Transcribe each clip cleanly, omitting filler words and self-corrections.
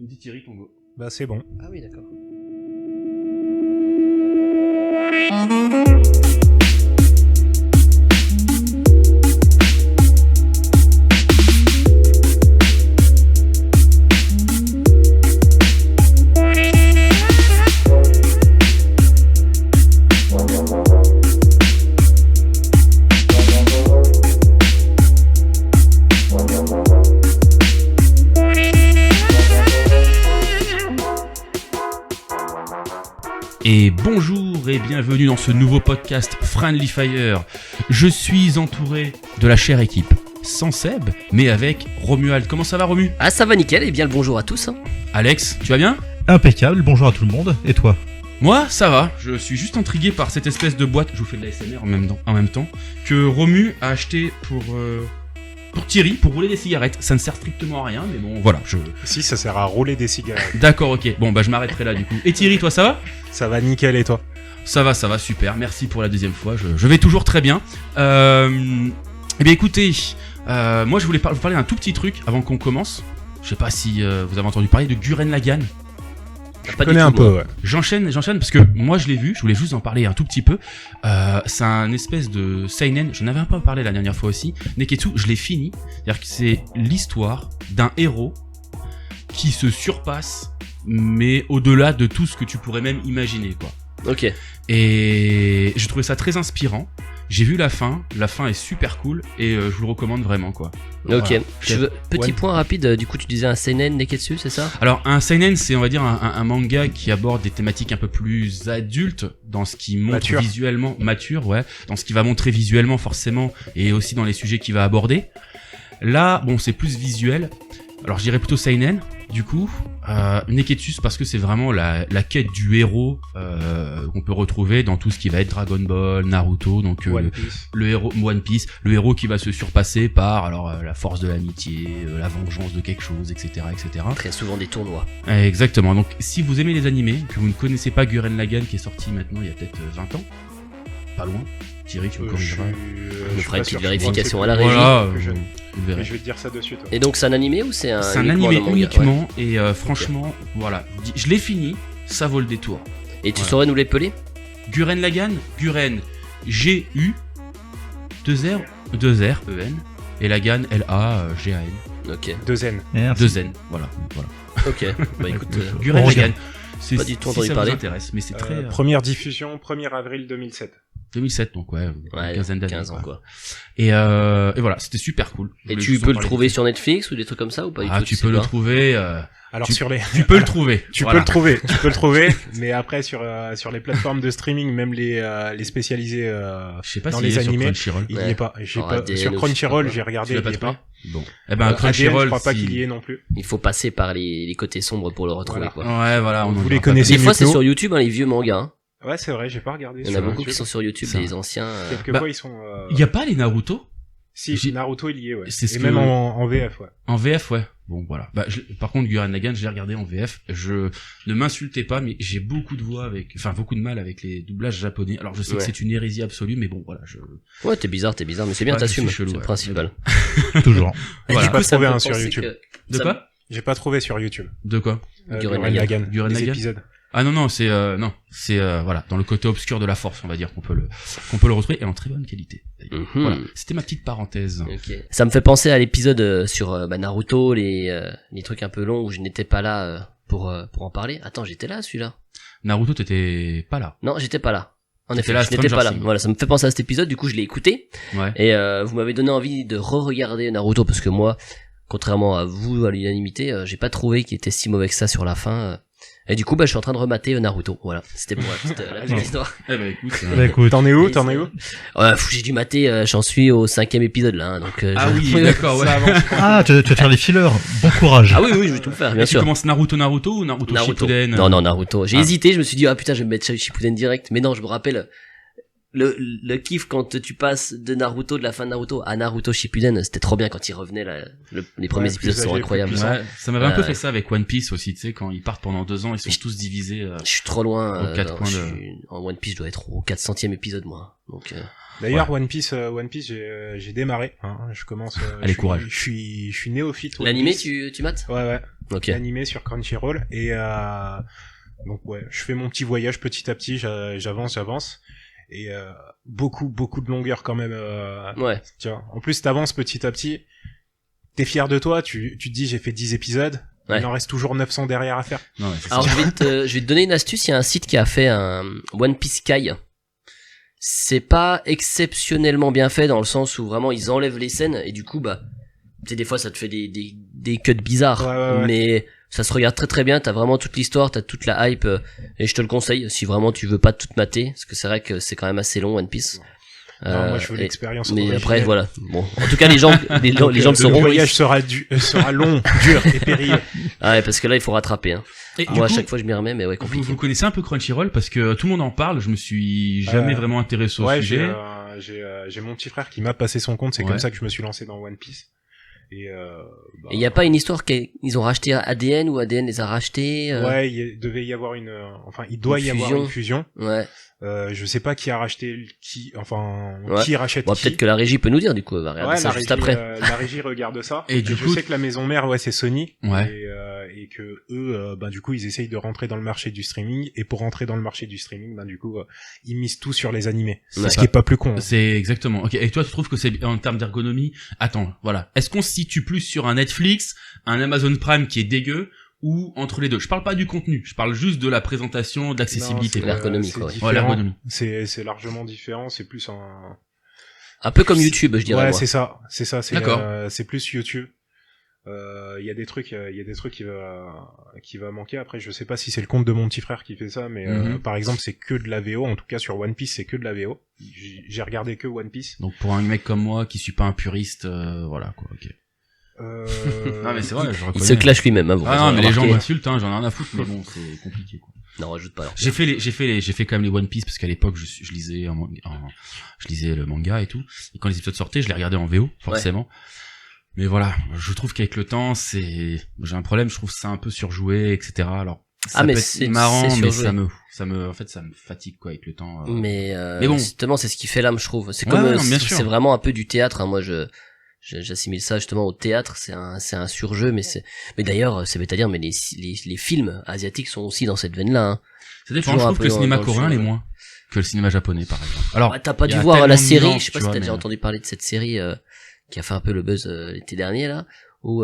Tu me dis Thierry ton go. Bah c'est bon. Ah oui, d'accord. Et bonjour et bienvenue dans ce nouveau podcast Friendly Fire. Je suis entouré de la chère équipe, sans Seb, mais avec Romuald. Comment ça va Romu ? Ah ça va nickel, et bien le bonjour à tous. Alex, tu vas bien ? Impeccable, bonjour à tout le monde, et toi ? Moi, ça va. Je suis juste intrigué par cette espèce de boîte, je vous fais de la SMR en même temps, que Romu a acheté pour Thierry, pour rouler des cigarettes. Ça ne sert strictement à rien, mais bon, voilà. Si, ça sert à rouler des cigarettes. D'accord, ok. Bon, bah je m'arrêterai là du coup. Et Thierry, toi, ça va ? Ça va nickel, et toi ? Ça va, super. Merci pour la deuxième fois. Je vais toujours très bien. Eh bien, écoutez, moi, je voulais vous parler d'un tout petit truc avant qu'on commence. Je sais pas si vous avez entendu parler de Gurren Lagann. Je connais un peu, ouais. J'enchaîne parce que moi je l'ai vu, je voulais juste en parler un tout petit peu. C'est un espèce de seinen, j'en avais un peu parlé la dernière fois aussi. Neketsu, je l'ai fini. C'est-à-dire que c'est l'histoire d'un héros qui se surpasse, mais au-delà de tout ce que tu pourrais même imaginer, quoi. Ok. Et j'ai trouvé ça très inspirant. J'ai vu la fin est super cool et je vous le recommande vraiment, quoi. Ok. Voilà. Petit point rapide, du coup tu disais un seinen Neketsu, c'est ça ? Alors un seinen, c'est on va dire un manga qui aborde des thématiques un peu plus adultes dans ce qui montre Mature. visuellement mature, ouais, dans ce qui va montrer visuellement forcément et aussi dans les sujets qu'il va aborder. Là, bon, c'est plus visuel. Alors je dirais plutôt seinen. Du coup, Neketsu parce que c'est vraiment la quête du héros qu'on peut retrouver dans tout ce qui va être Dragon Ball, Naruto, donc le héros One Piece, le héros qui va se surpasser par la force de l'amitié, la vengeance de quelque chose, etc., etc. Très souvent des tournois. Exactement. Donc si vous aimez les animés, que vous ne connaissez pas Gurren Lagann qui est sorti maintenant il y a peut-être 20 ans, pas loin. Thierry, tu me corrigeras. On nous fera une petite vérification à la régie. Voilà, vous verrez. Je vais te dire ça de suite. Et donc c'est un animé ou c'est un C'est un animé uniquement, ouais. et franchement, voilà, je l'ai fini, ça vaut le détour. Et tu saurais nous l'épeler ? Gurren Lagann, Gurren, G-U, 2R, E-N, et Lagann, L-A-G-A-N. Ok. 2N. Merci. 2N, voilà. Ok. Bah écoute, Gurren on Lagann, c'est Pas du tout si entendu ça parler. vous intéresse, mais c'est très... Première diffusion, 1er avril 2007. 2007, donc ouais, une quinzaine d'années. 15 ans quoi. Et voilà, c'était super cool. Je Et voulais tu juste en peux le parler trouver vite sur Netflix ou des trucs comme ça ou pas fait. du Ah, tout, tu sais peux le pas trouver... Alors Tu- sur les... Tu peux le trouver. Tu Voilà. peux le trouver, mais après sur les plateformes de streaming, même les spécialisés Je sais pas dans s'il les est sur animés, Crunchyroll. il Ouais. n'y est pas. Genre ADN Sur ou Crunchyroll, je sais j'ai pas regardé, Tu l'as il pas n'y est trouvé pas. Bon. Eh ben, ADN, Crunchyroll, je crois pas si- qu'il y ait non plus. Il faut passer par les côtés sombres pour le retrouver Voilà. quoi. Ouais, voilà. Vous en les aura connaissez Des fois mieux c'est que sur nous. YouTube les vieux mangas. Hein. Ouais, c'est vrai, j'ai pas regardé. Il y en a sur beaucoup qui YouTube. sont sur YouTube, Ça. les anciens. Quelquefois ils sont. pas. Y a pas les Naruto Si, J'ai- Naruto il y est, ouais. C'est ce Et que- même en VF, ouais. en VF, ouais. Bon, voilà. Bah, par contre, Gurren Lagann, je l'ai regardé en VF. Ne m'insultez pas, mais j'ai beaucoup de mal avec les doublages japonais. Alors, je sais que Ouais. c'est une hérésie absolue, mais bon, voilà. Ouais, t'es bizarre, mais c'est bien, Ouais, je t'assumes, suis chelou, c'est le ouais. principal. Toujours. Voilà. J'ai pas ça me trouvé fait un sur penser YouTube. que- De ça quoi J'ai pas trouvé sur YouTube. De quoi Gurren Lagann. Gurren Les Lagann. épisodes. Ah non, c'est voilà, dans le côté obscur de la force, on va dire qu'on peut le retrouver, et en très bonne qualité. d'ailleurs. Mhm. Voilà. C'était ma petite parenthèse. Ok. Ça me fait penser à l'épisode sur Naruto, les trucs un peu longs où je n'étais pas là pour en parler. Attends, j'étais là celui-là. Naruto, t'étais pas là. Non, j'étais pas là. En T'étais effet, là à je n'étais pas là. Stranger Things. Voilà, ça me fait penser à cet épisode, du coup je l'ai écouté. Ouais. Et vous m'avez donné envie de re-regarder Naruto parce que moi, contrairement à vous, à l'unanimité, j'ai pas trouvé qu'il était si mauvais que ça sur la fin. Et du coup, je suis en train de remater Naruto. Voilà, c'était bon, c'était la petite histoire. Eh ben, écoute. Bah écoute, T'en es où Et T'en c'est- es où Ouais, j'ai dû mater, j'en suis au 5e épisode là, hein, donc. Ah je- oui, d'accord, ouais. Ça avance. ah, tu vas faire les fillers. Bon courage. Ah oui, oui, je vais tout faire, bien Et tu sûr. commences Naruto ou Naruto Shippuden Non, Naruto. J'ai Ah. hésité, je me suis dit, ah putain, je vais me mettre Shippuden direct. Mais non, je me rappelle, le kiff quand tu passes de Naruto, de la fin de Naruto à Naruto Shippuden, c'était trop bien quand il revenait là. Les premiers Ouais, épisodes plus sont âgé, incroyables. plus Ouais, ça m'avait un peu Ouais. fait ça avec One Piece aussi, tu sais, quand ils partent pendant 2 ans, ils sont tous divisés. Je suis trop loin. Aux quatre coins en One Piece, je dois être au 400e épisode moi. Donc D'ailleurs, One Piece, j'ai démarré. Hein, je commence. Allez, courage. Je suis néophyte. One l'animé, Piece. tu mates? Ouais. Ok. Animé sur Crunchyroll et donc ouais, je fais mon petit voyage petit à petit, j'avance et beaucoup de longueur quand même. Ouais. Tu vois. En plus, t'avances petit à petit. T'es fier de toi. Tu te dis j'ai fait 10 épisodes. Ouais. Il en reste toujours 900 derrière à faire. Non, ouais, c'est Alors ça. je vais te donner une astuce. Il y a un site qui a fait un One Piece Kai. C'est pas exceptionnellement bien fait dans le sens où vraiment ils enlèvent les scènes et du coup bah tu sais des fois ça te fait des cuts bizarres, Ouais. mais ça se regarde très très bien. T'as vraiment toute l'histoire, t'as toute la hype et je te le conseille si vraiment tu veux pas tout mater parce que c'est vrai que c'est quand même assez long One Piece. Non, moi je veux l'expérience. Mais originelle. après voilà. Bon, en tout cas les gens les gens le Le sauront. voyage sera long, dur et périlleux. Ah ouais parce que là il faut rattraper. Hein. Et du Moi à coup, chaque fois je m'y remets mais ouais compliqué. vous connaissez un peu Crunchyroll parce que tout le monde en parle, je me suis jamais vraiment intéressé au Ouais, sujet. j'ai mon petit frère qui m'a passé son compte, c'est Ouais. comme ça que je me suis lancé dans One Piece. Et Et y a pas une histoire qu'ils ont racheté ADN ou ADN les a rachetés ouais, devait y avoir il doit Une y avoir fusion. une fusion. Ouais. Je sais pas qui a racheté qui Ouais. qui rachète Bon, qui. peut-être que la régie peut nous dire du coup, on va regarder Ouais, ça la juste régie, après. la régie regarde ça. Et du je coup- sais que la maison mère, ouais, c'est Sony. Ouais. Et que eux, du coup, ils essayent de rentrer dans le marché du streaming. Et pour rentrer dans le marché du streaming, du coup, ils misent tout sur les animés. Ouais. Ce qui est pas plus con. C'est exactement. Ok. Et toi, tu trouves que c'est en termes d'ergonomie? Attends, voilà. Est-ce qu'on se situe plus sur un Netflix, un Amazon Prime qui est dégueu, ou entre les deux? Je parle pas du contenu. Je parle juste de la présentation, de l'accessibilité. Non, quoi. L'ergonomie, c'est quoi, ouais. différent. Ouais, l'ergonomie. C'est largement différent. C'est plus un. Un peu comme YouTube, je dirais. Ouais, moi. c'est ça. D'accord. C'est plus YouTube. Il y a des trucs qui va manquer. Après, je sais pas si c'est le compte de mon petit frère qui fait ça, mais par exemple, c'est que de la VO. En tout cas, sur One Piece, c'est que de la VO. J'ai regardé que One Piece. Donc pour un mec comme moi qui suis pas un puriste, voilà quoi. Ok. Non mais c'est vrai, je Il reconnais. se clash lui-même. Hein, vous Ah avez non, mais les gens remarqué. m'insultent, hein, j'en ai rien à foutre, mais bon, c'est compliqué quoi. Non, rajoute pas alors. J'ai fait quand même les One Piece parce qu'à l'époque je lisais je lisais le manga et tout. Et quand les épisodes sortaient, je les regardais en VO forcément. Mais voilà, je trouve qu'avec le temps, j'ai un problème, je trouve ça un peu surjoué, etc. Alors ça mais peut c'est être marrant, surjoué. mais en fait ça me fatigue quoi avec le temps. Mais Mais bon. justement, c'est ce qui fait l'âme, je trouve. C'est Ouais, comme, non, bien sûr. c'est vraiment un peu du théâtre. Hein. Moi, j'assimile ça justement au théâtre. C'est un surjeu, mais d'ailleurs, c'est bête à dire, mais les films asiatiques sont aussi dans cette veine-là. Hein. Ça dépend, toujours je un trouve que peu le cinéma dans le coréen film, l'est ouais. moins que le cinéma japonais par exemple. Alors, Ouais, t'as pas il y dû a voir tellement la de série. nuances, Je sais pas tu si vois, t'as déjà mais- entendu parler de cette série qui a fait un peu le buzz l'été dernier là, où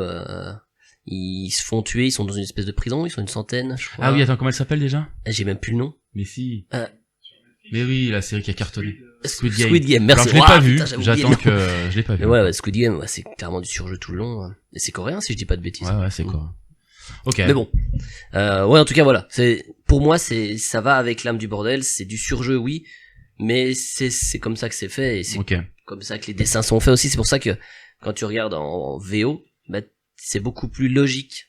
ils se font tuer. Ils sont dans une espèce de prison. Ils sont une centaine, je crois. Ah oui, attends, comment elle s'appelle déjà? J'ai même plus le nom. Mais si. Euh. Mais oui, la série qui a cartonné. Squid Game. Squid Game. Merci. Alors je l'ai Ouah, pas vu, putain, j'avais oublié j'attends le nom. que je l'ai pas vu. Mais ouais, Squid Game, c'est clairement du surjeu tout le long. Hein. Et c'est coréen si je dis pas de bêtises. Ouais, c'est quoi. Ok. Mais bon, ouais, en tout cas voilà. Pour moi, ça va avec l'âme du bordel. C'est du surjeu, oui, mais c'est comme ça que c'est fait et c'est Ok. comme ça que les dessins sont faits aussi. C'est pour ça que quand tu regardes en VO, c'est beaucoup plus logique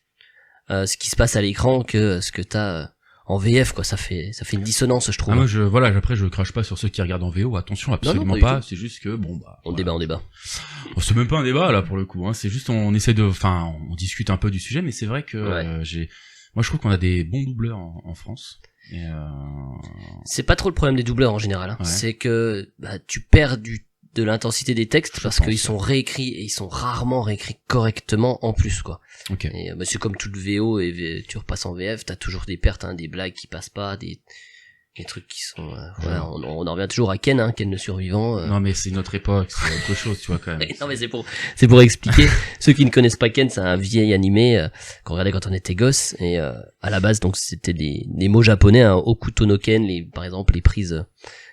ce qui se passe à l'écran que ce que t'as en VF, quoi. Ça fait une dissonance, je trouve. Ah, moi, après, je crache pas sur ceux qui regardent en VO. Attention, absolument pas pas. du C'est juste que, bon, on voilà. débat. C'est même pas un débat, là, pour le coup, hein. C'est juste, on discute un peu du sujet, mais c'est vrai que, Ouais. moi, je trouve qu'on a des bons doubleurs en France. Et C'est pas trop le problème des doubleurs en général. Hein. Ouais. C'est que tu perds de l'intensité des textes Je parce pense, qu'ils sont réécrits et ils sont rarement réécrits correctement en plus, quoi. ok. Et c'est comme toute VO et tu repasses en VF, t'as toujours des pertes, hein, des blagues qui passent pas, des trucs qui sont voilà, on en revient toujours à Ken, hein, Ken le survivant. Non, mais c'est notre époque, c'est autre chose, tu vois, quand même. Non mais c'est pour expliquer. Ceux qui ne connaissent pas Ken, c'est un vieil animé qu'on regardait quand on était gosse et à la base donc c'était des mots japonais, hein, Okuto no Ken, par exemple les prises.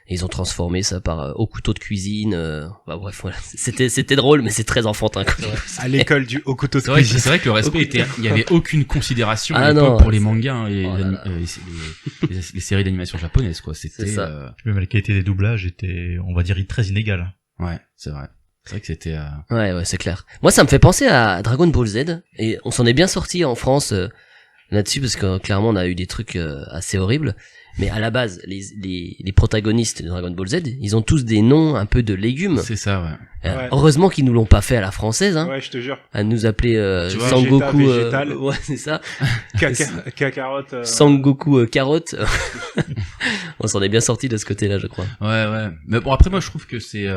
Et ils ont transformé ça par au couteau de cuisine. Bref, voilà. C'était drôle, mais c'est très enfantin. Quoi. À l'école du haut couteau de C'est vrai, cuisine. c'est vrai que le respect était, il y avait aucune considération Ah à l'époque non, pour les mangas, hein, et oh là là. les séries d'animation japonaises, quoi. C'était, C'est ça. Même la qualité des doublages était, on va dire, très inégale. ouais, c'est vrai. C'est vrai que c'était, Ouais, c'est clair. Moi, ça me fait penser à Dragon Ball Z, et on s'en est bien sorti en France là-dessus parce que clairement on a eu des trucs assez horribles. Mais à la base, les protagonistes de Dragon Ball Z, ils ont tous des noms un peu de légumes. C'est ça, ouais. Ouais. Heureusement qu'ils nous l'ont pas fait à la française, hein. Ouais, je te jure. À nous appeler Tu vois, Sangoku. végétal. Ouais, c'est ça. Cacarotte. Sangoku carotte. On s'en est bien sorti de ce côté-là, je crois. Ouais. Mais bon, après, moi, je trouve que c'est,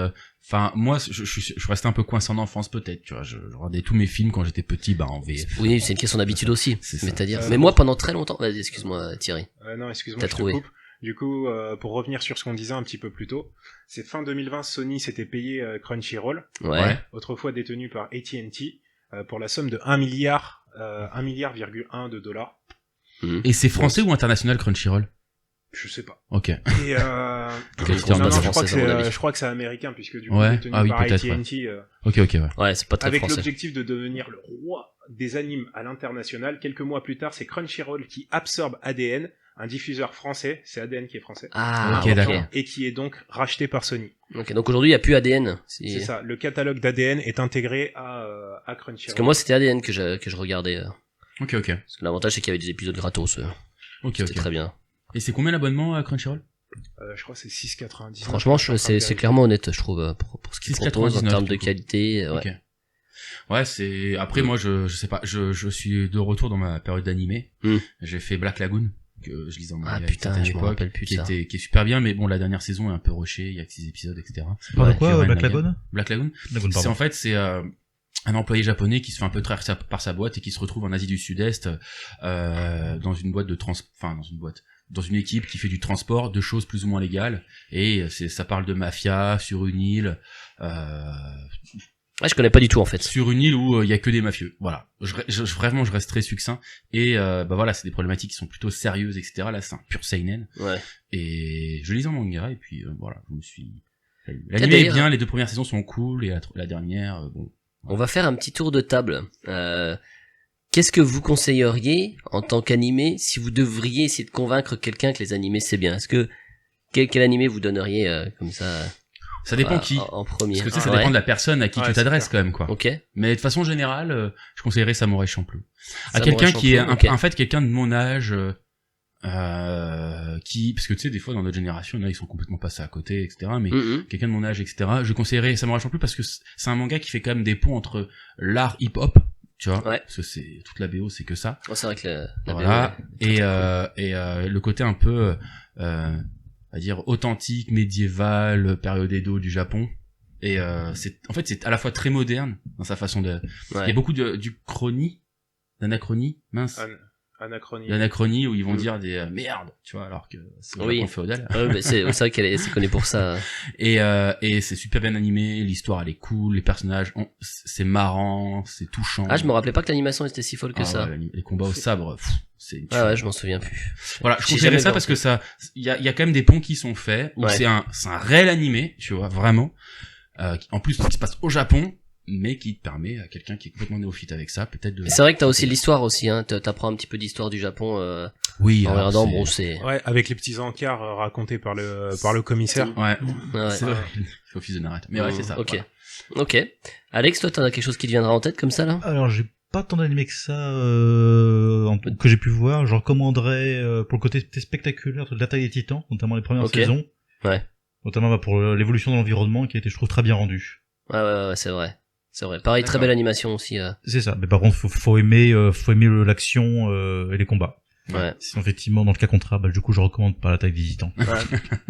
enfin, moi, je restais un peu coincé en enfance, peut-être, tu vois. Je regardais tous mes films quand j'étais petit, bah, en VF. Oui, c'est une question d'habitude aussi. C'est ça. C'est-à-dire. Mais moi, pendant très longtemps, vas-y, excuse-moi, Thierry. Non, excuse-moi, T'as je te trouvé. coupe. Du coup, pour revenir sur ce qu'on disait un petit peu plus tôt, c'est fin 2020, Sony s'était payé Crunchyroll, Ouais. autrefois détenu par AT&T, pour la somme de 1 milliard, 1,1 de dollars. Et c'est français ou international, Crunchyroll? Je sais pas. Ok. Et Qualité non, en base je crois que française, à mon avis. je crois que c'est américain puisque du coup Ouais. détenu Ah oui, par peut-être, AT&T, Ok, ouais. Ouais, c'est pas très avec français. l'objectif de devenir le roi des animes à l'international. Quelques mois plus tard, c'est Crunchyroll qui absorbe ADN, un diffuseur français, c'est ADN qui est français, Ah, Ok, d'accord. et qui est donc racheté par Sony. Ok, donc aujourd'hui, il y a plus ADN. C'est ça, le catalogue d'ADN est intégré à Parce Crunchyroll. que moi, c'était ADN que je regardais. Ok. Parce que l'avantage, c'est qu'il y avait des épisodes gratos. Ok. C'était très bien. Et c'est combien l'abonnement à Crunchyroll? Je crois que c'est 6,99. Franchement, c'est clairement honnête, je trouve, pour ce qu'ils 6,99 proposent en termes de du coup. qualité. Ouais. Ok. Ouais, c'est, après, moi, je sais pas, je suis de retour dans ma période d'animé. J'ai fait Black Lagoon, que je lisais en Ah manga à une putain, certaine je me époque, rappelle plus de ça. qui est super bien, mais bon, la dernière saison est un peu rushée, il y a que 6 épisodes, etc. Par Ouais, quoi, Furen Black Lagoon. Lagoon? Black Lagoon. Lagoon, C'est pardon. en fait, c'est, un employé japonais qui se fait un peu trahir par sa boîte et qui se retrouve en Asie du Sud-Est, dans une boîte dans une équipe qui fait du transport de choses plus ou moins légales, et ça parle de mafia sur une île, Ouais, je connais pas du tout, en fait. sur une île où il y a que des mafieux. Voilà. Vraiment, je reste très succinct. Et bah voilà, c'est des problématiques qui sont plutôt sérieuses, etc. Là, c'est un pur seinen. Ouais. Et je lis en manga, et puis voilà, je me suis. L'anime est d'ailleurs- bien, les 2 premières saisons sont cool, et la dernière, bon. On va faire un petit tour de table. Qu'est-ce que vous conseilleriez en tant qu'animé si vous devriez essayer de convaincre quelqu'un que les animés c'est bien? Est-ce que quel animé vous donneriez comme ça Ça dépend qui. en premier? Parce que tu sais, ça Ouais. dépend de la personne à qui Ouais, tu c'est t'adresses clair. quand même, quoi. Ok. Mais de façon générale, je conseillerais Samurai Champloo. À Samurai quelqu'un qui est Champloo, ok. en fait quelqu'un de mon âge, parce que tu sais, des fois dans notre génération, là, ils sont complètement passés à côté, etc. Mais quelqu'un de mon âge, etc. Je conseillerais Samurai Champloo parce que c'est un manga qui fait quand même des ponts entre l'art hip-hop, tu vois, Ouais. parce que c'est toute la BO, c'est que ça. Oh, c'est vrai que la Voilà. BO est Et le côté un peu, on va dire authentique, médiéval, période Edo du Japon. Et c'est à la fois très moderne dans sa façon de. Il y a ouais. beaucoup du d'anachronie, mince. Anachronie. L'anachronie où ils vont dire des merde, tu vois, alors que c'est Oui. Japon féodal. Ouais, mais c'est vrai qu'elle c'est connu pour ça. Et c'est super bien animé, l'histoire elle est cool, les personnages, c'est marrant, c'est touchant. Ah, je me rappelais pas que l'animation était si folle que ça. Ouais, les combats au sabre, c'est une Ah ouais, je m'en souviens plus. Voilà, je J'ai conseillerais jamais ça vu parce en que ça, il y a quand même des ponts qui sont faits, où Ouais. c'est un réel animé, tu vois, vraiment. En plus, qui se passe au Japon, mais qui te permet à quelqu'un qui est complètement néophyte avec ça, peut-être de. Mais c'est vrai que t'as aussi l'histoire aussi, hein. T'apprends un petit peu d'histoire du Japon Oui, en alors, regardant. c'est- Bon, c'est. Ouais, avec les petits encarts racontés par le commissaire. Ouais, Ouais. c'est vrai. C'est office de narrateur. Mais ouais, c'est ça. Ok. voilà. Ok. Alex, toi, t'en as quelque chose qui te viendra en tête comme ça là? Alors, j'ai pas tant d'animés que ça que j'ai pu voir. Je recommanderais pour le côté spectaculaire de l'Attaque des Titans, notamment les premières Ok. saisons. Ouais. Notamment pour l'évolution de l'environnement qui a été, je trouve, très bien rendue. Ouais, c'est vrai. C'est vrai. Pareil, très D'accord. belle animation aussi. C'est ça. Mais par contre, faut aimer l'action et les combats. Ouais. Sinon, effectivement, dans le cas contraire, du coup, je recommande pas l'Attaque des Titans. Ouais.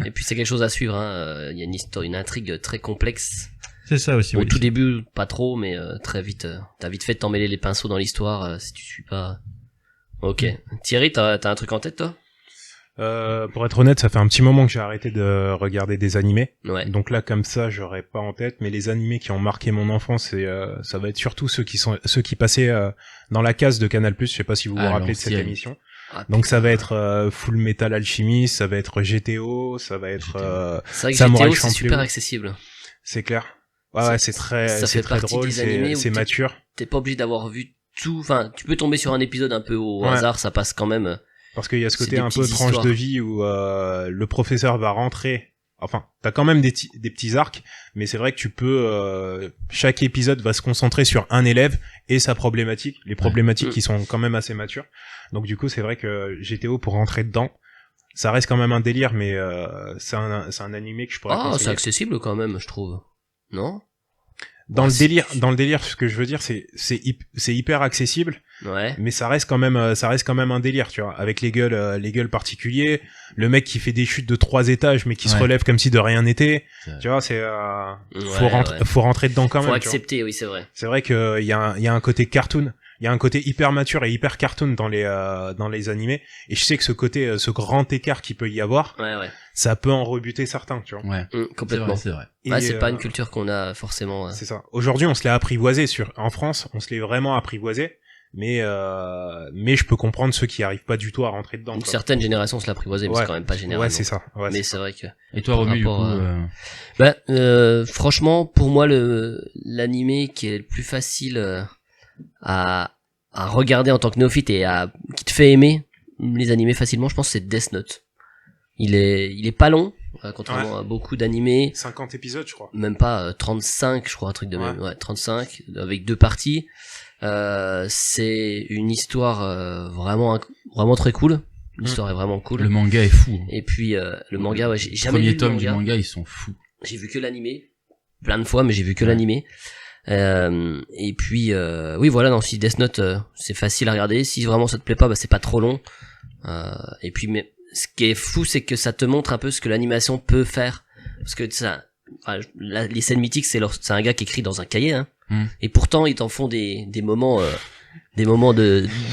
Et puis c'est quelque chose à suivre. Hein. Il y a une histoire, une intrigue très complexe. C'est ça aussi. Au oui. tout début, pas trop, mais très vite. T'as vite fait de t'emmêler les pinceaux dans l'histoire si tu suis pas. Ok. Thierry, t'as un truc en tête toi? Pour être honnête, ça fait un petit moment que j'ai arrêté de regarder des animés. Ouais. Donc là, comme ça, j'aurais pas en tête. Mais les animés qui ont marqué mon enfance, ça va être surtout ceux qui passaient dans la case de Canal+. Je sais pas si vous vous Ah, rappelez de cette l'ancienne. émission. Ah, Donc ça va être Full Metal Alchemist, ça va être GTO, ça va être c'est vrai que Samurai GTO c'est Champloo. super accessible. c'est clair. Ouais, c'est très ça c'est fait très partie drôle, des animés c'est où mature. T'es pas obligé d'avoir vu tout. Enfin, tu peux tomber sur un épisode un peu au Ouais. hasard, ça passe quand même. Parce qu'il y a ce C'est côté des un peu petites tranche histoires. de vie où le professeur va rentrer. Enfin, t'as quand même des petits arcs, mais c'est vrai que tu peux chaque épisode va se concentrer sur un élève et sa problématique, les problématiques Ouais. qui sont quand même assez matures. Donc du coup, c'est vrai que GTO pour rentrer dedans, ça reste quand même un délire, mais c'est un animé que je pourrais c'est conseiller. accessible quand même, je trouve. Non? Dans le délire, ce que je veux dire, c'est hyper accessible, Ouais. mais ça reste quand même un délire, tu vois, avec les gueules particuliers, le mec qui fait des chutes de 3 étages, mais qui se Ouais. relève comme si de rien n'était, C'est- tu vois, c'est, Ouais. faut rentrer dedans quand Faut même, tu vois. accepter, oui, c'est vrai. C'est vrai qu'il y a un côté cartoon, il y a un côté hyper mature et hyper cartoon dans les animés, et je sais que ce grand écart qu'il peut y avoir, Ouais. ça peut en rebuter certains, tu vois. Ouais, Complètement. c'est vrai. Et, Ouais, c'est pas une culture qu'on a forcément. C'est ça. Aujourd'hui, on se l'est apprivoisé en France, on se l'est vraiment apprivoisé, mais je peux comprendre ceux qui arrivent pas du tout à rentrer dedans. Une quoi. certaine génération se l'apprivoisait, mais Ouais. c'est quand même pas général. Ouais, non. c'est ça. Ouais, Mais c'est c'est ça. vrai que. Et toi, Romu, du coup, rapport, franchement, pour moi, l'animé qui est le plus facile à regarder en tant que néophyte et qui te fait aimer les animés facilement, je pense que c'est Death Note. Il est pas long, contrairement à beaucoup d'animés. 50 épisodes, je crois. Même pas 35, je crois, un truc de même. Ouais. Ouais, 35, avec 2 parties. C'est une histoire vraiment très cool. L'histoire est vraiment cool. le manga est fou. Hein. Et puis le manga, ouais, j'ai Le jamais lu premier le tome manga. du manga, ils sont fous. J'ai vu que l'animé, plein de fois, mais j'ai vu que Ouais. l'animé. Et puis oui, voilà, non, si Death Note c'est facile à regarder, si vraiment ça te plaît pas, bah c'est pas trop long. Et puis mais ce qui est fou, c'est que ça te montre un peu ce que l'animation peut faire, parce que ça, les scènes mythiques, c'est un gars qui écrit dans un cahier, hein. Et pourtant ils t'en font des moments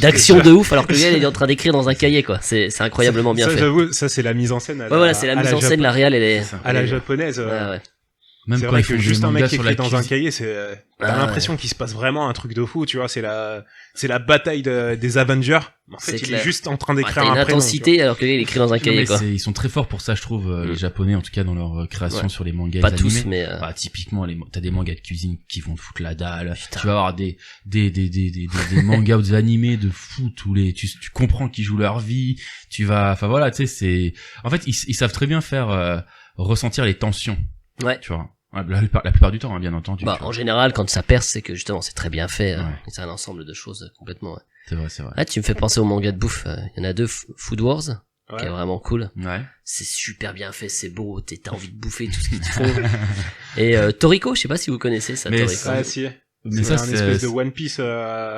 d'action de ouf, alors que le gars il est en train d'écrire dans un cahier, quoi. C'est incroyablement bien ça, fait. j'avoue, ça c'est la mise en scène. Ouais, voilà, c'est la mise en scène, la réal, elle est C'est ça. à la japonaise. ouais. Même C'est quand vrai ils que font juste des un mec mangas qui sur la écrit dans un cuisine. cahier, t'as l'impression qu'il se passe vraiment un truc de fou, tu vois, c'est la bataille des Avengers. En fait, C'est il clair. est juste en train Ouais, d'écrire t'as un une prénom. intensité, alors que le gars il écrit dans un Non, cahier, mais quoi. ils sont très forts pour ça, je trouve, les Japonais, en tout cas, dans leur création Ouais. sur les mangas Pas et les tous, animés. mais Bah, typiquement, t'as des mangas de cuisine qui vont te foutre la dalle. Putain. Tu vas avoir des mangas ou des animés de fou, tu comprends qu'ils jouent leur vie. Enfin voilà, tu sais, en fait, ils savent très bien faire, ressentir les tensions. Ouais. Tu vois. Ouais, la plupart du temps, hein, bien entendu. Bah, tu vois. en général, quand ça perce, c'est que justement, c'est très bien fait. Ouais. C'est un ensemble de choses complètement. Ouais. C'est vrai. Ah, tu me fais penser au manga de bouffe. Il y en a 2, Food Wars, Ouais. qui est vraiment cool. Ouais. C'est super bien fait, c'est beau. T'as envie de bouffer tout ce qu'ils te font. Et Toriko, je sais pas si vous connaissez ça. Mais Toriko. Ah, si. Mais C'est ça, un espèce de One Piece.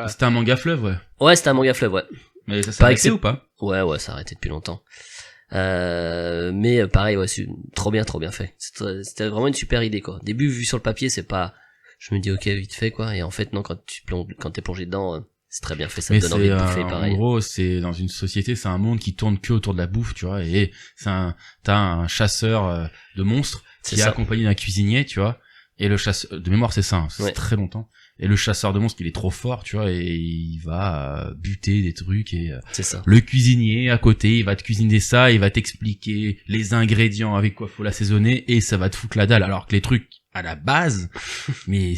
c'était un manga fleuve, ouais. Ouais, c'était un manga fleuve, ouais. Mais ça s'est Pas arrêté excep- ou pas? Ouais, ça a arrêté depuis longtemps. Mais pareil, ouais, c'est trop bien fait. C'était vraiment une super idée, quoi. Début, vu sur le papier, c'est pas, je me dis ok, vite fait, quoi. Et en fait, non, quand t'es plongé dedans, c'est très bien fait, ça te Mais donne envie de c'est bouffer, en pareil. gros, c'est dans une société, c'est un monde qui tourne que autour de la bouffe, tu vois. Et t'as un chasseur de monstres C'est qui est ça. accompagné d'un cuisinier, tu vois. Et le chasseur, de mémoire, c'est ça, hein, c'est Ouais. très longtemps. Et le chasseur de monstres, il est trop fort, tu vois, et il va buter des trucs. Et C'est ça. le cuisinier à côté, il va te cuisiner ça, il va t'expliquer les ingrédients avec quoi faut l'assaisonner, et ça va te foutre la dalle. Alors que les trucs à la base, mais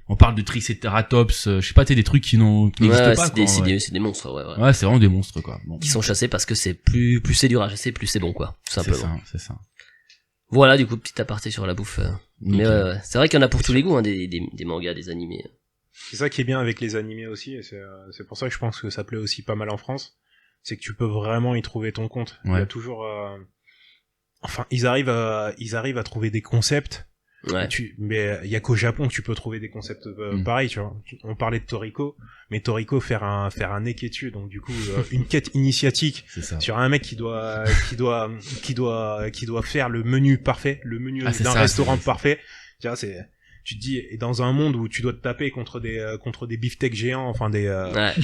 on parle de Triceratops, je sais pas, t'es des trucs qui n'existent Ouais, pas. c'est des monstres, ouais. Ouais, c'est vraiment des monstres, quoi. Bon. Qui sont chassés parce que c'est plus c'est dur à chasser, plus c'est bon, quoi. Tout C'est simplement. ça, c'est ça. Voilà, du coup, petit aparté sur la bouffe. Mais Nickel. ouais. C'est vrai qu'il y en a pour tous les goûts, hein, des mangas, des animés. C'est ça qui est bien avec les animés aussi, et c'est pour ça que je pense que ça plaît aussi pas mal en France. C'est que tu peux vraiment y trouver ton compte. Il y Ouais. a toujours, enfin, ils arrivent à trouver des concepts. Ouais. Mais il y a qu'au Japon que tu peux trouver des concepts pareils, tu vois. On parlait de Toriko, mais Toriko faire un neketsu, donc du coup une quête initiatique C'est ça. sur un mec qui doit faire le menu parfait, le menu Ah, c'est d'un ça, restaurant c'est- parfait. Tu vois, tu te dis, et dans un monde où tu dois te taper contre des beefsteaks géants, enfin des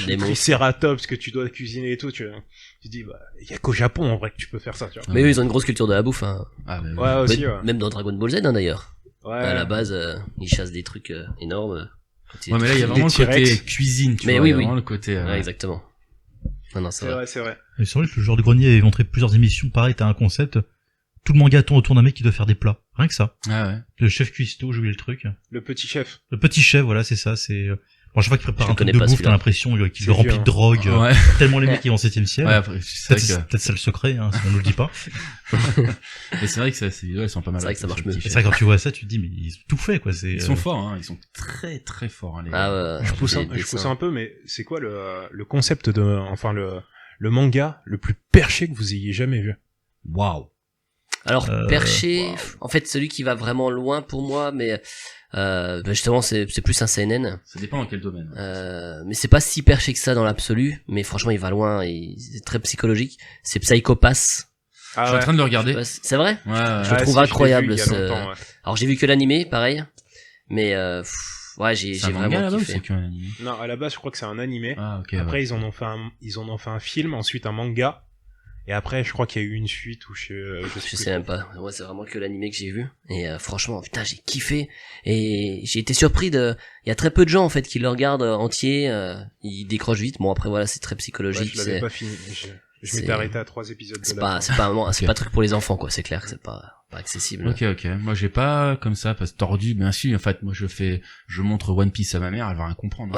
Des monstres. Triceratops que tu dois cuisiner et tout, tu te dis, bah, il y a qu'au Japon en vrai que tu peux faire ça, tu vois. Mais eux, ils ont une grosse culture de la bouffe, hein. Ah, bah, Ouais, aussi, Même- ouais. Même dans Dragon Ball Z, hein, d'ailleurs. Ouais. À la base, ils chassent des trucs énormes. Ouais, mais là, il y a Des vraiment le côté T-Rex. cuisine, tu Mais vois. oui, il y a oui. vraiment le côté, Ouais, exactement. Non, c'est c'est vrai. vrai, c'est vrai. Et c'est vrai que le genre de grenier a montré plusieurs émissions, pareil, t'as un concept, tout le manga tourne autour d'un mec qui doit faire des plats. Rien que ça. Ah ouais. Le chef cuistot, j'ai oublié le truc. Le petit chef. Le petit chef, voilà, c'est ça, bon, chaque fois qu'il prépare Je un truc connais de pas bouffe, celui-là. t'as l'impression qu'il C'est le remplit vieux, de drogue, Ouais. tellement les mecs qui vont en 7ème ciel. Ouais, après, c'est vrai Peut-être ça le secret, hein, si on nous le dit pas. mais c'est vrai que ils sont pas mal. C'est vrai que ça marche mieux. C'est vrai, quand tu vois ça, tu te dis, mais ils ont tout fait, quoi, Ils sont forts, hein. Ils sont très très forts, hein, les Ah gars. ouais. Je pousse un peu, mais c'est quoi le concept enfin le manga le plus perché que vous ayez jamais vu? Waouh. Alors perché, Wow. en fait celui qui va vraiment loin pour moi, mais justement c'est plus un CNN. Ça dépend dans quel domaine. Mais c'est pas si perché que ça dans l'absolu, mais franchement il va loin et c'est très psychologique. C'est Psycho Pass. Ah Je suis en ouais. train de le regarder. C'est vrai? Ouais, Je ouais. le trouve si, incroyable, je l'ai vu il y a ce- longtemps, ouais. Alors j'ai vu que l'animé, pareil, mais ouais j'ai C'est un manga vraiment là-bas ou kiffé. c'est qu'un anime? Non, à la base, je crois que c'est un animé. Ah, ok. Après, ouais. ils en ont fait un film, ensuite un manga. Et après, je crois qu'il y a eu une suite où je Je sais sais plus. même pas. Ouais, c'est vraiment que l'animé que j'ai vu. Et franchement, putain, j'ai kiffé. Et j'ai été surpris de... Il y a très peu de gens, en fait, qui le regardent entier. Ils décrochent vite. Bon, après, voilà, c'est très Ouais, psychologique. je l'avais c'est pas fini. Je m'étais c'est- arrêté à 3 épisodes de c'est la pas, fin. c'est pas, c'est Ok. pas un truc pour les enfants, quoi. C'est clair que c'est pas accessible. Ok, ok. Moi, j'ai pas comme ça, parce que tordu, bien sûr. En fait, moi, je montre One Piece à ma mère, elle va rien comprendre.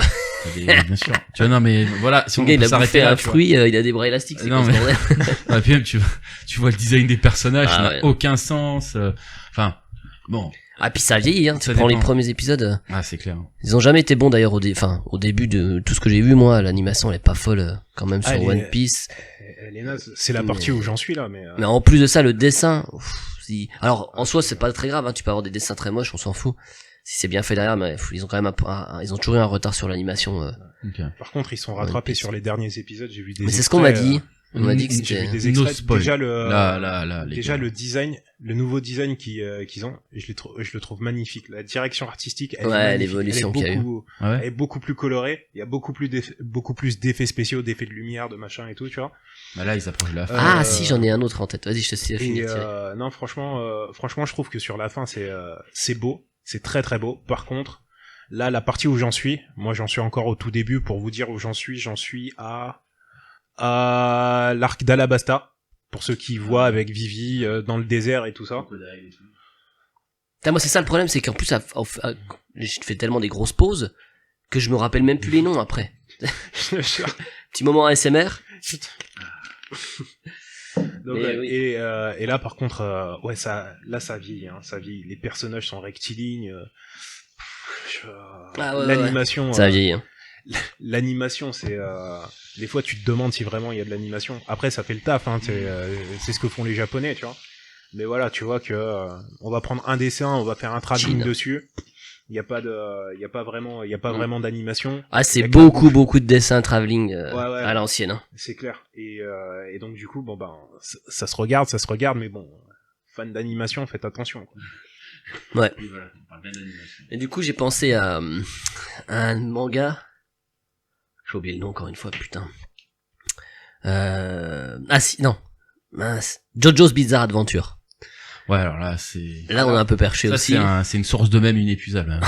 Bien sûr. Tu vois, non, mais voilà, si Le on gars, il peut a s'arrêter bouffé là, un tu vois. fruit, il a des bras élastiques. C'est Non, quoi ce mais- bordel Ah, puis même, tu vois le design des personnages, Ah ça ouais. n'a aucun sens. Enfin, bon. Ah, puis ça vieillit, hein. Tu Ça prends les dépend. premiers épisodes. Ah, c'est clair. Ils ont jamais été bons, d'ailleurs, au début de tout ce que j'ai vu, moi. L'animation, elle est pas folle, quand même, Ah, sur elle One est- Piece. Elle est naze. C'est la Mais- partie où j'en suis là, mais. Mais en plus de ça, le dessin, alors en soi c'est pas très grave, hein, tu peux avoir des dessins très moches, on s'en fout. Si c'est bien fait derrière, mais ils ont quand même ils ont toujours eu un retard sur l'animation. Ok. Par contre, ils sont One rattrapés Piece. sur les derniers épisodes. J'ai vu des. Mais c'est ce qu'on m'a extraits, dit. On m'a dit que J'ai c'était. vu des No extraits. spoil. Déjà le. Là, les Déjà gars. le design, le nouveau design qu'ils ont, je le trouve magnifique. La direction artistique, elle est Ouais, magnifique. l'évolution Elle est qu'il y a eu. beaucoup- Ah ouais. Elle est beaucoup plus colorée. Il y a beaucoup plus d'effets spéciaux, d'effets de lumière, de machin et tout, tu vois. Bah là, ils approchent de la fin. Ah Euh, si, j'en ai un autre en tête. Vas-y, je te laisse finir. Et Thierry. non, franchement, je trouve que sur la fin, c'est beau, c'est très très beau. Par contre, là, la partie où j'en suis, moi, j'en suis encore au tout début. Pour vous dire où j'en suis à l'arc d'Alabasta. Pour ceux qui voient avec Vivi dans le désert et tout ça. Putain, moi c'est ça le problème, c'est qu'en plus, je fais tellement des grosses pauses que je me rappelle même plus les noms après. Petit moment ASMR. Donc, Mais oui. et là, par contre, ouais, ça vieillit, hein, ça vieillit. Les personnages sont rectilignes. Ah ouais, l'animation, Ça a vieilli. Hein. l'animation, c'est des fois tu te demandes si vraiment il y a de l'animation. Après, ça fait le taf, hein, c'est ce que font les Japonais, tu vois. Mais voilà, tu vois que on va prendre un dessin, on va faire un tracking Chine. dessus. Il y a pas vraiment d'animation. Ah, c'est Avec beaucoup de dessins travelling Ouais. à l'ancienne. Hein. C'est clair. Et donc du coup, bon ben, ça se regarde, mais bon, fan d'animation, faites attention. Quoi. Ouais. Oui, voilà, on parle bien d'animation. Et du coup, j'ai pensé à un manga. J'ai oublié le nom encore une fois, putain. Ah si, non. Mince. JoJo's Bizarre Adventure. Ouais, alors là, c'est... Là, on est un peu perché Ça, aussi. c'est une source de même inépuisable. Hein.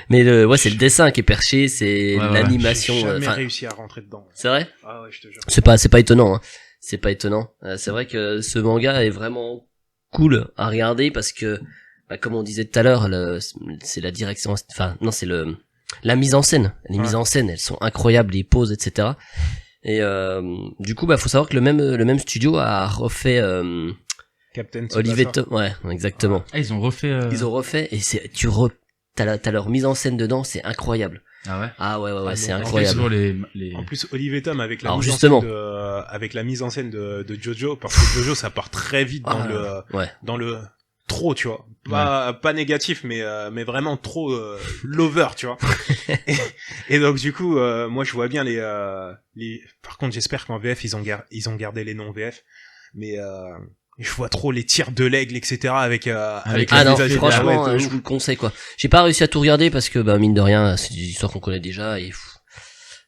Mais c'est le dessin qui est perché, c'est Ouais, ouais. l'animation. J'ai jamais enfin, réussi à rentrer dedans. c'est vrai? Ah ouais, je te jure. C'est pas étonnant. Hein. C'est pas étonnant. C'est vrai que ce manga est vraiment cool à regarder parce que, bah, comme on disait tout à l'heure, c'est la direction. Enfin, non, c'est la mise en scène. Les mises en scène, elles sont incroyables, les poses, etc. Et du coup, bah, faut savoir que le même studio a refait Captain Tsubasa. Olivier Tom. Ouais, exactement. Ah, ils ont refait... Ils ont refait et t'as leur mise en scène dedans, c'est incroyable. Ah ouais? Ah ouais, Ah, c'est mais en incroyable. Toujours les... En plus, Olivier Tom avec la Alors, mise justement. en scène avec la mise en scène de Jojo, parce que Jojo ça part très vite Ouais. dans le trop, tu vois. Pas négatif, mais vraiment trop lover, tu vois. et donc du coup, moi je vois bien les. Par contre, j'espère qu'en VF ils ont gardé les noms VF, mais je vois trop les tirs de l'aigle, etc. avec Ah la non, visage- franchement, ouais, de je ouf. vous le conseille quoi. J'ai pas réussi à tout regarder parce que bah mine de rien, c'est des histoires qu'on connaît déjà et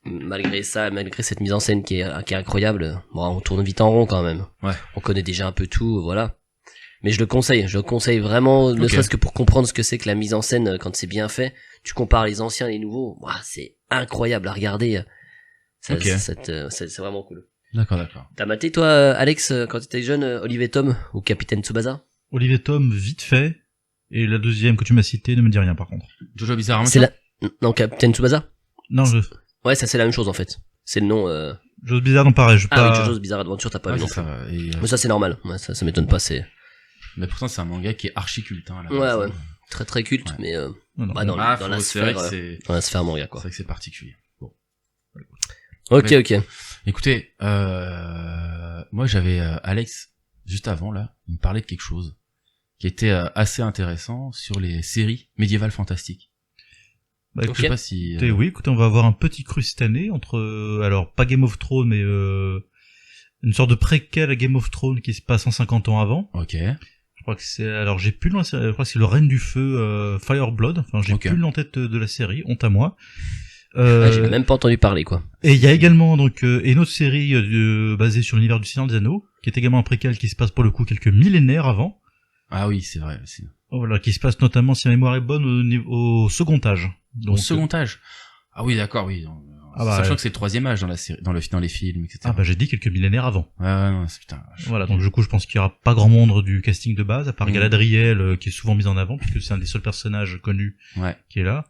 malgré cette mise en scène qui est incroyable, bon, on tourne vite en rond quand même. Ouais. On connaît déjà un peu tout, voilà. Mais je le conseille vraiment, ne Ok. serait-ce que pour comprendre ce que c'est que la mise en scène quand c'est bien fait. Tu compares les anciens et les nouveaux, ouah, c'est incroyable à regarder. Ok. C'est vraiment cool. D'accord. T'as maté toi, Alex, quand t'étais jeune, Olivier Tom ou Capitaine Tsubasa? Olivier Tom, vite fait. Et la deuxième que tu m'as citée ne me dit rien par contre. Jojo Bizarre C'est Adventure. non, Capitaine Tsubasa? Non, Ouais, ça c'est la même chose en fait. C'est le nom. Chose bizarre, non pareil, je Ah pas. oui, JoJo's Bizarre Adventure, t'as pas Ouais, vu non c'est plus. ça. Et, Mais ça c'est normal. Ouais, ça m'étonne pas. C'est mais pourtant, c'est un manga qui est archi culte. Hein, à la Ouais, base, ouais. hein. très très culte, Ouais. mais Non, non, bah, non. dans la c'est vrai sphère, que c'est... dans la sphère manga C'est quoi. vrai que c'est particulier. Bon. Ok, Mais- ok. Écoutez, moi j'avais Alex, juste avant là, il me parlait de quelque chose qui était assez intéressant sur les séries médiévales fantastiques. Bah, Je sais pas si... oui, écoutez, on va avoir un petit cru cette année entre, alors pas Game of Thrones, mais une sorte de préquel à Game of Thrones qui se passe 150 ans avant. Ok. Je crois que c'est, alors j'ai plus le nom, je crois que c'est le Règne du Feu, Fireblood. Enfin, j'ai plus le nom en tête de la série, honte à moi. J'ai même pas entendu parler, quoi. Et il y a également donc une autre série basée sur l'univers du Seigneur des Anneaux, qui est également un préquel qui se passe pour le coup quelques millénaires avant. Ah oui, c'est vrai. Voilà, qui se passe notamment, si la mémoire est bonne, au second âge. Donc, Au second âge. Ah oui, d'accord, oui. Sachant que c'est le troisième âge dans la série, dans les films, etc. Ah bah j'ai dit quelques millénaires avant. Ouais, non, c'est putain. Voilà, donc du coup je pense qu'il y aura pas grand monde du casting de base, à part Galadriel qui est souvent mise en avant, puisque c'est un des seuls personnages connus qui est là.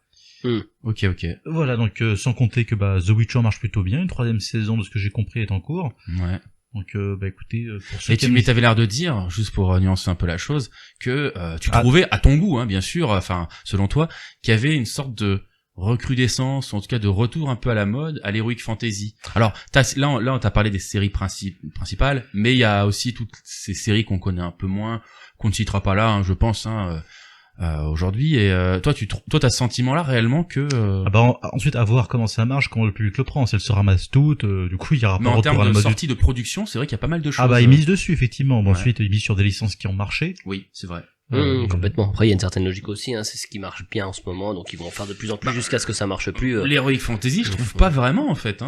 Ok. Voilà, donc sans compter que The Witcher marche plutôt bien, une 3e saison de ce que j'ai compris est en cours. Ouais. Donc écoutez, pour ceux Mais t'avais l'air de dire, juste pour nuancer un peu la chose, que tu trouvais à ton goût, hein, bien sûr, enfin selon toi, qu'il y avait une sorte de recrudescence, en tout cas de retour un peu à la mode, à l'heroic fantasy. Alors là on t'a parlé des séries principales, mais il y a aussi toutes ces séries qu'on connaît un peu moins, qu'on ne citera pas là, hein, je pense, aujourd'hui. Et toi t'as ce sentiment-là réellement que ensuite à voir comment ça marche quand le public le prend, si elle se ramasse toute, du coup il y aura pas mais en retour à termes la de mode. sortie de production, c'est vrai qu'il y a pas mal de choses. Ils misent dessus effectivement. Bon, ensuite ils misent sur des licences qui ont marché. Oui, c'est vrai. Complètement. Après, il y a une certaine logique aussi, hein, c'est ce qui marche bien en ce moment, donc ils vont en faire de plus en plus jusqu'à ce que ça marche plus. L'heroic fantasy, je trouve pas vraiment en fait.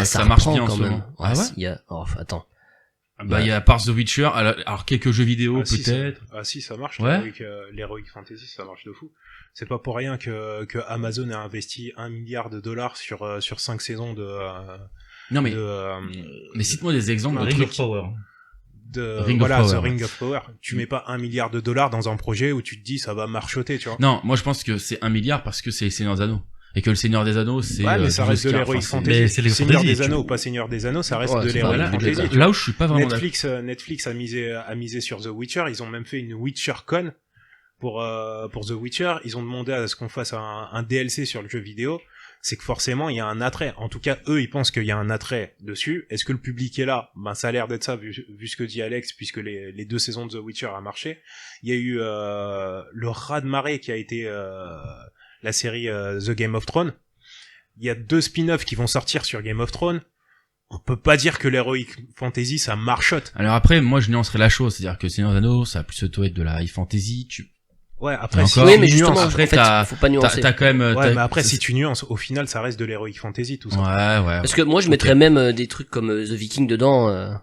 Ça marche reprend bien en quand ce même. moment. Ouais, Ah ouais. il y a... attends. Il y a à part The Witcher, alors quelques jeux vidéo peut-être. Si, ça marche. Ouais. L'heroic fantasy, ça marche de fou. C'est pas pour rien que Amazon a investi $1 milliard sur 5 saisons de. Non mais. Mais cite-moi des exemples de Ring trucs. of Power. Ring of Power. Tu mets pas $1 milliard dans un projet où tu te dis ça va marchoter, tu vois. Non, moi je pense que c'est 1 milliard parce que c'est les Seigneurs des Anneaux. Et que le Seigneur des Anneaux, c'est... Ouais, mais ça reste de l'heroic fantasy. C'est les Seigneur fantasy, des Anneaux, pas Seigneur des Anneaux, ça reste de l'heroic pas fantasy. Là où je suis pas vraiment Netflix a misé sur The Witcher, ils ont même fait une WitcherCon pour The Witcher, ils ont demandé à ce qu'on fasse un DLC sur le jeu vidéo. C'est que forcément il y a un attrait. En tout cas, eux ils pensent qu'il y a un attrait dessus. Est-ce que le public est là? Ça a l'air d'être ça vu ce que dit Alex, puisque les 2 saisons de The Witcher a marché. Il y a eu le raz-de-marée qui a été la série The Game of Thrones. Il y a 2 spin-offs qui vont sortir sur Game of Thrones. On peut pas dire que l'heroic fantasy ça marchote. Alors après, moi je nuancerais la chose, c'est-à-dire que Seigneur des Anneaux, ça va plus être de la high fantasy. Ouais, après si oui, mais justement, après, en fait, faut pas nuancer. t'as quand même. Ouais, mais après si tu nuances, au final ça reste de l'heroic fantasy tout ça. Ouais. Parce que moi je mettrais même des trucs comme The Viking dedans.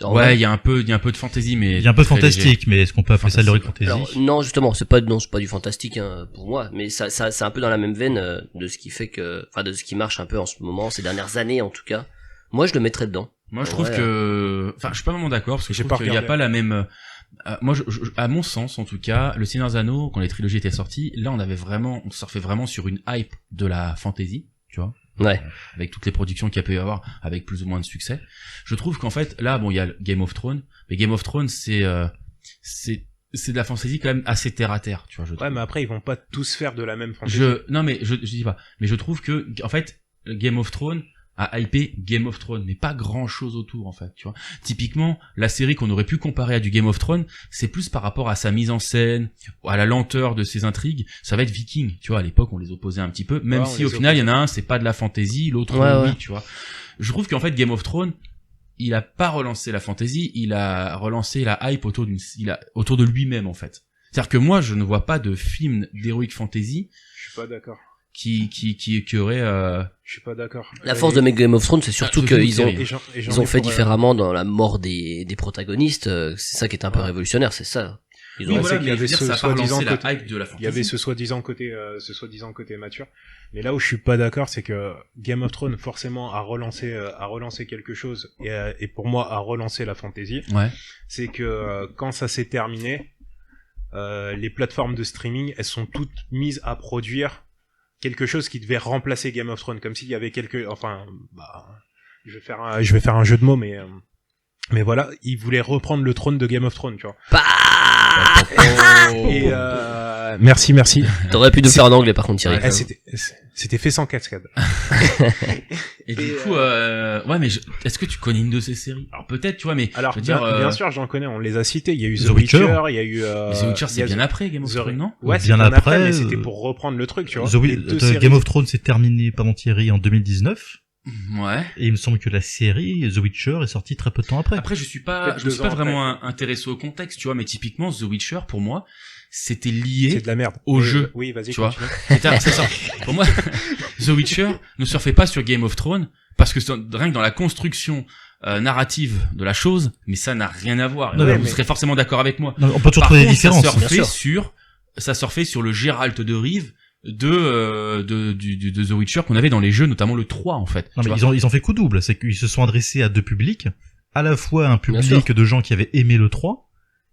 Ouais, il y a un peu de fantasy, mais il y a un peu de fantastique, mais est-ce qu'on peut appeler ça de l'heroic fantasy? Alors, non, justement, c'est pas du fantastique pour moi, mais ça c'est un peu dans la même veine de ce qui fait que, enfin, de ce qui marche un peu en ce moment, ces dernières années en tout cas. Moi, je le mettrais dedans. Moi, je trouve que, enfin, je suis pas vraiment d'accord parce que je J'ai trouve pas qu'il y a regardé. pas la même. Moi, à mon sens, en tout cas, le Seigneur des Anneaux, quand les trilogies étaient sorties, là, on surfait vraiment sur une hype de la fantasy, tu vois. Ouais. Avec toutes les productions qu'il y a pu y avoir, avec plus ou moins de succès. Je trouve qu'en fait, là, bon, il y a Game of Thrones, mais Game of Thrones, c'est de la fantasy quand même assez terre à terre, tu vois. Je trouve. Ouais, mais après ils vont pas tous faire de la même fantasy. Non, mais je dis pas. Mais je trouve que, en fait, Game of Thrones a hypé Game of Thrones, mais pas grand chose autour, en fait, tu vois. Typiquement, la série qu'on aurait pu comparer à du Game of Thrones, c'est plus par rapport à sa mise en scène, à la lenteur de ses intrigues, ça va être Viking, tu vois. À l'époque, on les opposait un petit peu, même si au final, il y en a un, c'est pas de la fantasy, l'autre, oui, tu vois. Je trouve qu'en fait, Game of Thrones, il a pas relancé la fantasy, il a relancé la hype autour de lui-même, en fait. C'est-à-dire que moi, je ne vois pas de film d'heroic fantasy. Je suis pas d'accord. Qui aurait, Je suis pas d'accord. La force de Game of Thrones, c'est surtout qu'ils ont, ils ont fait différemment dans la mort des protagonistes. C'est ça qui est un peu révolutionnaire, c'est ça. Oui, voilà, mais je veux dire, ça a pas relancé la hype de la fantasy. Il y avait ce soi-disant côté mature. Mais là où je suis pas d'accord, c'est que Game of Thrones, forcément, a relancé quelque chose, et pour moi, a relancé la fantasy. Ouais. C'est que, quand ça s'est terminé, les plateformes de streaming, elles sont toutes mises à produire quelque chose qui devait remplacer Game of Thrones, comme s'il y avait je vais faire un jeu de mots, mais voilà, ils voulaient reprendre le trône de Game of Thrones, tu vois. Merci. T'aurais pu nous faire en anglais par contre, Thierry. C'était fait sans cascade. Et du coup, ouais, mais est-ce que tu connais une de ces séries? Alors peut-être, tu vois, mais alors je veux dire, bien sûr, j'en connais. On les a cités. Il y a eu The The Witcher, Witcher. il y a eu. mais The Witcher, c'est bien après Game of Thrones, non? Ouais, c'est Bien bien après, après, mais c'était pour reprendre le truc, tu vois. Game of Thrones s'est terminé, pardon Thierry, en 2019. Ouais. Et il me semble que la série The Witcher est sortie très peu de temps après. Après, je me suis pas Peut-être 2 ans vraiment intéressé au contexte, tu vois, mais typiquement The Witcher, pour moi, c'était lié C'est de la merde. au jeu. Oui, vas-y, Tu vois. continue. C'est ça. Pour moi, The Witcher ne surfait pas sur Game of Thrones parce que rien que dans la construction narrative de la chose, mais ça n'a rien à voir. Non, Vous mais- serez forcément d'accord avec moi. Non, on peut toujours Par trouver des contre, différences. ça surfait sur le Geralt de Rive de The Witcher qu'on avait dans les jeux, notamment le 3 en fait. Non, Tu mais vois. ils ont fait coup double, c'est qu'ils se sont adressés à deux publics, à la fois un Bien public de gens qui avaient aimé le 3,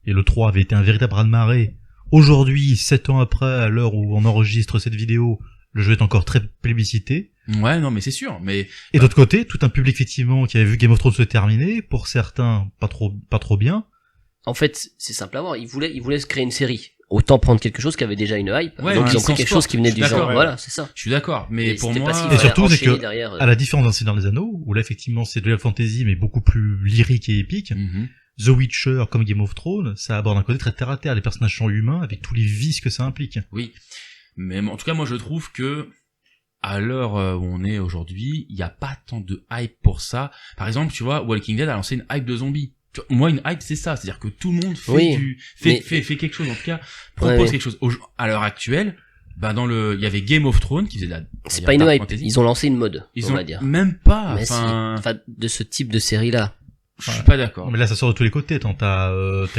et le 3 avait été un véritable raz-de-marée. Aujourd'hui, 7 ans après, à l'heure où on enregistre cette vidéo, le jeu est encore très plébiscité. Ouais, non, mais c'est sûr. Mais Et d'autre côté, tout un public effectivement qui avait vu Game of Thrones se terminer, pour certains pas trop bien. En fait, c'est simple à voir. Ils voulaient se créer une série. Autant prendre quelque chose qui avait déjà une hype. Ouais, donc mais ils ont sans pris quelque sport. chose qui venait Je suis du genre. d'accord, ouais. Voilà, c'est ça. je suis d'accord. Mais Et pour c'était moi, pas si Et fallait surtout, c'est enchaîner que, derrière, À la différence d'un Seigneur des Anneaux, où là effectivement c'est de la fantasy mais beaucoup plus lyrique et épique, Mhm. The Witcher comme Game of Thrones, ça aborde un côté très terre à terre, les personnages sont humains avec tous les vices que ça implique. Oui. Mais en tout cas, moi, je trouve que à l'heure où on est aujourd'hui, il n'y a pas tant de hype pour ça. Par exemple, tu vois, Walking Dead a lancé une hype de zombies. Tu vois, moi, une hype, c'est ça. C'est-à-dire que tout le monde fait Oui, mais- fait quelque chose, en tout cas, propose Ouais, ouais. quelque chose. À l'heure actuelle, bah, il y avait Game of Thrones qui faisait de la, C'est on va pas dire, une dark hype. fantasy. Ils ont lancé une mode, Ils on ont va dire. même pas, Mais si. enfin, Enfin, de ce type de série-là. je suis pas d'accord. Mais là ça sort de tous les côtés, t'as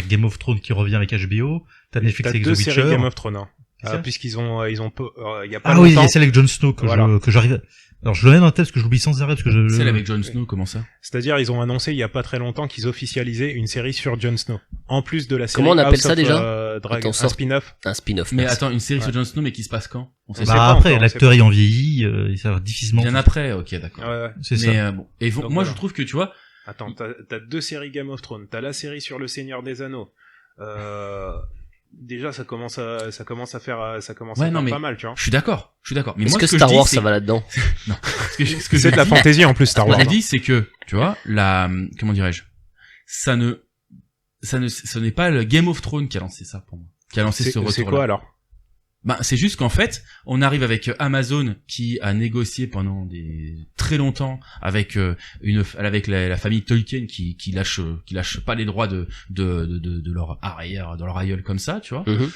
Game of Thrones qui revient avec HBO, t'as Netflix T'as avec The 2 séries Witcher. Game of Thrones. Hein. C'est ça Puisqu'ils ont il y a pas Ah oui, il y longtemps. a celle avec Jon Snow que Voilà. que j'arrive. Alors je le mets dans la tête parce que je l'oublie sans arrêt parce que Celle avec Jon Snow, comment ça? C'est-à-dire, ils ont annoncé il y a pas très longtemps qu'ils officialisaient une série sur Jon Snow. En plus de la série Comment on appelle House ça of, déjà Dragon, Attends, un sort- spin-off. Un spin-off. Mais merci. attends, une série Ouais. sur Jon Snow, mais qui se passe quand? On sait On ça. sait Bah pas après, encore, l'acteur ayant vieilli, ça va difficilement. Bien après, ok, d'accord. Ouais. C'est Mais ça. bon. Et Donc, moi, voilà. je trouve que, tu vois, Attends, t'as 2 séries Game of Thrones. T'as la série sur le Seigneur des Anneaux. Déjà, ça commence à Ouais, non, faire mais- pas mal, tu vois. je suis d'accord. Mais Est-ce moi, que ce que Star je dis, Wars c'est- ça va là-dedans? ce que C'est je de la dis- fantaisie en plus, Star Ce Wars. que je dis, c'est que, tu vois, comment dirais-je, ce n'est pas le Game of Thrones qui a lancé ça pour moi, qui a lancé ce C'est retour-là. quoi alors? Ben, c'est juste qu'en fait, on arrive avec Amazon qui a négocié pendant très longtemps avec avec la famille Tolkien qui lâche pas les droits de leur arrière, de leur aïeul comme ça, tu vois. Mhm.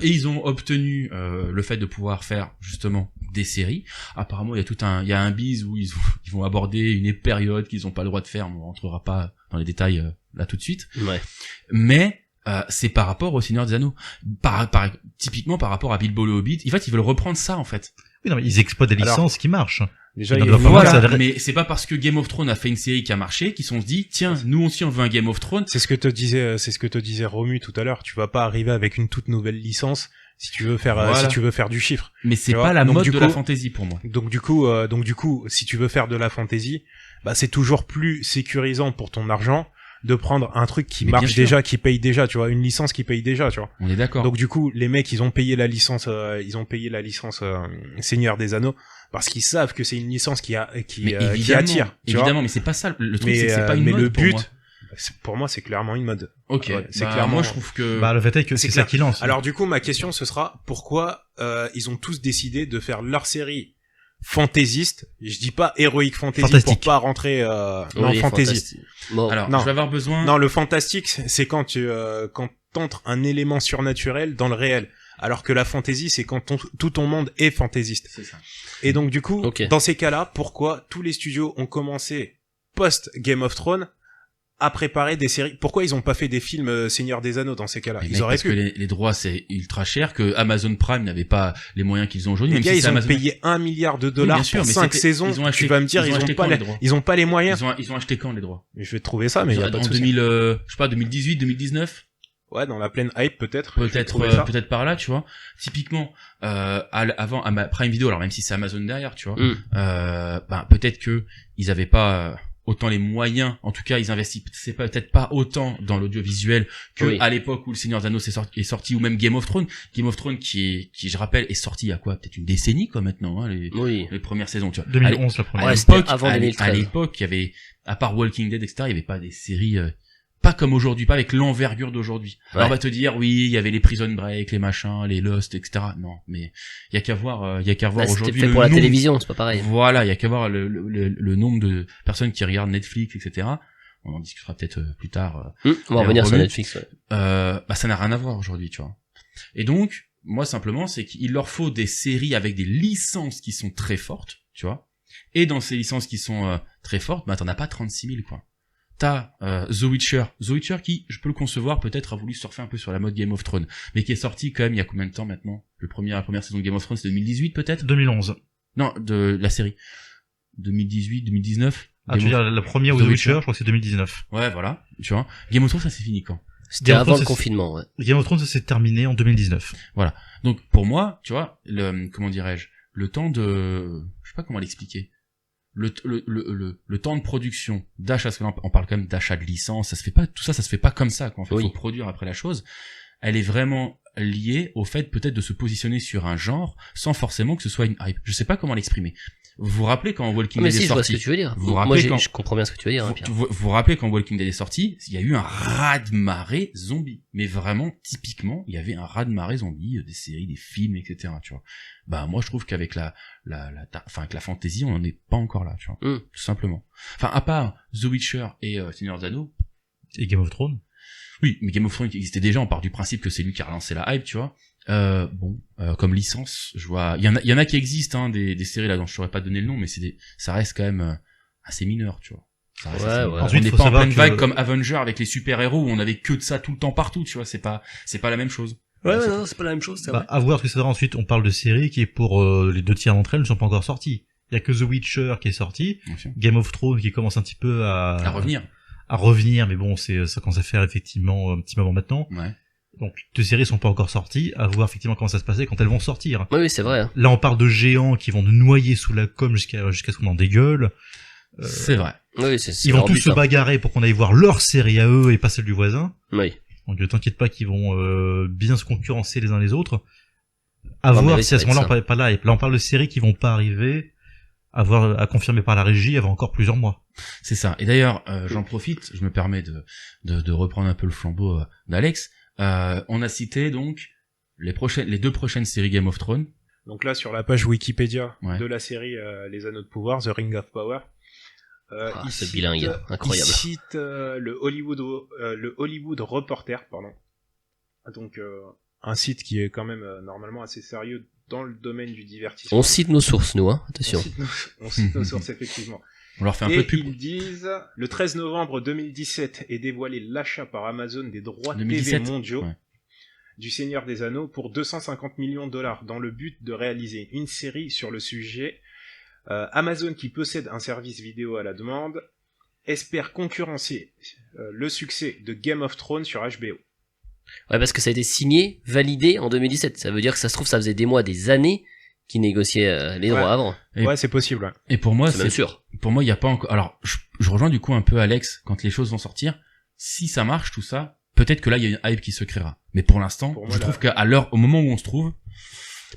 Et ils ont obtenu le fait de pouvoir faire justement des séries. Apparemment, il y a un bise où ils vont aborder une période qu'ils ont pas le droit de faire. On rentrera pas dans les détails là tout de suite. Ouais. Mais c'est par rapport au Seigneur des Anneaux. Typiquement par rapport à Bilbo le Hobbit. En fait, ils veulent reprendre ça, en fait. Oui, non, mais ils exploitent des Alors, licences qui marchent. Déjà, Il il y doit a falloir une- que ça- Voilà, mais c'est pas parce que Game of Thrones a fait une série qui a marché qu'ils se sont dit, tiens, nous aussi on veut un Game of Thrones. c'est ce que te disait Romu tout à l'heure. Tu vas pas arriver avec une toute nouvelle licence si tu veux faire Voilà. du chiffre. Mais c'est Tu vois, pas la donc mode du de coup- la fantasy pour moi. Donc du coup, si tu veux faire de la fantaisie, bah c'est toujours plus sécurisant pour ton argent de prendre un truc qui Mais bien marche sûr. déjà, qui paye déjà, tu vois, une licence qui paye déjà, tu vois. On est d'accord. Donc du coup, les mecs, ils ont payé la licence Seigneur des Anneaux parce qu'ils savent que c'est une licence qui mais attire, tu vois. évidemment, mais c'est pas ça. Le truc, c'est que c'est Mais, pas une mais mode le pour but, moi. pour moi, c'est clairement une mode. Ok, Ouais, c'est bah, clairement- moi je trouve que. Bah, le fait est que C'est c'est ça clair. qui lance. Alors du coup, ma question, ce sera pourquoi ils ont tous décidé de faire leur série fantaisiste. Je dis pas héroïque fantasy Fantastique. pour pas rentrer en Oui, fantasy. fantastique. Bon, Alors, non. je vais avoir besoin. Non, le fantastique, c'est quand t'entres un élément surnaturel dans le réel. Alors que la fantasy, c'est quand tout ton monde est fantaisiste. C'est ça. Et donc, du coup, Ok. dans ces cas-là, pourquoi tous les studios ont commencé post-Game of Thrones à préparer des séries? Pourquoi ils ont pas fait des films Seigneur des Anneaux dans ces cas-là? Mais Ils mec, auraient parce que pu. les droits c'est ultra cher, que Amazon Prime n'avait pas les moyens qu'ils ont aujourd'hui. Les Même gars, si ils c'est ont Amazon. payé $1 milliard Oui, bien sûr, pour mais 5 c'était- saisons. ils ont acheté- Tu vas me dire, ils ont ils ont acheté pas quand, les, les droits ils ont pas les moyens. Ils ont acheté quand les droits? Je vais trouver ça, mais il y a pas de En souci. 2000, je sais pas, 2018, 2019. Ouais, dans la pleine hype, peut-être. Je vais Peut-être trouver ça. peut-être par là, tu vois. Typiquement avant à Prime Video, alors même si c'est Amazon derrière, tu vois. Mm. Ben peut-être que ils avaient pas autant les moyens, en tout cas ils investissaient peut-être pas autant dans l'audiovisuel que à l'époque où le Seigneur des Anneaux est sorti, ou même Game of Thrones qui je rappelle est sorti il y a quoi, peut-être une décennie quoi maintenant, hein, les premières saisons, tu vois. 2011 la première. Ouais, avant 2013. À l'époque, il y avait, à part Walking Dead, etc., il y avait pas des séries, pas comme aujourd'hui, pas avec l'envergure d'aujourd'hui. Ouais. Alors on va te dire, oui, il y avait les Prison Break, les machins, les Lost, etc. Non, mais il y a qu'à voir aujourd'hui. C'était fait pour la télévision, c'est pas pareil. Voilà, il y a qu'à voir le nombre de personnes qui regardent Netflix, etc. On en discutera peut-être plus tard. On va revenir sur Netflix. Ouais. Bah ça n'a rien à voir aujourd'hui, tu vois. Et donc, moi simplement, c'est qu'il leur faut des séries avec des licences qui sont très fortes, tu vois. Et dans ces licences qui sont très fortes, bah t'en as pas 36 000 quoi. T'as The Witcher qui, je peux le concevoir, peut-être a voulu surfer un peu sur la mode Game of Thrones, mais qui est sorti quand même il y a combien de temps maintenant? La première saison de Game of Thrones c'est 2018 peut-être? 2011. Non, de la série. 2018, 2019. Ah, tu veux dire la première The Witcher, je crois que c'est 2019. Ouais, voilà, tu vois. Game of Thrones ça c'est fini quand? C'était avant le confinement, ouais. Game of Thrones ça s'est terminé en 2019. Voilà. Donc pour moi, tu vois, comment dirais-je, le temps de, je sais pas comment l'expliquer. Le temps de production, d'achat, parce qu'on parle quand même d'achat de licence, ça se fait pas comme ça, quoi. En fait, faut produire après la chose. Elle est vraiment liée au fait peut-être de se positionner sur un genre, sans forcément que ce soit une hype. Je sais pas comment l'exprimer. Vous vous rappelez quand Walking Dead est sorti? Je vois ce que tu veux dire. Je comprends bien ce que tu veux dire. Vous vous rappelez quand Walking Dead est sorti, il y a eu un raz-de-marée zombie. Mais vraiment, typiquement, il y avait un raz-de-marée zombie, des séries, des films, etc., tu vois. Bah, moi, je trouve qu'avec avec la fantasy, on en est pas encore là, tu vois. Tout simplement. Enfin, à part The Witcher et Seigneur des Anneaux. Et Game of Thrones. Oui, mais Game of Thrones qui existait déjà, on part du principe que c'est lui qui a relancé la hype, tu vois. Comme licence, je vois, il y en a qui existent, hein, des séries là dont je saurais pas donner le nom, mais ça reste quand même assez mineur, tu vois. Ouais. Ensuite, on n'est pas en pleine vague comme Avenger avec les super-héros où on avait que de ça tout le temps partout, tu vois, c'est pas la même chose. Ouais, non, c'est pas la même chose, c'est vrai. À voir ce que ça sera ensuite. On parle de séries qui, pour les 2 tiers d'entre elles, ne sont pas encore sorties. Il y a que The Witcher qui est sorti, Game of Thrones qui commence un petit peu à revenir, mais bon, ça commence à faire effectivement un petit moment maintenant. Ouais. Donc, 2 séries sont pas encore sorties, à voir effectivement comment ça se passer quand elles vont sortir. Oui, c'est vrai. Hein. Là, on parle de géants qui vont nous noyer sous la com jusqu'à ce qu'on en dégueule. C'est vrai. Oui, ils vont tous se bagarrer pour qu'on aille voir leur série à eux et pas celle du voisin. Oui. Donc, ne t'inquiète pas qu'ils vont bien se concurrencer les uns les autres. À voir si à ce moment-là on parle pas là. Là, on parle de séries qui vont pas arriver à confirmer par la régie avant encore plusieurs mois. C'est ça. Et d'ailleurs, j'en profite, je me permets de reprendre un peu le flambeau d'Alex. On a cité donc les 2 prochaines séries Game of Thrones. Donc là, sur la page Wikipédia de la série Les Anneaux de Pouvoir, The Ring of Power, ce bilingue, incroyable. Il cite le Hollywood Reporter, pardon. Donc un site qui est quand même normalement assez sérieux dans le domaine du divertissement. On cite nos sources, nous, hein, attention. On cite nos sources, effectivement. On leur fait un peu de pub. Ils disent, le 13 novembre 2017 est dévoilé l'achat par Amazon des droits 2017, TV mondiaux du Seigneur des Anneaux pour 250 millions de $, dans le but de réaliser une série sur le sujet. Amazon, qui possède un service vidéo à la demande, espère concurrencer le succès de Game of Thrones sur HBO. Ouais, parce que ça a été signé, validé en 2017. Ça veut dire que ça se trouve, ça faisait des mois, des années qu'ils négociaient les droits avant. Ouais, c'est possible. Ouais. Et pour moi, c'est même sûr. Pour moi, il y a pas encore. Alors, je rejoins du coup un peu Alex quand les choses vont sortir. Si ça marche, tout ça, peut-être que là, il y a une hype qui se créera. Mais pour l'instant, je trouve qu'à au moment où on se trouve,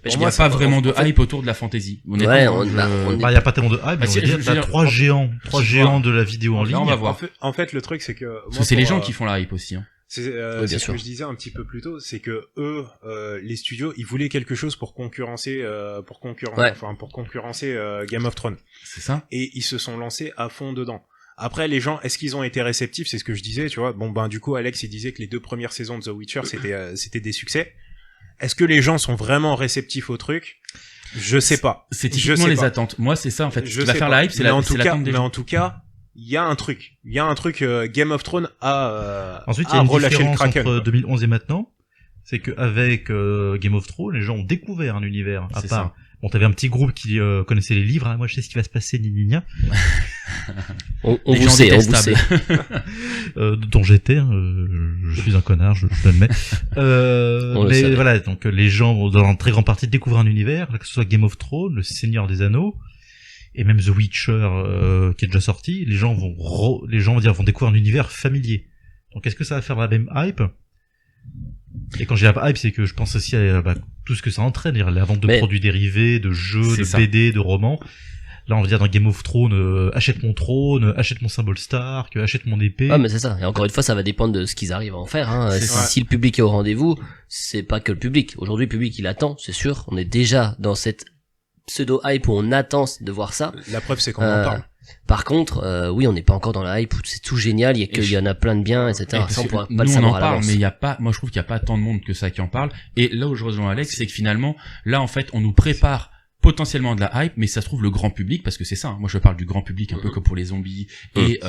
il n'y a pas vraiment de hype autour de la fantasy. Il y a pas tellement de hype. Il y a 3 géants de la vidéo en ligne. On va voir. En fait, le truc, c'est que moi, c'est les gens qui font la hype aussi. Hein. C'est ce que je disais un petit peu plus tôt, c'est que eux, les studios, ils voulaient quelque chose pour concurrencer, Game of Thrones. C'est ça. Et ils se sont lancés à fond dedans. Après, les gens, est-ce qu'ils ont été réceptifs? C'est ce que je disais, tu vois. Bon, du coup, Alex, il disait que les 2 premières saisons de The Witcher, c'était des succès. Est-ce que les gens sont vraiment réceptifs au truc? Je sais pas. C'est typiquement les attentes. Moi, c'est ça, en fait. Ce qui va faire la hype, c'est l'attente des gens. Mais en tout cas, il y a un truc. Game of Thrones Ensuite, il y a une différence entre 2011 et maintenant. C'est qu'avec Game of Thrones, les gens ont découvert un univers à part. Ça. Bon, t'avais un petit groupe qui connaissait les livres. Moi, je sais ce qui va se passer, on vous sait. Dont j'étais. Je suis un connard, je l'admets. Mais voilà, donc les gens, dans une très grande partie, découvrent un univers, que ce soit Game of Thrones, le Seigneur des Anneaux. et même The Witcher qui est déjà sorti, les gens vont découvrir un univers familier. Donc est-ce que ça va faire la même hype? Et quand j'ai la hype, c'est que je pense aussi à tout ce que ça entraîne, la vente de produits dérivés, de jeux, de BD, de romans. Là, on va dire dans Game of Thrones, achète mon trône, achète mon symbole Stark, achète mon épée. Ah, mais c'est ça. Et encore une fois, ça va dépendre de ce qu'ils arrivent à en faire, hein. Si le public est au rendez-vous, c'est pas que le public. Aujourd'hui, le public, il attend, c'est sûr. On est déjà dans cette pseudo-hype où on attend de voir ça. La preuve, c'est qu'on en parle. Par contre, oui, on n'est pas encore dans la hype où c'est tout génial, il y en a plein de biens, etc. Ça, on pourra pas le savoir à l'avance. Mais il y a pas, moi je trouve qu'il y a pas tant de monde que ça qui en parle. Et là où je rejoins Alex, c'est que finalement, là en fait, on nous prépare potentiellement de la hype, mais ça se trouve le grand public, parce que c'est ça, hein. Moi je parle du grand public un peu comme pour les zombies et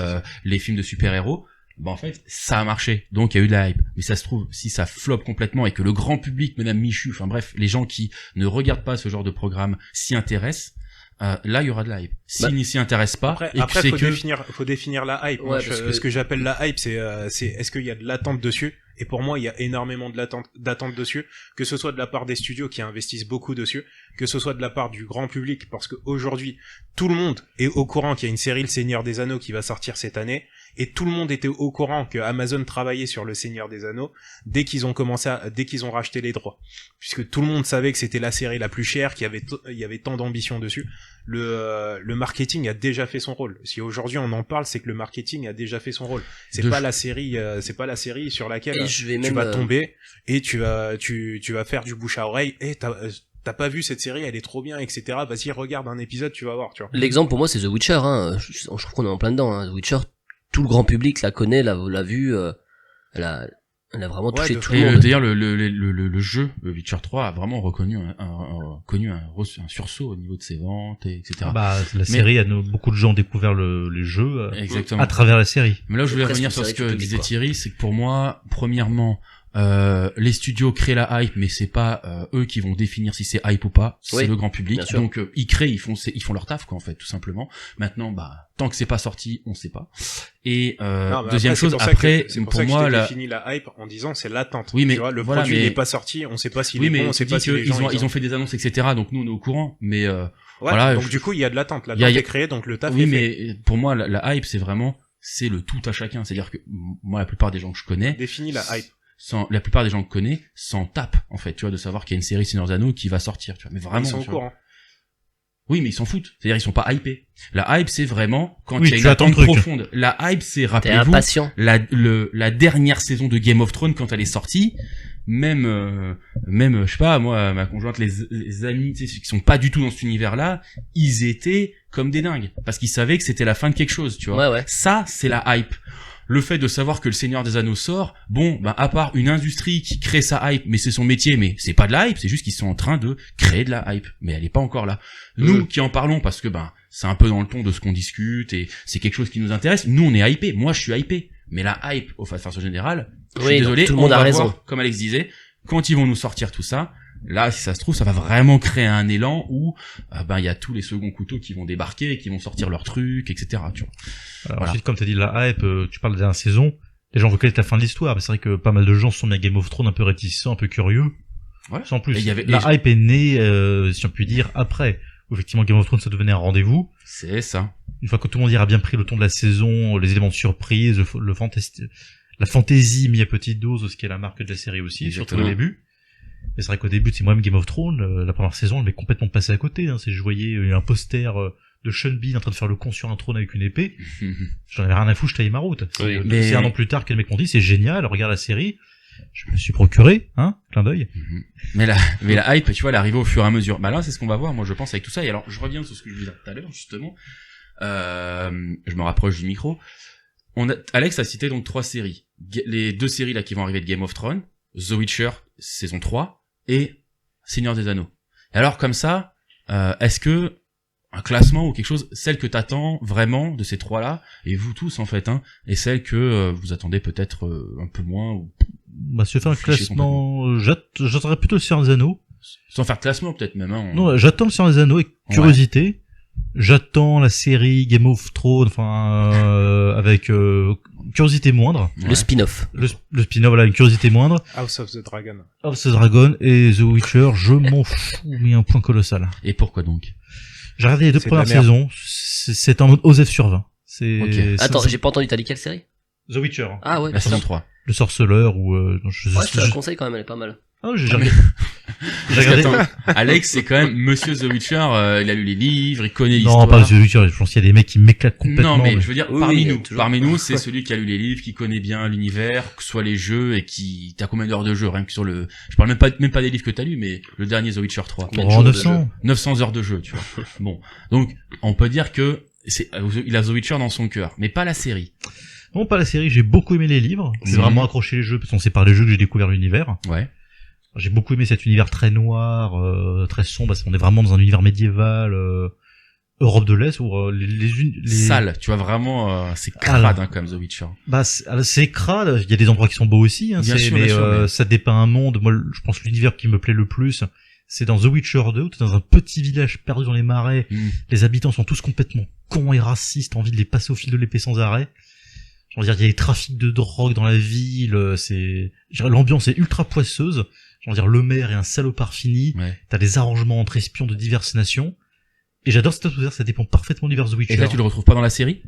les films de super-héros. En fait, ça a marché, donc il y a eu de la hype. Mais ça se trouve, si ça floppe complètement et que le grand public, Madame Michu, enfin bref, les gens qui ne regardent pas ce genre de programme s'y intéressent, là il y aura de la hype. S'ils n'y s'y intéressent pas, après faut définir la hype. Moi, ce que j'appelle la hype, c'est est-ce qu'il y a de l'attente dessus? Et pour moi, il y a énormément de d'attente dessus, que ce soit de la part des studios qui investissent beaucoup dessus, que ce soit de la part du grand public, parce que aujourd'hui, tout le monde est au courant qu'il y a une série Le Seigneur des Anneaux qui va sortir cette année, et tout le monde était au courant que Amazon travaillait sur Le Seigneur des Anneaux dès qu'ils ont racheté les droits, puisque tout le monde savait que c'était la série la plus chère, qu'il y avait tant d'ambition dessus. Le marketing a déjà fait son rôle. Si aujourd'hui on en parle, c'est que le marketing a déjà fait son rôle. C'est pas la série sur laquelle tu vas tomber et tu vas faire du bouche à oreille et t'as pas vu cette série, elle est trop bien, etc. Vas-y, regarde un épisode, tu vas voir, tu vois. L'exemple pour moi, c'est The Witcher, hein. Je trouve qu'on est en plein dedans, hein. The Witcher, tout le grand public la connaît, l'a vu, elle a vraiment touché tout le monde. D'ailleurs, le jeu, le Witcher 3 a vraiment connu un sursaut au niveau de ses ventes, etc. La série, beaucoup de gens ont découvert les jeux exactement. À travers la série. Mais là, je voulais revenir sur ce que disait Thierry, c'est que pour moi, premièrement, les studios créent la hype, mais c'est pas eux qui vont définir si c'est hype ou pas, c'est le grand public. Donc ils créent, ils font leur taf quoi en fait, tout simplement. Maintenant tant que c'est pas sorti, on sait pas. Et deuxième chose, après pour moi définis la hype en disant c'est l'attente. Oui, mais tu vois, le produit n'est pas sorti, on sait pas s'il est bon, on sait pas si les gens ils ont fait des annonces, etc. Donc nous on est au courant, mais donc du coup il y a de l'attente, l'attente est créée, donc le taf est fait. Oui, mais pour moi la hype c'est le tout à chacun, c'est-à-dire que moi la plupart des gens que je connais définis la hype. La plupart des gens que je connais s'en tapent en fait, tu vois, de savoir qu'il y a une série Seigneur des Anneaux qui va sortir, tu vois. Mais vraiment, ils sont au courant. Oui, mais ils s'en foutent. C'est-à-dire ils sont pas hypés. La hype, c'est vraiment quand il y a une attente profonde. La hype, c'est, rappelez-vous, la dernière saison de Game of Thrones quand elle est sortie. Même, je sais pas, moi, ma conjointe, les amis, tu sais, qui sont pas du tout dans cet univers-là, ils étaient comme des dingues. Parce qu'ils savaient que c'était la fin de quelque chose, tu vois. Ouais. Ça, c'est la hype. Le fait de savoir que le Seigneur des Anneaux sort, à part une industrie qui crée sa hype, mais c'est son métier, mais c'est pas de la hype, c'est juste qu'ils sont en train de créer de la hype, mais elle est pas encore là. Nous qui en parlons parce que c'est un peu dans le ton de ce qu'on discute et c'est quelque chose qui nous intéresse, nous on est hypé, moi je suis hypé, mais la hype de façon générale, je suis désolé, tout le monde a raison. Voir, comme Alex disait, quand ils vont nous sortir tout ça, là, si ça se trouve, ça va vraiment créer un élan où il y a tous les seconds couteaux qui vont débarquer et qui vont sortir leurs trucs, etc. Tu vois. Alors, ensuite, comme tu as dit la hype, tu parles de la dernière saison, les gens veulent connaître la fin de l'histoire, mais c'est vrai que pas mal de gens se sont mis à Game of Thrones un peu réticents, un peu curieux. Ouais. Sans plus, la hype est née, si on peut dire, après. Effectivement, Game of Thrones, ça devenait un rendez-vous. C'est ça. Une fois que tout le monde ira bien pris le ton de la saison, les éléments de surprise, la fantaisie mis à petite dose, ce qui est la marque de la série aussi, surtout au début. Mais c'est vrai qu'au début, c'est moi-même Game of Thrones, la première saison, elle m'est complètement passée à côté, hein. Je voyais un poster de Sean Bean en train de faire le con sur un trône avec une épée. J'en avais rien à foutre, je taillais ma route. Oui, c'est un an plus tard que les mecs m'ont dit, c'est génial, regarde la série. Je me suis procuré, clin d'œil. Mais la hype, tu vois, elle arrive au fur et à mesure. Là, c'est ce qu'on va voir, moi, je pense, avec tout ça. Et alors, je reviens sur ce que je disais tout à l'heure, justement. Je me rapproche du micro. Alex a cité donc 3 séries. Les 2 séries, là, qui vont arriver de Game of Thrones. The Witcher, saison 3. Et Seigneur des Anneaux. Et alors, comme ça, est-ce que un classement ou quelque chose, celle que t'attends vraiment de ces 3-là, et vous tous, en fait, et celle que vous attendez peut-être un peu moins ou... si je fais un classement, j'attendrais plutôt le Seigneur des Anneaux. Sans faire de classement, peut-être même, Non, j'attends le Seigneur des Anneaux avec curiosité. Ouais. J'attends la série Game of Thrones, avec curiosité moindre. Ouais. Le spin-off. Le spin-off, voilà, une curiosité moindre. House of the Dragon. House of the Dragon et The Witcher, je m'en fous, mais un point colossal. Et pourquoi donc? J'ai regardé les 2 premières saisons. C'est en mode OZEF sur 20. Okay. Attends, j'ai pas entendu, t'as dit quelle série? The Witcher. Ah ouais. La saison 3. Le sorceleur ou je te la conseille quand même, elle est pas mal. Ah, j'ai regardé. Alex, c'est quand même Monsieur The Witcher, il a lu les livres, il connaît l'histoire. Non, pas The Witcher, je pense qu'il y a des mecs qui m'éclatent complètement. Non, mais je veux dire, parmi nous, c'est celui qui a lu les livres, qui connaît bien l'univers, que ce soit les jeux, et qui, t'as combien d'heures de jeu, rien que sur je parle même pas des livres que t'as lus, mais le dernier The Witcher 3. 900 heures de jeu, tu vois. Bon. Donc, on peut dire que il a The Witcher dans son cœur, mais pas la série. Non, pas la série, j'ai beaucoup aimé les livres. J'ai vraiment accroché les jeux, parce qu'on c'est par les jeux que j'ai découvert l'univers. Ouais. J'ai beaucoup aimé cet univers très noir, très sombre, parce qu'on est vraiment dans un univers médiéval, Europe de l'Est, où les salles, tu vois vraiment, c'est crade, hein, comme The Witcher. Bah, c'est crade, il y a des endroits qui sont beaux aussi, hein, bien sûr, mais ça dépeint un monde. Moi, je pense que l'univers qui me plaît le plus, c'est dans The Witcher 2, où t'es dans un petit village perdu dans les marais, les habitants sont tous complètement cons et racistes, envie de les passer au fil de l'épée sans arrêt. Je veux dire, il y a des trafics de drogue dans la ville, l'ambiance est ultra poisseuse. Je veux dire, le maire est un salopard fini. Ouais. T'as des arrangements entre espions de diverses nations. Et j'adore cette atmosphère, ça dépend parfaitement du The Witcher. Et là, tu le retrouves pas dans la série?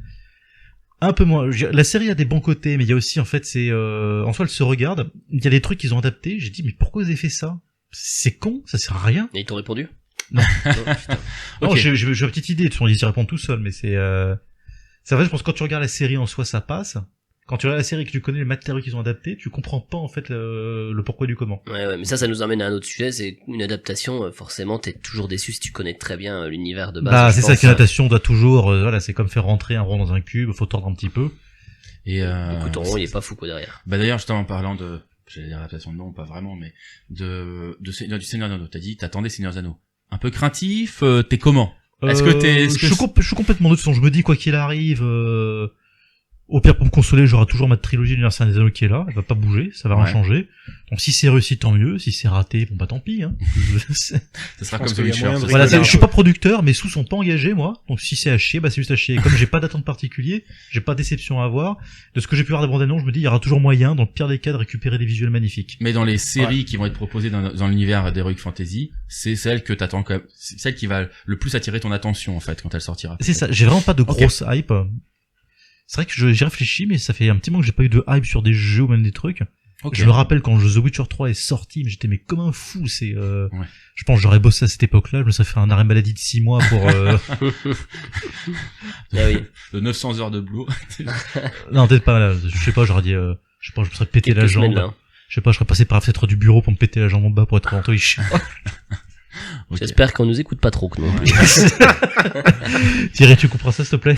Un peu moins. La série a des bons côtés, mais il y a aussi, en fait, en soi, elle se regarde. Il y a des trucs qu'ils ont adaptés. J'ai dit, mais pourquoi vous avez fait ça? C'est con, ça sert à rien. Et ils t'ont répondu? Non. Non, j'ai une petite idée. Ils y répondent tout seul, mais c'est vrai, je pense que quand tu regardes la série en soi, ça passe. Quand tu regardes la série et que tu connais les matériaux qu'ils ont adaptés, tu comprends pas en fait le pourquoi du comment. Ouais, mais ça nous amène à un autre sujet, c'est une adaptation, forcément t'es toujours déçu si tu connais très bien l'univers de base. Bah c'est ça qu'une adaptation doit toujours, voilà, c'est comme faire rentrer un rond dans un cube, faut tordre un petit peu. Et écoute, ton rond il est pas fou quoi derrière. Bah d'ailleurs, justement en parlant j'allais dire adaptation, non pas vraiment, mais du Seigneur des Anneaux, t'as dit t'attendais Seigneur des Anneaux. Un peu craintif, t'es comment? Est-ce que je suis complètement neutre, je me dis quoi qu'il arrive, au pire, pour me consoler, j'aurai toujours ma trilogie d'Univers des Anneaux qui est là, elle va pas bouger, ça va rien changer. Donc si c'est réussi, tant mieux, si c'est raté, bon bah tant pis, hein. Ça sera comme The Witcher. Voilà, je suis pas producteur, mes sous sont pas engagés, moi. Donc si c'est à chier, bah c'est juste à chier. Comme j'ai pas d'attente particulier, j'ai pas de déception à avoir. De ce que j'ai pu voir des bandes annonces, je me dis, il y aura toujours moyen, dans le pire des cas, de récupérer des visuels magnifiques. Mais dans les séries qui vont être proposées dans l'univers d'Heroic Fantasy, c'est celle que t'attends quand même, c'est celle qui va le plus attirer ton attention, en fait, quand elle sortira. C'est ça, j'ai vraiment pas de grosse hype. C'est vrai que j'ai réfléchi, mais ça fait un petit moment que j'ai pas eu de hype sur des jeux ou même des trucs. Okay. Je me rappelle quand The Witcher 3 est sorti, mais j'étais comme un fou. Je pense que j'aurais bossé à cette époque-là. Je me serais fait un arrêt maladie de 6 mois pour. Ah oui. De 900 heures de boulot. Non, peut-être pas. Là. Je sais pas. J'aurais dit. Je sais pas. Je me serais pété la jambe. Là. Je sais pas. Je serais passé par la fenêtre du bureau pour me péter la jambe en bas pour être rentré. Okay. J'espère qu'on nous écoute pas trop, non. Thierry, tu comprends ça, s'il te plaît?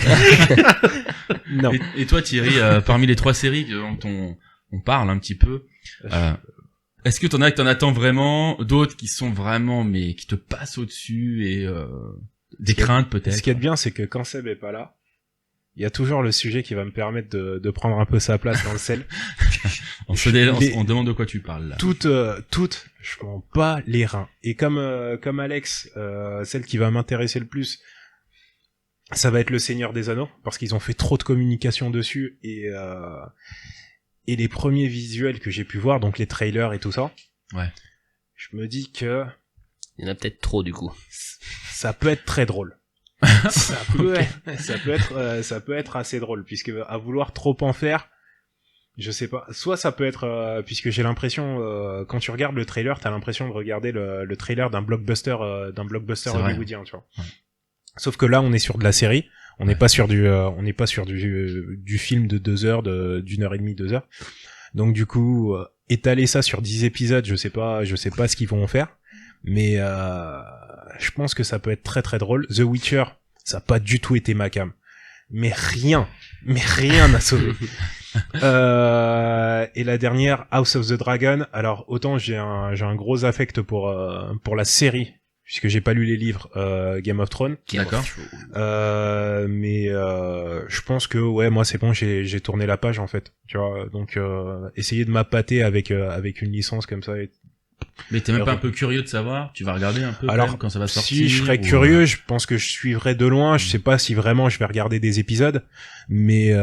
Non. Et toi, Thierry, parmi les 3 séries dont on parle un petit peu, est-ce que t'en attends vraiment, d'autres qui sont vraiment, mais qui te passent au-dessus et des craintes peut-être? Ce qui est bien, c'est que quand Seb est pas là, il y a toujours le sujet qui va me permettre de prendre un peu sa place dans le sel. On demande de quoi tu parles là. Toutes, je m'en bats les reins. Et comme Alex, celle qui va m'intéresser le plus, ça va être le Seigneur des Anneaux, parce qu'ils ont fait trop de communication dessus, et les premiers visuels que j'ai pu voir, donc les trailers et tout ça, je me dis que... Il y en a peut-être trop du coup. Ça peut être très drôle. ça peut être assez drôle, puisque à vouloir trop en faire, je sais pas, soit ça peut être puisque j'ai l'impression quand tu regardes le trailer, t'as l'impression de regarder le trailer d'un blockbuster hollywoodien, tu vois. Ouais. Sauf que là on est sur de la série, on n'est pas sur du film de 2 heures, d'une heure et demie, 2 heures. Donc du coup étaler ça sur 10 épisodes, je sais pas ce qu'ils vont en faire, mais je pense que ça peut être très très drôle. The Witcher, ça a pas du tout été ma cam. Mais rien n'a sauvé. Et la dernière, House of the Dragon. Alors, autant j'ai un gros affect pour la série, puisque j'ai pas lu les livres, Game of Thrones. D'accord. Mais je pense que, moi c'est bon, j'ai tourné la page, en fait. Tu vois, donc, essayer de m'appâter avec une licence comme ça. Mais t'es même pas un peu curieux de savoir? Tu vas regarder un peu quand ça va sortir? Si je serais curieux, je pense que je suivrais de loin. Je sais pas si vraiment je vais regarder des épisodes, mais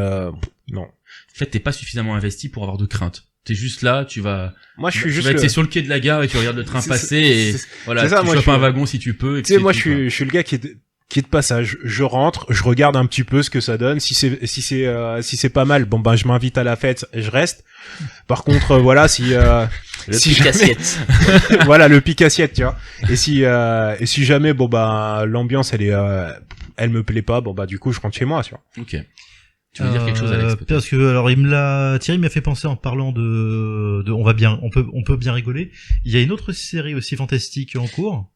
non. En fait, t'es pas suffisamment investi pour avoir de crainte. T'es juste là, tu vas. Moi, je suis juste. T'es sur le quai de la gare et tu regardes le train passer et voilà. Tu chopes un wagon si tu peux. Tu sais, moi, je suis le gars qui est. qui est de passage. Je rentre, je regarde un petit peu ce que ça donne. Si c'est pas mal, bon ben je m'invite à la fête et je reste. Par contre, voilà, si pic assiette. voilà le pic assiette, tu vois. Et si jamais bon bah l'ambiance elle me plaît pas, bon bah du coup je rentre chez moi, tu vois. Ok. Tu veux dire quelque chose, Alex? Parce que alors Thierry m'a fait penser en parlant de on peut bien rigoler. Il y a une autre série aussi fantastique en cours.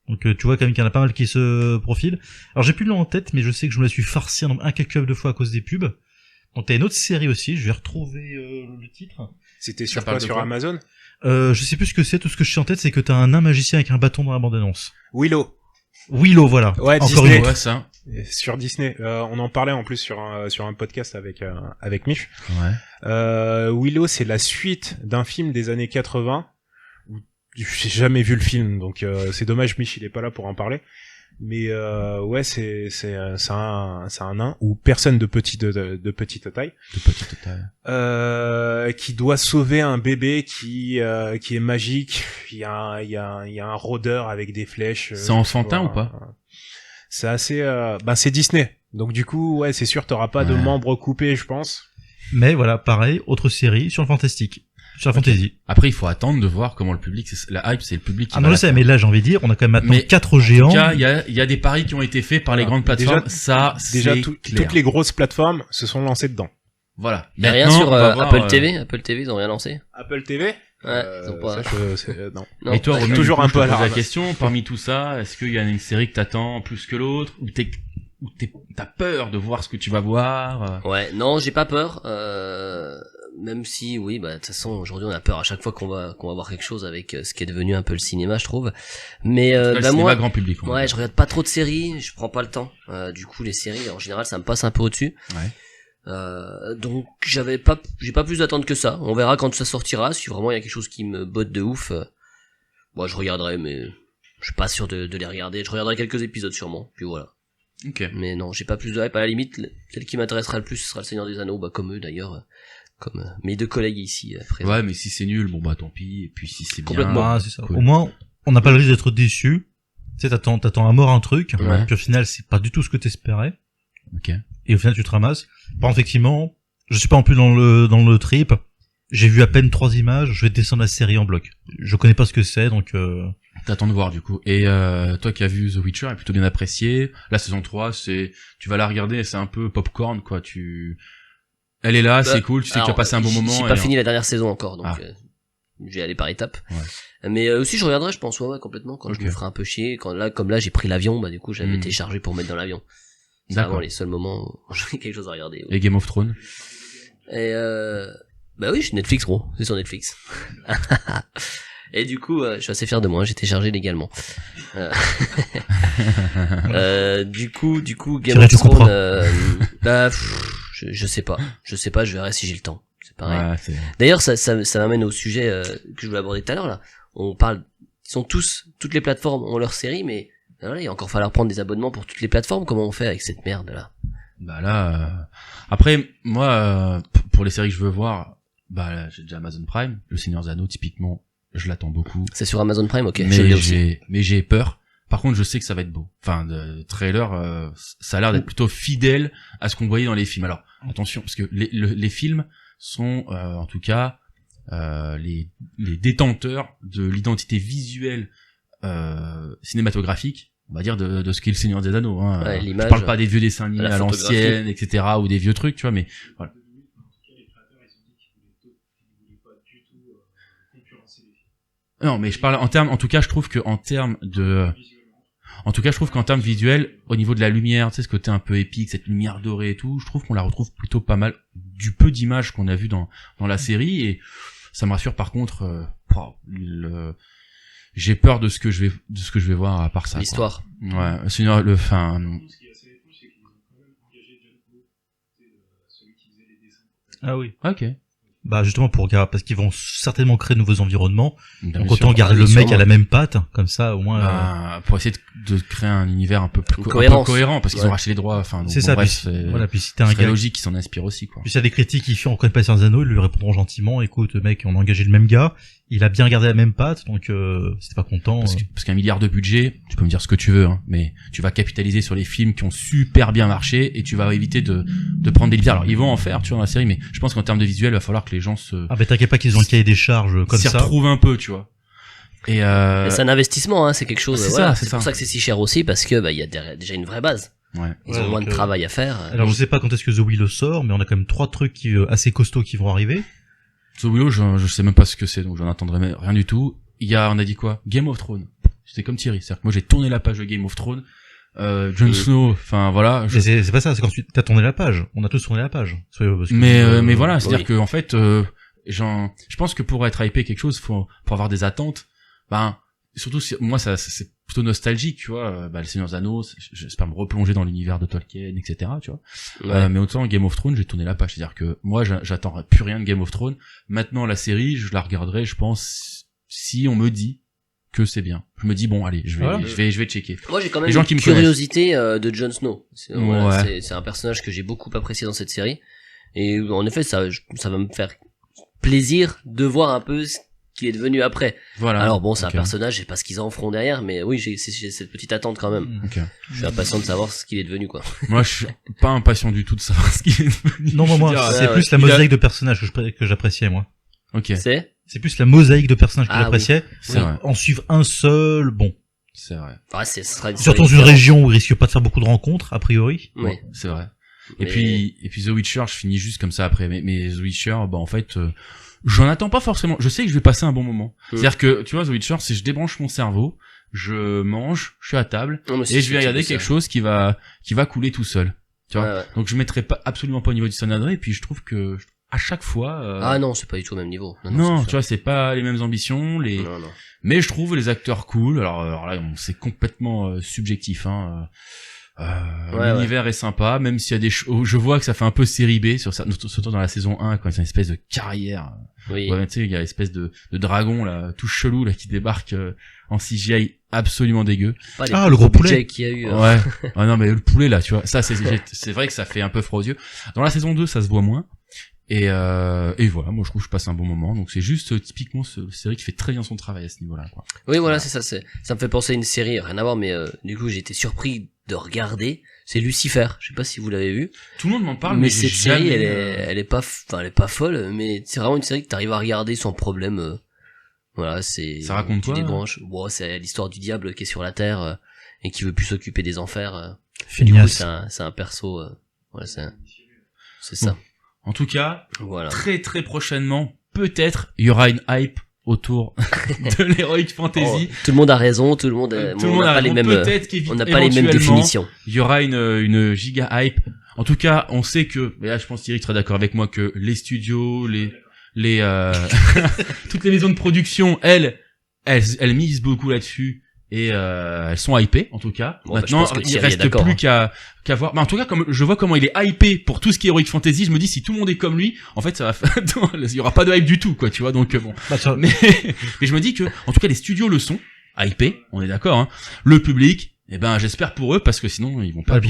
Donc tu vois quand même qu'il y en a pas mal qui se profilent. Alors j'ai plus le nom en tête, mais je sais que je me la suis farci un quelques de fois à cause des pubs. Donc t'as une autre série aussi, je vais retrouver le titre. C'était sur quoi, sur Amazon? Je sais plus ce que c'est, tout ce que je sais en tête c'est que t'as un nain magicien avec un bâton dans la bande-annonce. Willow, voilà. Ouais, encore Disney. une autre. Ouais, ça. Sur Disney. On en parlait en plus sur un podcast avec Mich. Ouais. Willow, c'est la suite d'un film des années 80. J'ai jamais vu le film, donc c'est dommage, Mich il est pas là pour en parler. Mais ouais, c'est un nain ou personne de petite taille. Qui doit sauver un bébé qui est magique. Il y a un rôdeur avec des flèches. C'est enfantin ou pas? C'est assez c'est Disney. Donc du coup, ouais, c'est sûr t'auras pas de membres coupés, je pense. Mais voilà, pareil, autre série sur le fantastique. Sur la fantasy. Après, il faut attendre de voir comment le public, la hype, c'est le public qui non, je sais, mais là, j'ai envie de dire, on a quand même maintenant 4 géants. En tout cas, il y a des paris qui ont été faits par les grandes plateformes. Déjà, toutes les grosses plateformes se sont lancées dedans. Voilà. Mais rien sur Apple TV. Apple TV, ils ont rien lancé. Apple TV? Ouais, ils ont pas. Non. Et toi, Romain, toujours un peu à la question. Parmi tout ça, est-ce qu'il y a une série que t'attends plus que l'autre, ou t'as peur de voir ce que tu vas voir? Ouais, non, j'ai pas peur. Même si, oui, de toute façon, aujourd'hui, on a peur à chaque fois qu'on va voir quelque chose avec ce qui est devenu un peu le cinéma, je trouve. Mais le cinéma moi, grand public. Ouais, je regarde pas trop de séries, je prends pas le temps. Du coup, les séries, en général, ça me passe un peu au-dessus. Ouais. Donc, j'ai pas plus d'attente que ça. On verra quand ça sortira. Si vraiment il y a quelque chose qui me botte de ouf, je regarderai, mais je suis pas sûr de les regarder. Je regarderai quelques épisodes sûrement. Puis voilà. Ok. Mais non, j'ai pas plus de hype. À la limite, celle qui m'intéressera le plus, ce sera le Seigneur des Anneaux, comme eux d'ailleurs. Comme mes deux collègues ici présents. Ouais, mais si c'est nul, tant pis. Et puis si c'est bien, complètement, c'est ça. Cool. Au moins, on n'a pas le risque d'être déçu. Tu sais, t'attends à mort un truc, ouais. Puis au final, c'est pas du tout ce que t'espérais. Ok. Et au final, tu te ramasses. Par contre, effectivement, je suis pas en plus dans le trip. J'ai vu à peine 3 images. Je vais descendre la série en bloc. Je connais pas ce que c'est, donc. T'attends de voir du coup. Et toi qui as vu The Witcher, est plutôt bien apprécié. La saison 3, tu vas la regarder, c'est un peu popcorn quoi. Elle est là, c'est cool, tu sais que tu as passé un bon moment. J'ai pas fini la dernière saison encore, donc je vais aller par étapes. Ouais. Mais aussi je regarderai, je pense, complètement, quand je me ferai un peu chier. Comme là j'ai pris l'avion, du coup j'avais téléchargé pour mettre dans l'avion. C'est vraiment les seuls moments où j'ai quelque chose à regarder. Et Game of Thrones? Et oui, je suis Netflix, gros, c'est sur Netflix. Et du coup, je suis assez fier de moi, j'ai téléchargé légalement. Du coup, Game of Thrones, je sais pas, je verrai si j'ai le temps. C'est pareil. Ouais, D'ailleurs, ça m'amène au sujet que je voulais aborder tout à l'heure là. On parle, toutes les plateformes ont leur série, mais voilà, il va encore falloir prendre des abonnements pour toutes les plateformes. Comment on fait avec cette merde là? Après, moi, pour les séries que je veux voir, j'ai déjà Amazon Prime, Le Seigneur des Anneaux typiquement, je l'attends beaucoup. C'est sur Amazon Prime, ok. Mais j'ai peur. Par contre, je sais que ça va être beau. Enfin, le trailer, ça a l'air d'être plutôt fidèle à ce qu'on voyait dans les films. Alors, attention, parce que les films sont, en tout cas, les détenteurs de l'identité visuelle cinématographique, on va dire, de ce qu'est le Seigneur des Anneaux. Hein. Ouais, l'image, je parle pas des vieux dessins animés à l'ancienne, etc., ou des vieux trucs, tu vois, mais voilà. Non, mais je parle en tout cas, je trouve qu'en termes visuels, au niveau de la lumière, tu sais, ce côté un peu épique, cette lumière dorée et tout, je trouve qu'on la retrouve plutôt pas mal du peu d'images qu'on a vu dans la série, et ça me rassure. Par contre, j'ai peur de ce que je vais voir à part ça. L'histoire. Quoi. Ouais, sinon Ah oui. Ok. Justement parce qu'ils vont certainement créer de nouveaux environnements. Donc autant garder le mec à la même patte, comme ça au moins. Pour essayer de créer un univers un peu plus cohérent, parce qu'ils ont racheté les droits. Enfin, c'est ça. Bref, puis si t'es un gars logique qui s'en inspire aussi, quoi. Puis s'il y a des critiques qui font reconnaître pas les Anneaux, ils lui répondront gentiment. Écoute, mec, on a engagé le même gars. il a bien gardé la même patte, donc c'était pas content. Parce qu'un milliard de budget, tu peux me dire ce que tu veux, hein, mais tu vas capitaliser sur les films qui ont super bien marché et tu vas éviter de prendre des libertés. Alors ils vont en faire, tu vois, dans la série, mais je pense qu'en termes de visuel, il va falloir que les gens se... Ah, mais t'inquiète pas qu'ils ont le cahier des charges comme ça. S'y retrouvent un peu, tu vois. Et c'est un investissement, hein, c'est quelque chose. Voilà, c'est pour ça que c'est si cher aussi, parce que il y a déjà une vraie base. Ouais. Ils ont moins de travail à faire. Alors je sais pas quand est-ce que The Willow sort, mais on a quand même 3 trucs assez costauds qui vont arriver. The Willow, je sais même pas ce que c'est, donc j'en attendrai rien du tout. On a dit quoi? Game of Thrones. C'était comme Thierry, c'est-à-dire que moi j'ai tourné la page de Game of Thrones. Jon Snow, enfin voilà. C'est pas ça, c'est quand t'as tourné la page. On a tous tourné la page. Mais voilà, c'est-à-dire que en fait, je pense que pour être hypé quelque chose, faut avoir des attentes. Surtout moi c'est plutôt nostalgique, tu vois. Le Seigneur des Anneaux, j'espère me replonger dans l'univers de Tolkien, etc. Tu vois. Ouais. Mais autant Game of Thrones, j'ai tourné la page, c'est-à-dire que moi j'attends plus rien de Game of Thrones. Maintenant la série, je la regarderai, je pense, si on me dit que c'est bien. Je me dis bon, allez, je vais checker. Moi j'ai quand même une curiosité de Jon Snow. C'est un personnage que j'ai beaucoup apprécié dans cette série, et en effet ça va me faire plaisir de voir un peu ce qu'il est devenu après. Voilà. Alors bon, c'est un personnage, je sais pas ce qu'ils en feront derrière, mais oui, j'ai cette petite attente quand même. Je suis impatient de savoir ce qu'il est devenu, quoi. Moi, je suis pas impatient du tout de savoir ce qu'il est devenu. Non, moi, c'est plus la mosaïque de personnages que j'appréciais, moi. Ok. C'est plus la mosaïque de personnages que j'appréciais. Oui. C'est vrai. En suivre un seul, bon. C'est vrai. Ouais, surtout dans une région où il risque pas de faire beaucoup de rencontres, a priori. Oui. C'est vrai. Et puis The Witcher, je finis juste comme ça après. Mais The Witcher, en fait, j'en attends pas forcément. Je sais que je vais passer un bon moment. C'est-à-dire que, tu vois, The Witcher, c'est je débranche mon cerveau, je mange, je suis à table, et je vais regarder quelque chose qui va couler tout seul. Tu vois. Ouais. Donc je mettrai absolument pas au niveau du scénario, et puis je trouve que, à chaque fois, ah non, c'est pas du tout au même niveau. Non, tu vois, c'est pas les mêmes ambitions, Non. Mais je trouve les acteurs cool. Alors là, c'est complètement subjectif, hein. L'univers est sympa, même s'il y a des je vois que ça fait un peu série B surtout dans la saison 1 quand il y a une espèce de carrière. Oui. Ouais, tu sais, il y a une espèce de dragon là, tout chelou là qui débarque en CGI absolument dégueu. Le gros poulet qu'il y a eu. Ouais. Ah non mais le poulet là, tu vois, ça c'est vrai que ça fait un peu froid aux yeux. Dans la saison 2, ça se voit moins. Et voilà, moi je trouve que je passe un bon moment, donc c'est juste typiquement cette série qui fait très bien son travail à ce niveau-là, quoi. Oui, voilà, c'est ça, ça me fait penser à une série, rien à voir, mais du coup j'ai été surpris de regarder, c'est Lucifer, je sais pas si vous l'avez vu. Tout le monde m'en parle, mais cette série, elle est pas folle, mais c'est vraiment une série que t'arrives à regarder sans problème. Voilà, ça raconte quoi? Bon, c'est l'histoire du diable qui est sur la terre et qui veut plus s'occuper des enfers. Du coup, c'est un perso, voilà, c'est ça. En tout cas, voilà. Très très prochainement, peut-être, il y aura une hype autour de l'heroic fantasy. Tout le monde a raison, on n'a pas les mêmes définitions. Il y aura une giga hype. En tout cas, on sait que, et là je pense Thierry sera d'accord avec moi, que les studios, toutes les maisons de production, elles misent beaucoup là-dessus. Et elles sont hypées en tout cas. Bon, maintenant, il reste plus qu'à voir. Mais en tout cas, comme je vois comment il est hypé pour tout ce qui est Heroic Fantasy, je me dis si tout le monde est comme lui, en fait, ça va. Il y aura pas de hype du tout, quoi. Tu vois. Donc bon. Mais je me dis que, en tout cas, les studios le sont hypés. On est d'accord. Hein. Le public, j'espère pour eux parce que sinon ils vont pas.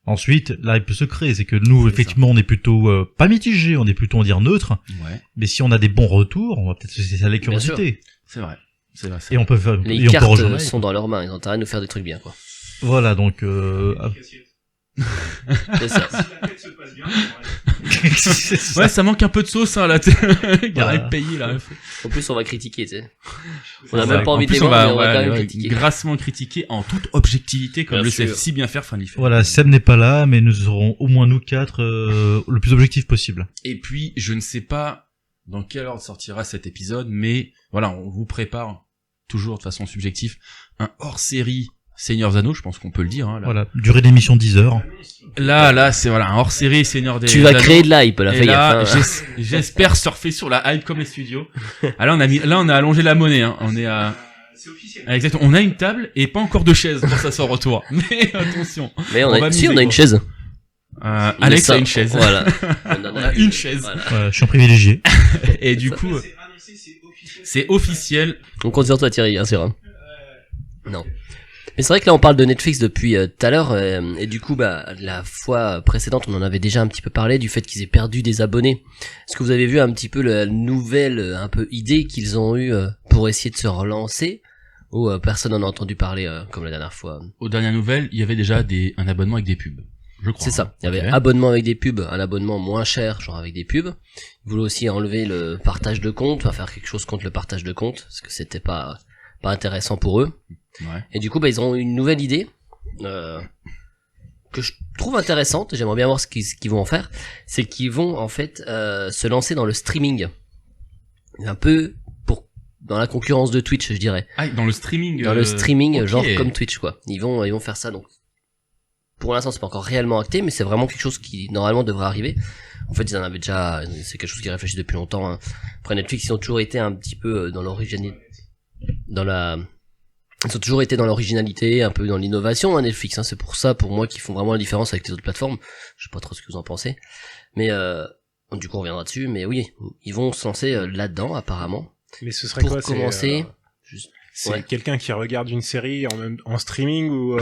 Ensuite, la hype se crée, c'est que nous, effectivement, on est plutôt pas mitigé, on est plutôt, on dire neutre. Ouais. Mais si on a des bons retours, on va peut-être se laisser aller curiosité. C'est vrai. Et on peut faire, les cartes sont dans leurs mains, ils ont intérêt à nous faire des trucs bien, quoi. Voilà, donc c'est ça. Ouais, ça manque un peu de sauce, hein, là, Gareth Payé, là. En plus, on va critiquer, tu sais. On a même pas envie de les voir, mais on va quand même critiquer. Grassement critiquer en toute objectivité, comme le sait si bien faire Fanny. Voilà, Seb n'est pas là, mais nous aurons au moins nous 4 le plus objectif possible. Et puis, je ne sais pas dans quelle ordre sortira cet épisode, mais voilà, on vous prépare toujours de façon subjective un hors-série Seigneur des Anneaux, je pense qu'on peut le dire. Hein, là. Voilà, durée d'émission 10 heures. Là, c'est voilà un hors-série Seigneur des Anneaux. Tu vas créer de l'hype, là, fais gaffe. J'espère surfer sur la hype comme les studios. Ah, on a allongé la monnaie. Hein. On est à. C'est officiel. Ah, exactement. On a une table et pas encore de chaise pour s'asseoir autour. Mais attention. Mais on a une chaise. Alex a une chaise. Voilà. On a une chaise. Voilà. Je suis un privilégié. Et du coup, c'est officiel. On compte sur toi, Thierry, hein, c'est vrai. Non. Mais c'est vrai que là on parle de Netflix depuis tout à l'heure et du coup la fois précédente on en avait déjà un petit peu parlé du fait qu'ils aient perdu des abonnés. Est-ce que vous avez vu un petit peu la nouvelle un peu idée qu'ils ont eu pour essayer de se relancer ou personne n'en a entendu parler comme la dernière fois? Aux dernières nouvelles, il y avait déjà un abonnement avec des pubs. Je crois. C'est ça. Il y avait abonnement avec des pubs, un abonnement moins cher, genre avec des pubs. Ils voulaient aussi enlever le partage de compte, enfin faire quelque chose contre le partage de compte, parce que c'était pas intéressant pour eux. Ouais. Et du coup, ils ont une nouvelle idée que je trouve intéressante. J'aimerais bien voir ce qu'ils vont en faire. C'est qu'ils vont en fait se lancer dans le streaming, un peu dans la concurrence de Twitch, je dirais. Ah, dans le streaming. Dans le streaming, okay. genre comme Twitch, quoi. Ils vont faire ça donc. Pour l'instant, c'est pas encore réellement acté, mais c'est vraiment quelque chose qui normalement devrait arriver. En fait, ils en avaient déjà, c'est quelque chose qui réfléchit depuis longtemps. Hein. Après Netflix, ils ont toujours été un petit peu dans l'originalité, ils ont toujours été dans l'originalité, un peu dans l'innovation. Hein, Netflix, hein. C'est pour ça, pour moi, qu'ils font vraiment la différence avec les autres plateformes. Je sais pas trop ce que vous en pensez, mais du coup, on reviendra dessus. Mais oui, ils vont se lancer là-dedans, apparemment. Mais ce serait pour quoi, commencer. C'est quelqu'un qui regarde une série en streaming ou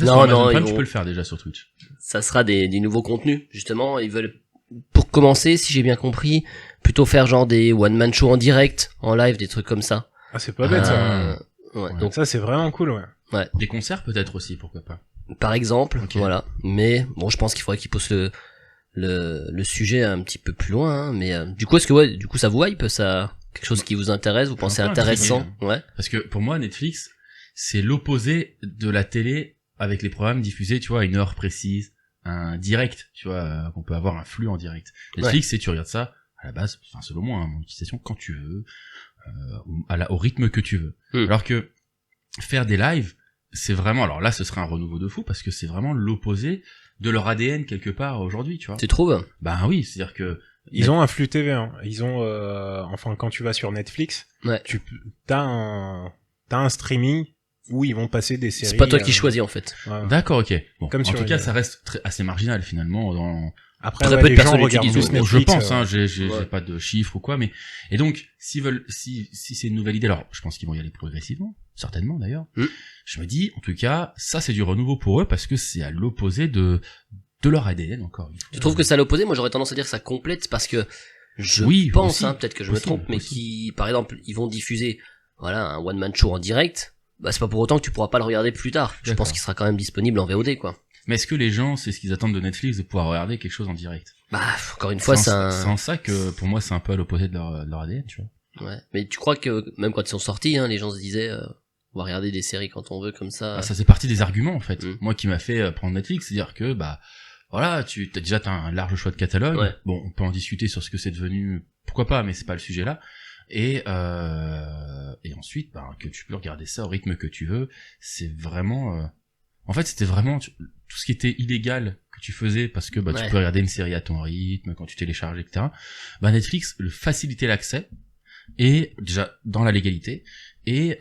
non, tu peux le faire déjà sur Twitch. Ça sera des nouveaux contenus, justement. Ils veulent, pour commencer, si j'ai bien compris, plutôt faire genre des one-man show en direct, en live, des trucs comme ça. Ah, c'est pas bête, ça. Ouais, donc ça, c'est vraiment cool, ouais. Des concerts peut-être aussi, pourquoi pas. Par exemple, voilà. Mais bon, je pense qu'il faudrait qu'ils poussent le sujet un petit peu plus loin. Hein. Mais du coup, est-ce que ça vous hype, ça? Quelque chose qui vous intéresse, vous pensez intéressant? Ouais. Parce que pour moi, Netflix, c'est l'opposé de la télé avec les programmes diffusés, tu vois, à une heure précise, un direct, tu vois, qu'on peut avoir un flux en direct. Netflix, c'est tu regardes ça à la base, enfin selon moi, hein, mon utilisation quand tu veux, au rythme que tu veux. Alors que faire des lives, c'est vraiment, alors là, ce serait un renouveau de fou parce que c'est vraiment l'opposé de leur ADN quelque part aujourd'hui, tu vois. Tu trouves? Ben oui, c'est-à-dire que ils ont un flux TV, hein. Ils ont, enfin, quand tu vas sur Netflix, t'as un streaming où ils vont passer des séries. C'est pas toi qui choisis, en fait. Ouais. D'accord, ok. Bon, comme en tout cas, ça reste assez marginal, finalement, Après, très peu de personnes l'utilisent. Je pense, hein, j'ai pas de chiffres ou quoi, mais, et donc, si c'est une nouvelle idée, alors, je pense qu'ils vont y aller progressivement, certainement, d'ailleurs. Je me dis, en tout cas, ça, c'est du renouveau pour eux parce que c'est à l'opposé de leur ADN encore. Tu trouves que c'est à l'opposé? Moi, j'aurais tendance à dire que ça complète parce que je pense, hein, peut-être que je me trompe, mais qui, par exemple, ils vont diffuser, voilà, un one-man show en direct. Bah, c'est pas pour autant que tu pourras pas le regarder plus tard. Je pense qu'il sera quand même disponible en VOD, quoi. Mais est-ce que les gens, c'est ce qu'ils attendent de Netflix, de pouvoir regarder quelque chose en direct? Bah, encore une fois, c'est en ça que, pour moi, c'est un peu à l'opposé de leur ADN, tu vois. Ouais. Mais tu crois que, même quand ils sont sortis, hein, les gens se disaient, on va regarder des séries quand on veut, comme ça. Bah, ça c'est partie des arguments, en fait. Moi, qui m'a fait prendre Netflix, c'est-à-dire que, bah, voilà, t'as un large choix de catalogue. Ouais. Bon, on peut en discuter sur ce que c'est devenu, pourquoi pas, mais c'est pas le sujet là. Et ensuite, bah, que tu peux regarder ça au rythme que tu veux, c'est vraiment, en fait, c'était vraiment tout ce qui était illégal que tu faisais parce que, bah, tu peux regarder une série à ton rythme, quand tu télécharges, etc. Bah, Netflix, le facilitait l'accès, et, déjà, dans la légalité, et,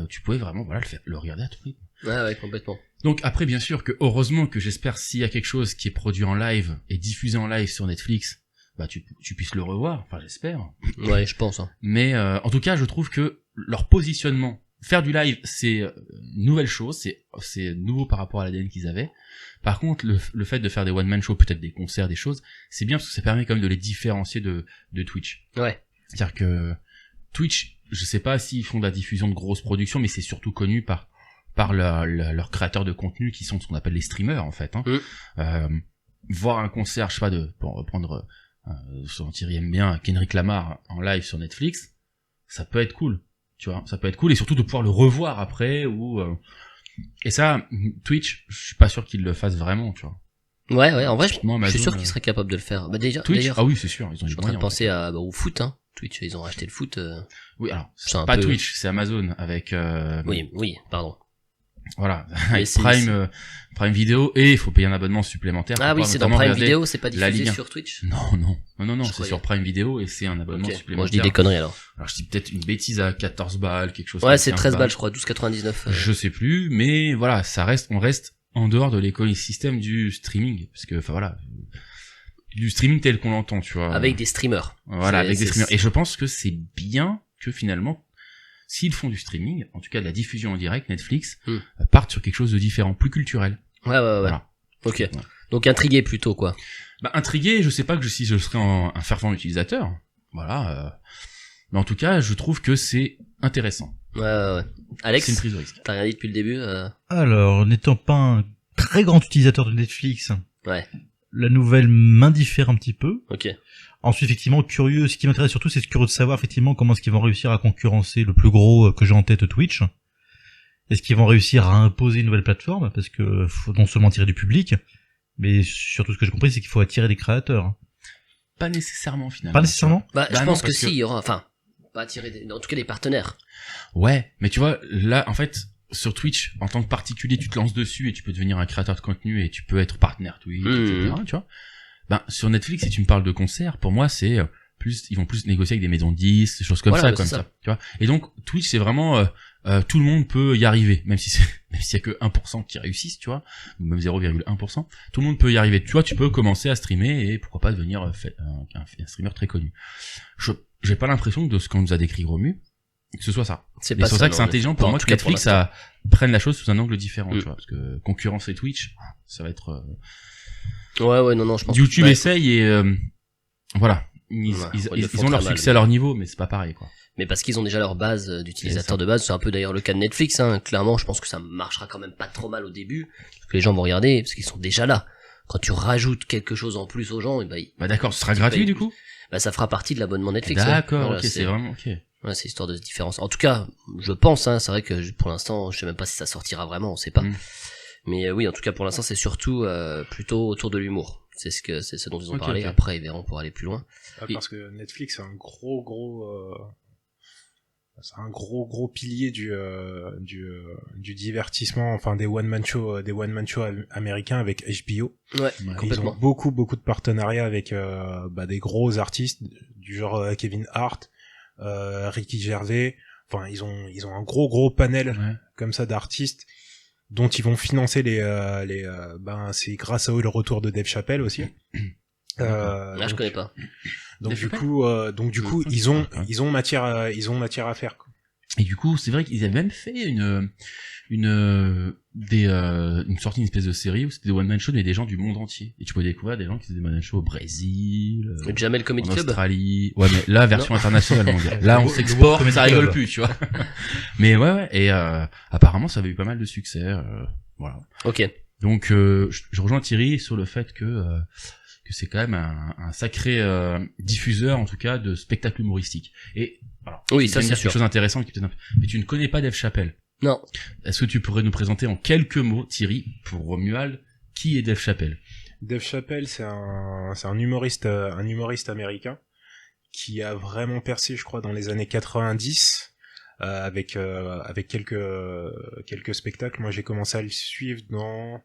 tu pouvais vraiment, voilà, le regarder à ton rythme. Ouais, complètement. Donc après, bien sûr, que heureusement que j'espère s'il y a quelque chose qui est produit en live et diffusé en live sur Netflix, bah tu puisses le revoir, enfin j'espère. Ouais, je pense. Hein. Mais en tout cas, je trouve que leur positionnement, faire du live, c'est une nouvelle chose, c'est nouveau par rapport à l'ADN qu'ils avaient. Par contre, le fait de faire des one-man shows, peut-être des concerts, des choses, c'est bien parce que ça permet quand même de les différencier de Twitch. Ouais. C'est-à-dire que Twitch, je sais pas s'ils font de la diffusion de grosses productions, mais c'est surtout connu par leurs créateurs de contenu qui sont ce qu'on appelle les streamers en fait. Hein. Voir un concert, je sais pas, pour reprendre son Thierry aime bien Kendrick Lamar en live sur Netflix, ça peut être cool, tu vois, ça peut être cool, et surtout de pouvoir le revoir après ou et ça, Twitch, je suis pas sûr qu'ils le fassent vraiment, tu vois. Ouais, en vrai, je suis sûr qu'ils seraient capables de le faire. Bah déjà, Twitch, ah oui, c'est sûr, ils ont. Je suis en train de penser au foot, hein. Twitch, ils ont racheté le foot. Oui, alors c'est pas Twitch, c'est Amazon avec. Oui, pardon. Voilà, avec Prime Video, et il faut payer un abonnement supplémentaire. Ah oui, c'est dans Prime Video, c'est pas diffusé sur Twitch? Non, c'est sur Prime Video et c'est un abonnement supplémentaire. Moi je dis des conneries alors. Alors je dis peut-être une bêtise à 14 balles, quelque chose. Ouais, c'est 13 balles je crois, 12,99. Je sais plus, mais voilà, on reste en dehors de l'écosystème du streaming, parce que, enfin voilà, du streaming tel qu'on l'entend, tu vois. Avec des streamers. Voilà, avec des streamers. Et je pense que c'est bien que finalement, s'ils font du streaming, en tout cas de la diffusion en direct, Netflix partent sur quelque chose de différent, plus culturel. Ouais. Voilà. Ok. Ouais. Donc intrigué plutôt, quoi. Bah intrigué, je sais pas si je serais un fervent utilisateur. Voilà. Mais en tout cas, je trouve que c'est intéressant. Ouais. Alex, c'est une prise de risque. T'as rien dit depuis le début Alors, n'étant pas un très grand utilisateur de Netflix, la nouvelle m'indiffère un petit peu. Ok. Ensuite, effectivement, curieux, ce qui m'intéresse surtout, c'est curieux de savoir, effectivement, comment est-ce qu'ils vont réussir à concurrencer le plus gros que j'ai en tête, Twitch. Est-ce qu'ils vont réussir à imposer une nouvelle plateforme? Parce que faut non seulement attirer du public, mais surtout ce que j'ai compris, c'est qu'il faut attirer des créateurs. Pas nécessairement, finalement. Pas nécessairement? Je pense que si, il y aura, pas attirer en tout cas des partenaires. Ouais, mais tu vois, là, en fait, sur Twitch, en tant que particulier, tu te lances dessus et tu peux devenir un créateur de contenu et tu peux être partenaire Twitch, etc., tu vois. Sur Netflix, si tu me parles de concerts, pour moi, c'est ils vont plus négocier avec des maisons de disques, des choses comme ça, tu vois. Et donc, Twitch, c'est vraiment, tout le monde peut y arriver, même s'il y a que 1% qui réussissent, tu vois, ou même 0,1%, tout le monde peut y arriver. Tu vois, tu peux commencer à streamer et pourquoi pas devenir un streamer très connu. J'ai pas l'impression de ce qu'on nous a décrit Romu, que ce soit ça. C'est pour ça que c'est intelligent pour moi que Netflix prenne la chose sous un angle différent, tu vois, parce que concurrence et Twitch, ça va être... non, je pense. YouTube essaye et voilà. Ils ont leur succès à leur niveau, mais c'est pas pareil, quoi. Mais parce qu'ils ont déjà leur base d'utilisateurs de base, c'est un peu d'ailleurs le cas de Netflix, clairement, je pense que ça marchera quand même pas trop mal au début, parce que les gens vont regarder, parce qu'ils sont déjà là. Quand tu rajoutes quelque chose en plus aux gens, d'accord, ce sera gratuit du coup? Ça fera partie de l'abonnement Netflix. D'accord, ok, c'est vraiment, ok. Ouais, c'est histoire de différence. En tout cas, je pense, c'est vrai que pour l'instant, je sais même pas si ça sortira vraiment, on sait pas. Mais oui, en tout cas, pour l'instant, c'est surtout plutôt autour de l'humour. C'est ce dont ils ont parlé. Après, ils verront pour aller plus loin. Parce que Netflix, c'est un gros pilier du divertissement, enfin des one man show américains avec HBO. Ouais, complètement. Ils ont beaucoup de partenariats avec des gros artistes du genre Kevin Hart, Ricky Gervais. Enfin, ils ont un gros panel comme ça d'artistes dont ils vont financer c'est grâce à eux le retour de Dave Chappelle aussi. Je connais pas. Donc du coup, ils ont matière à faire, quoi. Et du coup, c'est vrai qu'ils avaient même fait une sortie, une espèce de série où c'était des one-man shows, mais des gens du monde entier. Et tu pouvais découvrir des gens qui faisaient des one-man shows au Brésil, Jamel Comedy Club, Australie. Ouais, mais là, version internationale, mon gars. Là, on s'exporte, ça rigole plus, tu vois. Mais ouais, et apparemment, ça avait eu pas mal de succès, voilà. Ok. Donc, je rejoins Thierry sur le fait que c'est quand même un sacré diffuseur, en tout cas, de spectacles humoristiques. Et alors, oui, ça c'est sûr. Quelque chose d'intéressant, mais tu ne connais pas Dave Chappelle. Non. Est-ce que tu pourrais nous présenter en quelques mots, Thierry, pour Romuald, qui est Dave Chappelle? Dave Chappelle, c'est un humoriste américain qui a vraiment percé, je crois, dans les années 90, avec quelques spectacles. Moi, j'ai commencé à le suivre dans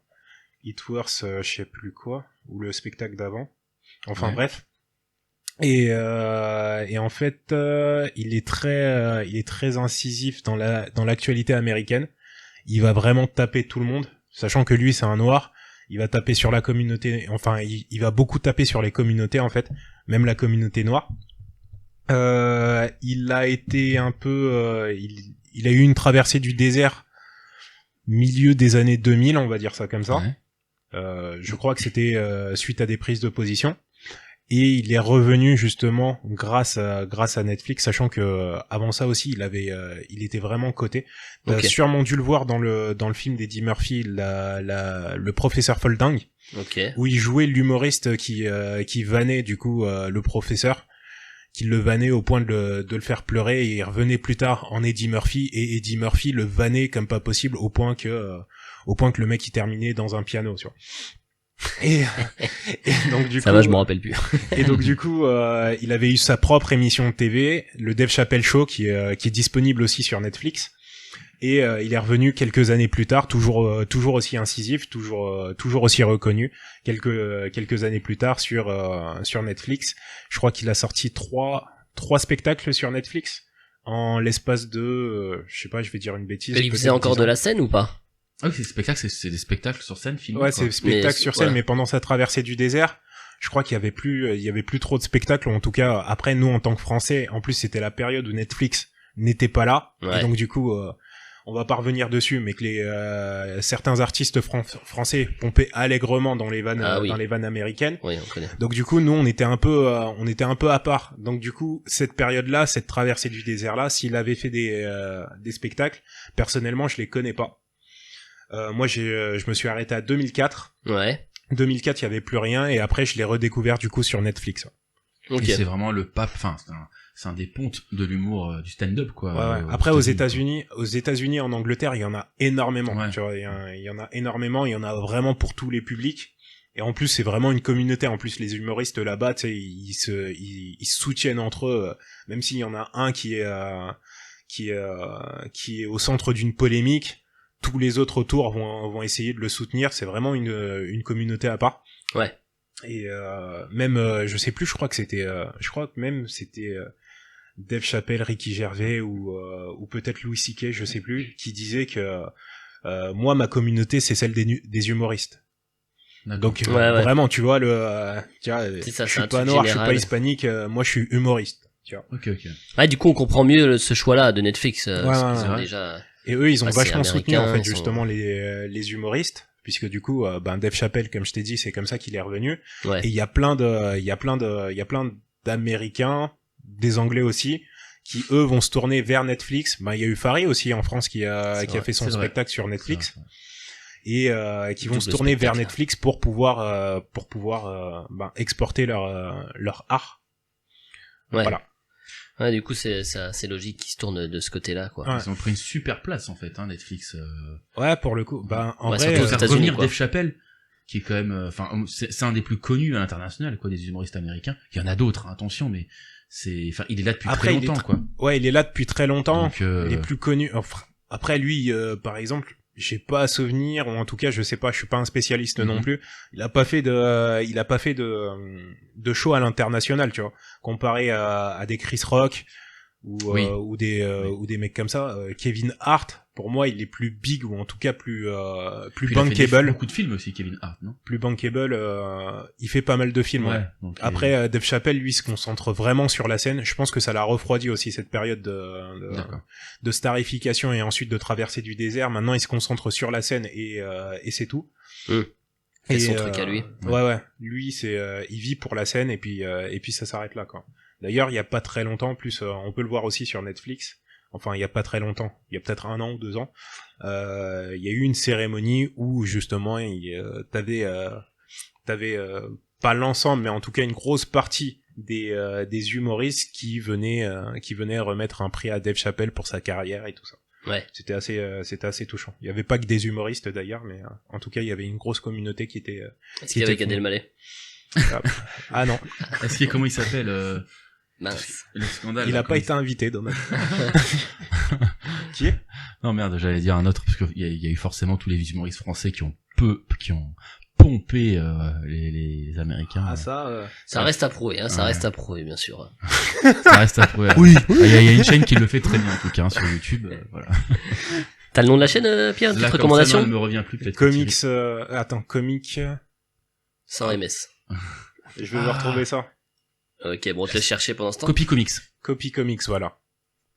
It Worth, je sais plus quoi, ou le spectacle d'avant. Enfin bref. Et en fait, il est très incisif dans l'actualité américaine. Il va vraiment taper tout le monde, sachant que lui c'est un noir. Il va taper sur la communauté, enfin il va beaucoup taper sur les communautés en fait, même la communauté noire. Il a été un peu, il a eu une traversée du désert milieu des années 2000, on va dire ça comme ça. Ouais. Je crois que c'était suite à des prises de position. Et il est revenu justement grâce à Netflix, sachant que avant ça aussi il était vraiment coté. T'as sûrement dû le voir dans le film d'Eddie Murphy, le professeur Folding, où il jouait l'humoriste qui vannait du coup le professeur, qui le vannait au point de le faire pleurer, et il revenait plus tard en Eddie Murphy, et Eddie Murphy le vannait comme pas possible au point que le mec il terminait dans un piano, tu vois. Et donc du ça va, je me rappelle plus. Et donc du coup, il avait eu sa propre émission de TV, le Dave Chappelle Show, qui est disponible aussi sur Netflix. Et il est revenu quelques années plus tard, toujours aussi incisif, toujours aussi reconnu. Quelques années plus tard sur Netflix, je crois qu'il a sorti trois spectacles sur Netflix en l'espace de, je sais pas, je vais dire une bêtise. Mais il faisait encore de la scène ou pas? Ah oui, c'est des spectacles sur scène filmés. Ouais, c'est des spectacles sur scène, mais pendant sa traversée du désert, je crois qu'il y avait plus trop de spectacles, ou en tout cas, après, nous, en tant que Français, en plus, c'était la période où Netflix n'était pas là. Ouais. Et donc du coup, on va pas revenir dessus, mais que certains artistes français pompaient allègrement dans les vannes, dans les vannes américaines. Oui, on connaît. Donc du coup, nous, on était un peu à part. Donc du coup, cette période-là, cette traversée du désert-là, s'il avait fait des spectacles, personnellement, je les connais pas. Moi, je me suis arrêté à 2004. Ouais. 2004, il y avait plus rien, et après, je l'ai redécouvert du coup sur Netflix. Okay. Et c'est vraiment le pape, enfin, c'est un des pontes de l'humour du stand-up, quoi. Ouais. Après, aux États-Unis, en Angleterre, il y en a énormément. Ouais. Tu vois, il y en a énormément. Il y en a vraiment pour tous les publics. Et en plus, c'est vraiment une communauté. En plus, les humoristes là-bas, tu sais, ils se soutiennent entre eux. Même s'il y en a un qui est au centre d'une polémique, tous les autres autour vont essayer de le soutenir. C'est vraiment une communauté à part. Ouais. Et même je sais plus, je crois que c'était Dave Chappelle, Ricky Gervais ou peut-être Louis C.K., je sais plus, qui disait que moi ma communauté c'est celle des humoristes. Donc vraiment tu vois je suis pas noir, je suis pas hispanique, moi je suis humoriste, tu vois. OK. Ouais, du coup on comprend mieux ce choix-là de Netflix déjà. Et eux ils ont vachement soutenu en fait justement les humoristes. Puisque du coup, Dave Chappelle, comme je t'ai dit, c'est comme ça qu'il est revenu. Ouais. Et il y a plein d'Américains, des Anglais aussi, qui eux vont se tourner vers Netflix. Il y a eu Farid aussi en France qui a fait son spectacle sur Netflix. Et qui vont se tourner vers Netflix pour pouvoir exporter leur art. Ouais. Voilà. Ouais, du coup, c'est logique qu'ils se tournent de ce côté-là, quoi. Ouais. Ils ont pris une super place, en fait, Netflix. Ouais, pour le coup. En vrai, faire revenir Dave Chappelle, qui est quand même, c'est un des plus connus à l'international, quoi, des humoristes américains. Il y en a d'autres, attention, mais il est là depuis très longtemps, quoi. Ouais, il est là depuis très longtemps. Donc, il est plus connu. Après, lui, par exemple, j'ai pas à souvenir, ou en tout cas, je sais pas, je suis pas un spécialiste non plus. Il a pas fait de show à l'international, tu vois. Comparé à des Chris Rock, ou des mecs comme ça. Kevin Hart, pour moi, il est plus big, ou en tout cas plus bankable. Il a fait beaucoup de films aussi, Kevin Hart, non? Plus bankable, il fait pas mal de films, ouais. Donc, après, Dave Chappelle, lui, se concentre vraiment sur la scène. Je pense que ça l'a refroidi aussi, cette période de starification et ensuite de traversée du désert. Maintenant, il se concentre sur la scène et c'est tout. Et son truc à lui. Ouais. Lui, il vit pour la scène et puis ça s'arrête là, quoi. D'ailleurs, il y a pas très longtemps, en plus, on peut le voir aussi sur Netflix. Enfin, il y a pas très longtemps. Il y a peut-être 1 an ou 2 ans. Il y a eu une cérémonie où, justement, t'avais pas l'ensemble, mais en tout cas une grosse partie des humoristes qui venaient remettre un prix à Dave Chappelle pour sa carrière et tout ça. Ouais. C'était assez touchant. Il y avait pas que des humoristes d'ailleurs, mais en tout cas, il y avait une grosse communauté qui était. Est-ce qu'il y avait Gad Elmaleh? Ah non. Est-ce qu'il comment il s'appelle Mince. Le scandale. Il a pas été invité, dommage. Qui est? Non merde, j'allais dire un autre parce qu'il y a eu forcément tous les humoristes français qui ont pompé les Américains. Ah ça reste à prouver, ça reste à prouver, bien sûr. Ça reste à prouver. Oui. Il y a une chaîne qui le fait très bien en tout cas sur YouTube. Voilà. T'as le nom de la chaîne, Pierre? Petite recommandation? Ça, ne me revient plus peut-être. Comics. Comics. Sans MS. Je vais vous retrouver ça. Ok, bon, je vais chercher pendant ce temps. Copy Comics, voilà.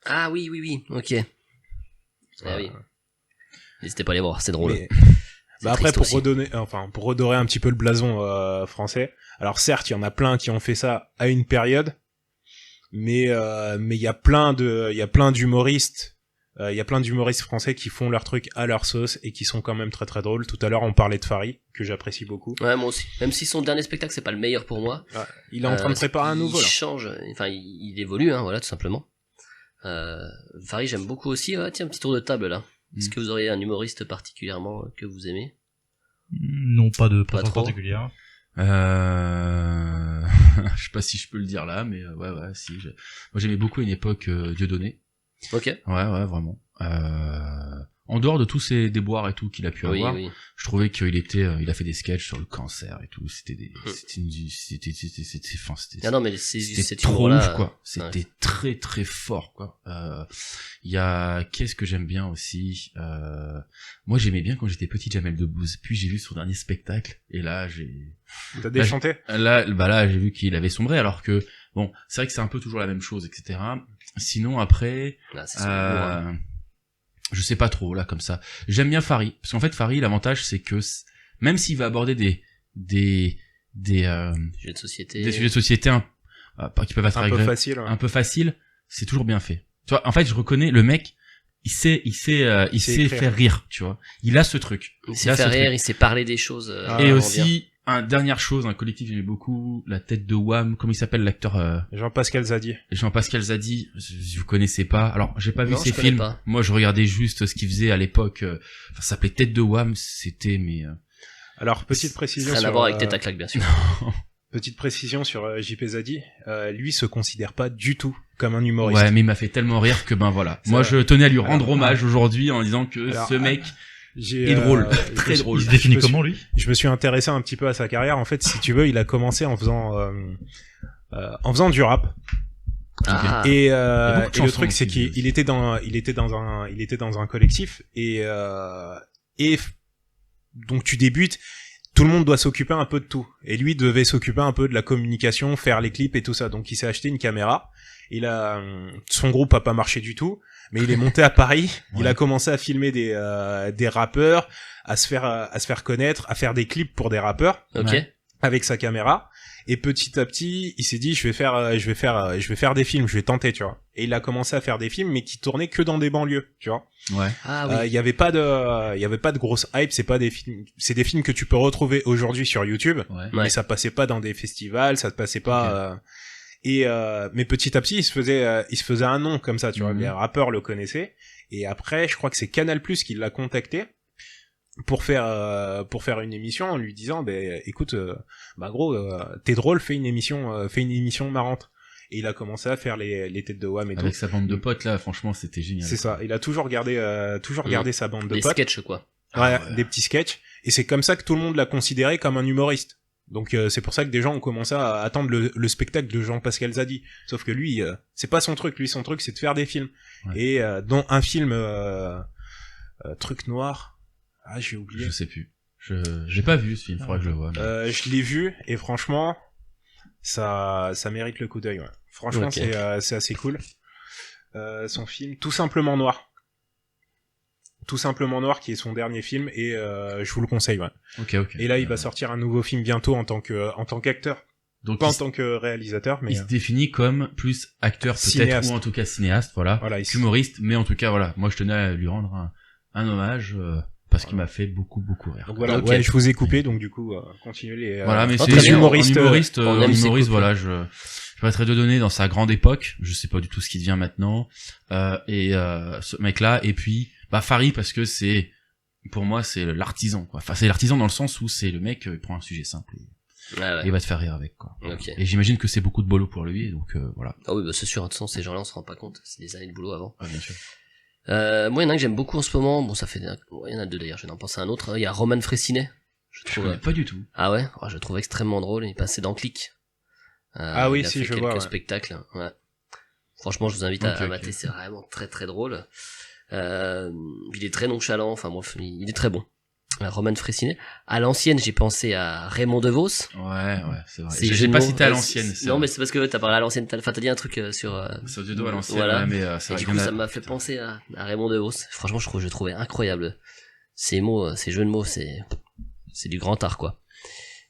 Ah oui, ok. Ah oui. N'hésitez pas à les voir, c'est drôle. Après, pour redorer un petit peu le blason français. Alors certes, il y en a plein qui ont fait ça à une période, mais il y a plein d'humoristes. Il y a plein d'humoristes français qui font leur truc à leur sauce et qui sont quand même très très drôles. Tout à l'heure, on parlait de Farid, que j'apprécie beaucoup. Ouais, moi aussi. Même si son dernier spectacle, c'est pas le meilleur pour moi. Ouais, il est en train de préparer un nouveau, là. Il change, enfin, il évolue, voilà, tout simplement. Farid, j'aime beaucoup aussi. Tiens, un petit tour de table, là. Est-ce que vous auriez un humoriste particulièrement que vous aimez? Non, pas particulière. Je sais pas si je peux le dire là, mais ouais, si. Moi, j'aimais beaucoup à une époque Dieudonné. Ok. Ouais, vraiment. En dehors de tous ces déboires et tout qu'il a pu avoir, je trouvais qu'il a fait des sketchs sur le cancer et tout. C'était ah non, mais c'était trop ouf, quoi. C'était très très fort, quoi. Il y a, qu'est-ce que j'aime bien aussi, moi j'aimais bien quand j'étais petit Jamel Debbouze, puis j'ai vu son dernier spectacle, et là T'as déchanté? Là, j'ai vu qu'il avait sombré, alors que, Bon, c'est vrai que c'est un peu toujours la même chose, etc. Sinon, après, je sais pas trop, là, comme ça. J'aime bien Fary. Parce qu'en fait, Fary, l'avantage, c'est que, même s'il va aborder des sujets de société. Des sujets de société, qui peuvent être un peu facile, c'est toujours bien fait. Tu vois, en fait, je reconnais le mec, il sait faire rire, tu vois. Il a ce truc. Il sait faire rire, il sait parler des choses. Et aussi, dernière chose, un collectif que j'aimais beaucoup, la tête de Wham, comment il s'appelle l'acteur Jean-Pascal Zadi. Jean-Pascal Zadi, vous connaissez pas. Alors, j'ai pas vu ses films. Pas. Moi, je regardais juste ce qu'il faisait à l'époque. Ça s'appelait Tête de Wham, c'était Alors, petite précision. Rien à voir avec Tête à claque, bien sûr. Petite précision sur JP Zadi, lui se considère pas du tout comme un humoriste. Ouais, mais il m'a fait tellement rire que voilà. Moi, je tenais à lui rendre hommage aujourd'hui en disant que ce mec est drôle, très drôle. Il se définit comment, lui? Je me suis intéressé un petit peu à sa carrière. En fait, si tu veux, il a commencé en faisant du rap. Et le truc, c'est qu'il était dans un collectif et donc tu débutes. Tout le monde doit s'occuper un peu de tout. Et lui devait s'occuper un peu de la communication, faire les clips et tout ça. Donc il s'est acheté une caméra. Son groupe a pas marché du tout, mais il est monté à Paris. Ouais. Il a commencé à filmer des rappeurs, à se faire connaître, à faire des clips pour des rappeurs. Ok. Avec sa caméra. Et petit à petit, il s'est dit, je vais faire des films, je vais tenter, tu vois. Et il a commencé à faire des films, mais qui tournaient que dans des banlieues, tu vois. Ouais. Ah oui. Il y avait pas de grosse hype, c'est des films que tu peux retrouver aujourd'hui sur YouTube. Ouais. Mais ça passait pas dans des festivals, ça passait pas, mais petit à petit, il se faisait un nom comme ça, tu vois. Les rappeurs le connaissaient. Et après, je crois que c'est Canal+ qui l'a contacté pour faire une émission en lui disant écoute gros t'es drôle, fais une émission marrante. Et il a commencé à faire les têtes de Wham et tout. Avec sa bande de potes là, franchement, c'était génial. C'est ça, il a toujours gardé sa bande de potes. Des sketchs quoi. Ouais, des petits sketchs, et c'est comme ça que tout le monde l'a considéré comme un humoriste. Donc c'est pour ça que des gens ont commencé à attendre le spectacle de Jean-Pascal Zadi. Sauf que lui c'est pas son truc, son truc c'est de faire des films. Ouais. Et dont un film Truc noir. Ah, j'ai oublié. Je sais plus. J'ai pas vu ce film, faudrait que je le voie. Mais... je l'ai vu, et franchement, ça mérite le coup d'œil, ouais. Franchement, okay. C'est assez cool. Son film, Tout simplement noir. Tout simplement noir, qui est son dernier film, et je vous le conseille, ouais. Ok. Et là, il va sortir un nouveau film bientôt en tant qu'acteur. Donc pas en tant que réalisateur, mais... Il se définit comme plus acteur, peut-être, ou en tout cas cinéaste, voilà humoriste, mais en tout cas, voilà. Moi, je tenais à lui rendre un hommage... parce qu'il m'a fait beaucoup rire. Donc voilà, ouais, je vous ai coupé, donc du coup, continuez les... Voilà, mais c'est humoriste, voilà, je mettrais deux données dans sa grande époque, je sais pas du tout ce qu'il devient maintenant, ce mec-là, et puis, Fary, parce que pour moi, c'est l'artisan, quoi. Enfin, c'est l'artisan dans le sens où c'est le mec, il prend un sujet simple, et il va te faire rire avec, quoi. Okay. Et j'imagine que c'est beaucoup de boulot pour lui, et donc, voilà. Ah oui, c'est sûr, de toute façon, ces gens-là, on se rend pas compte, c'est des années de boulot avant. Ah, bien sûr. Moi, il y en a un que j'aime beaucoup en ce moment. Bon, il y en a deux d'ailleurs, je viens d'en penser à un autre. Il y a Roman Frécinet. Je connais pas du tout. Ah ouais? Je le trouve extrêmement drôle. Il est passé dans Click. Ah oui, si, je vois. Quelques spectacles. Ouais. Franchement, je vous invite à mater. C'est vraiment très très drôle. Il est très nonchalant. Enfin bref, il est très bon. Roman Frécinet. À l'ancienne, j'ai pensé à Raymond DeVos. Ouais, c'est vrai. Je sais pas si t'es à l'ancienne. Non, mais c'est parce que t'as parlé à l'ancienne. T'as dit un truc sur Dieudo à l'ancienne. Voilà. Ouais, mais et du coup, ça m'a fait penser à Raymond DeVos. Franchement, je trouvais incroyable. Ces mots, ces jeux de mots, c'est du grand art, quoi.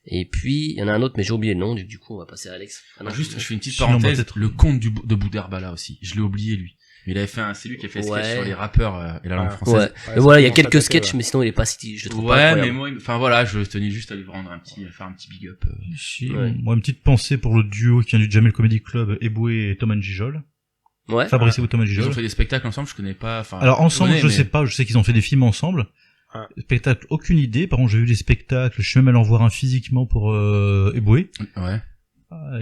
Et puis, il y en a un autre, mais j'ai oublié le nom. Du coup, on va passer à Alex. Juste, je fais une petite parenthèse. Le conte de Boudherbala aussi. Je l'ai oublié, lui. Mais il avait fait c'est lui qui a fait sketch sur les rappeurs et la langue française. Mais voilà, il y a quelques sketchs, mais sinon il est pas si, je trouve pas incroyable. Mais moi, enfin voilà, je tenais juste à lui rendre faire un petit big up. Moi, une petite pensée pour le duo qui vient du Jamel Comedy Club, Eboué et Thomas Gijol. Ouais. Fabrice et Thomas Gijol. Ils ont fait des spectacles ensemble, je connais pas, alors ensemble, sais pas, je sais qu'ils ont fait des films ensemble. Spectacle, aucune idée. Par contre, j'ai vu des spectacles, je suis même allé en voir un physiquement pour Eboué. Ouais.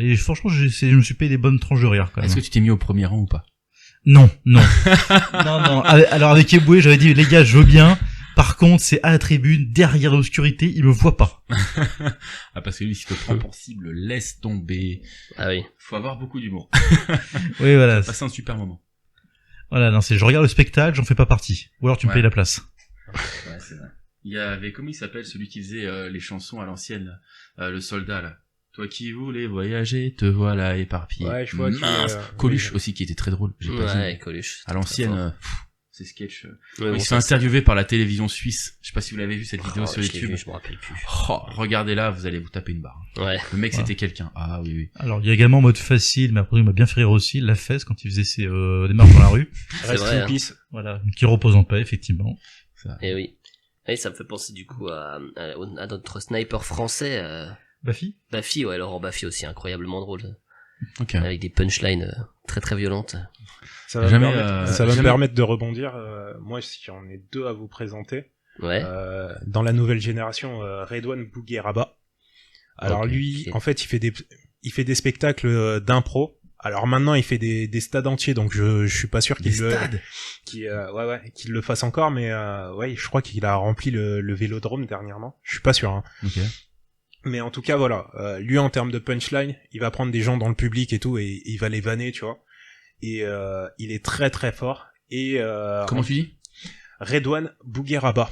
Et franchement, je me suis payé des bonnes tranches de rire, quand même. Est-ce que tu t'es mis au premier rang ou pas? Non. non. Alors avec Eboué, j'avais dit, les gars, je veux bien. Par contre, c'est à la tribune, derrière l'obscurité, il me voit pas. Parce que lui, si te prend pour cible, laisse tomber. Ah oui. Faut avoir beaucoup d'humour. Oui, voilà. Passer un super moment. Voilà, non, je regarde le spectacle, j'en fais pas partie. Ou alors tu me payes la place. Ouais, c'est vrai. Il y avait, comment il s'appelle, celui qui faisait les chansons à l'ancienne, le soldat, là. Toi qui voulais voyager, te voilà éparpillé. Ouais, je vois. Coluche aussi qui était très drôle. Ouais, Coluche. À l'ancienne, ces sketchs. Il se fait interviewer par la télévision suisse. Je sais pas si vous l'avez vu cette vidéo sur YouTube. Je me rappelle plus. Regardez-là, vous allez vous taper une barre. Ouais. Le mec c'était quelqu'un. Ah oui. Alors il y a également mode facile, mais après il m'a bien fait rire aussi, La Fesse quand il faisait ses démarches dans la rue. C'est vrai. Voilà, qui repose en paix effectivement. Ça. Et oui. Et ça me fait penser du coup à notre sniper français. Baffy, ouais, Laurent Baffy aussi, incroyablement drôle. Okay. Avec des punchlines très très violentes. Ça va me permettre de rebondir. Moi, j'en ai 2 à vous présenter. Ouais. Dans la nouvelle génération, Redouane Bougueraba. Alors lui, en fait, il fait des spectacles d'impro. Alors maintenant, il fait des stades entiers, donc je suis pas sûr qu'il le fasse encore, mais ouais, je crois qu'il a rempli le Vélodrome dernièrement. Je suis pas sûr. Hein. Okay. Mais en tout cas, voilà, lui en termes de punchline, il va prendre des gens dans le public et tout, et il va les vanner, tu vois. Et il est très très fort. Et comment tu dis? Redouane Bougueraba.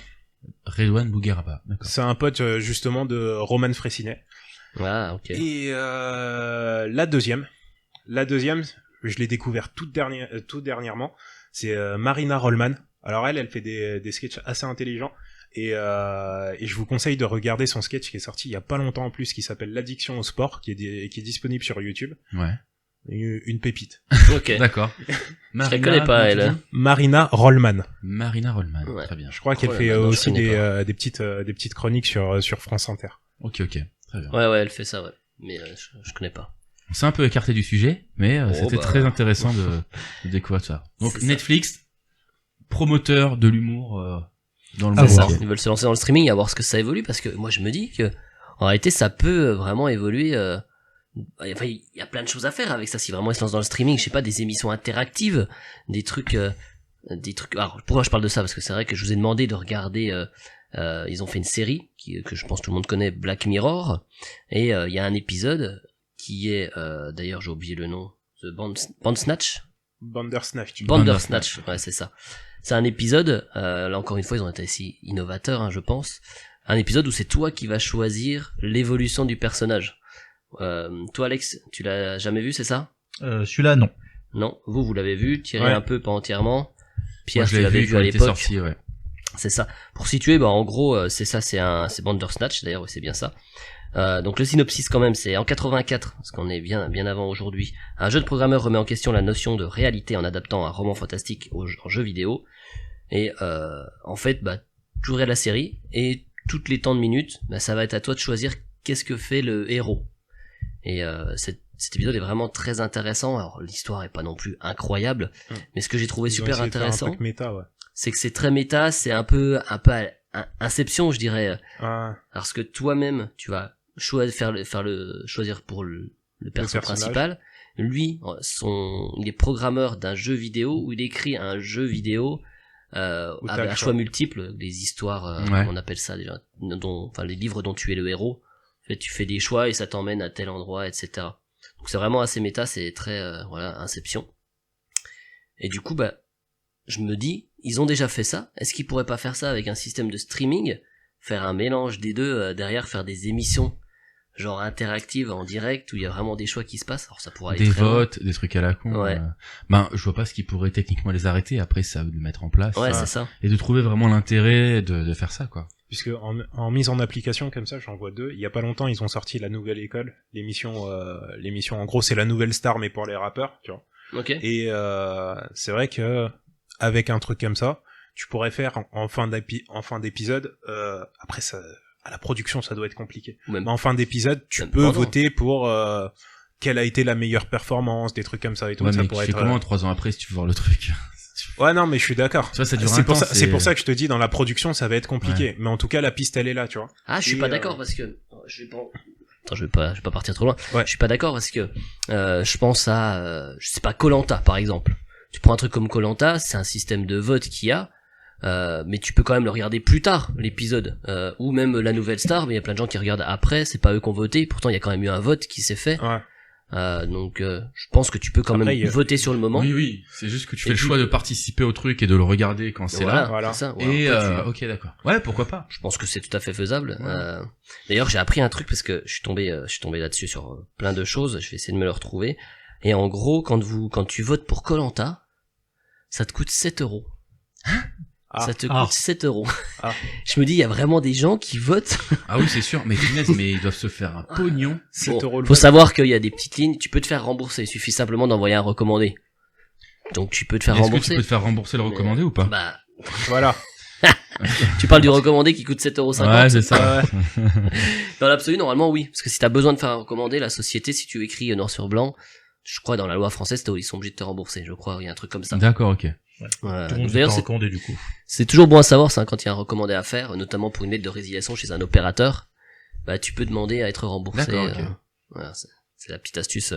Redouane Bougueraba, d'accord. C'est un pote justement de Roman Fressinet. Ah, ok. Et la deuxième, je l'ai découvert tout dernièrement, c'est Marina Rollman. Alors elle fait des sketchs assez intelligents. Et je vous conseille de regarder son sketch qui est sorti il y a pas longtemps en plus, qui s'appelle L'addiction au sport, qui est disponible sur YouTube. Ouais. Une pépite. Ok. D'accord. Je la connais pas, elle. Marina Rollman. Ouais. Très bien. Je crois qu'elle fait aussi des petites chroniques sur France Inter. Ok. Très bien. Ouais, elle fait ça, ouais. Mais je connais pas. On s'est un peu écarté du sujet, mais c'était très intéressant de découvrir ça. Donc Netflix, promoteur de l'humour dans le monde. Ils veulent se lancer dans le streaming, à voir ce que ça évolue, parce que moi je me dis que en réalité ça peut vraiment évoluer. Enfin, il y a plein de choses à faire avec ça. Si vraiment ils se lancent dans le streaming, je sais pas, des émissions interactives, des trucs. Alors pourquoi je parle de ça? Parce que c'est vrai que je vous ai demandé de regarder. Ils ont fait une série que je pense tout le monde connaît, Black Mirror, et il y a un épisode qui est d'ailleurs j'ai oublié le nom, The Bandersnatch. Bandersnatch, ouais, c'est ça. C'est un épisode, là encore une fois ils ont été assez innovateurs, hein, je pense. Un épisode où c'est toi qui vas choisir l'évolution du personnage. Toi Alex, tu l'as jamais vu, c'est ça? Celui-là non. Non, vous l'avez vu, Thierry un peu, pas entièrement. Pierre, tu l'avais vu à l'époque. Sorti, ouais. C'est ça. Pour situer, en gros, c'est ça, c'est Bandersnatch d'ailleurs, c'est bien ça. Donc le synopsis quand même, c'est en 84, parce qu'on est bien avant aujourd'hui. Un jeune programmeur remet en question la notion de réalité en adaptant un roman fantastique en jeu vidéo. Et en fait, tu regardes la série et toutes les temps de minutes, ça va être à toi de choisir qu'est-ce que fait le héros. Et cet épisode est vraiment très intéressant. Alors l'histoire est pas non plus incroyable, mais ce que j'ai trouvé super intéressant, un truc méta, ouais. C'est que c'est très méta, c'est un peu Inception, je dirais. Parce que toi-même, tu vas choisir pour le personnage principal. Lui, il est programmeur d'un jeu vidéo où il écrit un jeu vidéo avec un choix multiple, des histoires, on appelle ça déjà, les livres dont tu es le héros. En fait, tu fais des choix et ça t'emmène à tel endroit, etc. Donc c'est vraiment assez méta, c'est très Inception. Et du coup, je me dis, ils ont déjà fait ça. Est-ce qu'ils pourraient pas faire ça avec un système de streaming, faire un mélange des deux, derrière faire des émissions genre interactives en direct où il y a vraiment des choix qui se passent? Alors ça pourrait aller des très votes, loin. Des trucs à la con. Ouais. Je vois pas ce qui pourrait techniquement les arrêter. Après, ça de le mettre en place. Ouais, c'est ça. Et de trouver vraiment l'intérêt de faire ça, quoi. Puisque en mise en application comme ça, j'en vois 2. Il y a pas longtemps, ils ont sorti La Nouvelle École, l'émission en gros c'est La Nouvelle Star mais pour les rappeurs, tu vois. Ok. Et c'est vrai que avec un truc comme ça, tu pourrais faire en fin d'épisode. Après ça, à la production, ça doit être compliqué. Mais en fin d'épisode, tu peux voter pour quelle a été la meilleure performance, des trucs comme ça et tout. Ouais, ça mais pourrait tu fais comment 3 ans après si tu veux voir le truc? Ouais, non, mais je suis d'accord. Ça dure un temps. C'est pour ça que je te dis, dans la production, ça va être compliqué. Ouais. Mais en tout cas, la piste, elle est là, tu vois. Ah, je suis pas d'accord parce que je vais pas partir trop loin. Ouais. Je suis pas d'accord parce que je pense à je sais pas, Koh-Lanta par exemple. Tu prends un truc comme Koh-Lanta, c'est un système de vote qu'il y a, mais tu peux quand même le regarder plus tard l'épisode, ou même La Nouvelle Star, mais il y a plein de gens qui regardent après, c'est pas eux qui ont voté, pourtant il y a quand même eu un vote qui s'est fait. Ouais. Donc je pense que tu peux quand même voter sur le moment. Oui, c'est juste que tu fais le choix de participer au truc et de le regarder quand c'est là. Voilà. Ça. Et ok, d'accord. Ouais, pourquoi pas. Je pense que c'est tout à fait faisable. D'ailleurs, j'ai appris un truc parce que je suis tombé là-dessus sur plein de choses. Je vais essayer de me le retrouver. Et en gros, quand tu votes pour Koh-Lanta, ça te coûte 7 €. Ça te coûte 7 €. Je me dis, il y a vraiment des gens qui votent. Ah oui, c'est sûr. Mais mais ils doivent se faire un pognon. 7 €. Faut savoir qu'il y a des petites lignes. Tu peux te faire rembourser. Il suffit simplement d'envoyer un recommandé. Donc tu peux te faire rembourser. Est-ce que tu peux te faire rembourser le recommandé ou pas? Bah, voilà. Tu parles du recommandé qui coûte 7,50 €. Ouais, c'est ça. Dans l'absolu, normalement, oui. Parce que si t'as besoin de faire un recommandé, la société, si tu écris noir sur blanc, je crois dans la loi française, ils sont obligés de te rembourser. Je crois, il y a un truc comme ça. D'accord, ok. D'ailleurs, c'est toujours bon à savoir, ça, quand il y a un recommandé à faire, notamment pour une lettre de résiliation chez un opérateur, bah, tu peux demander à être remboursé. D'accord, ok. Voilà, c'est la petite astuce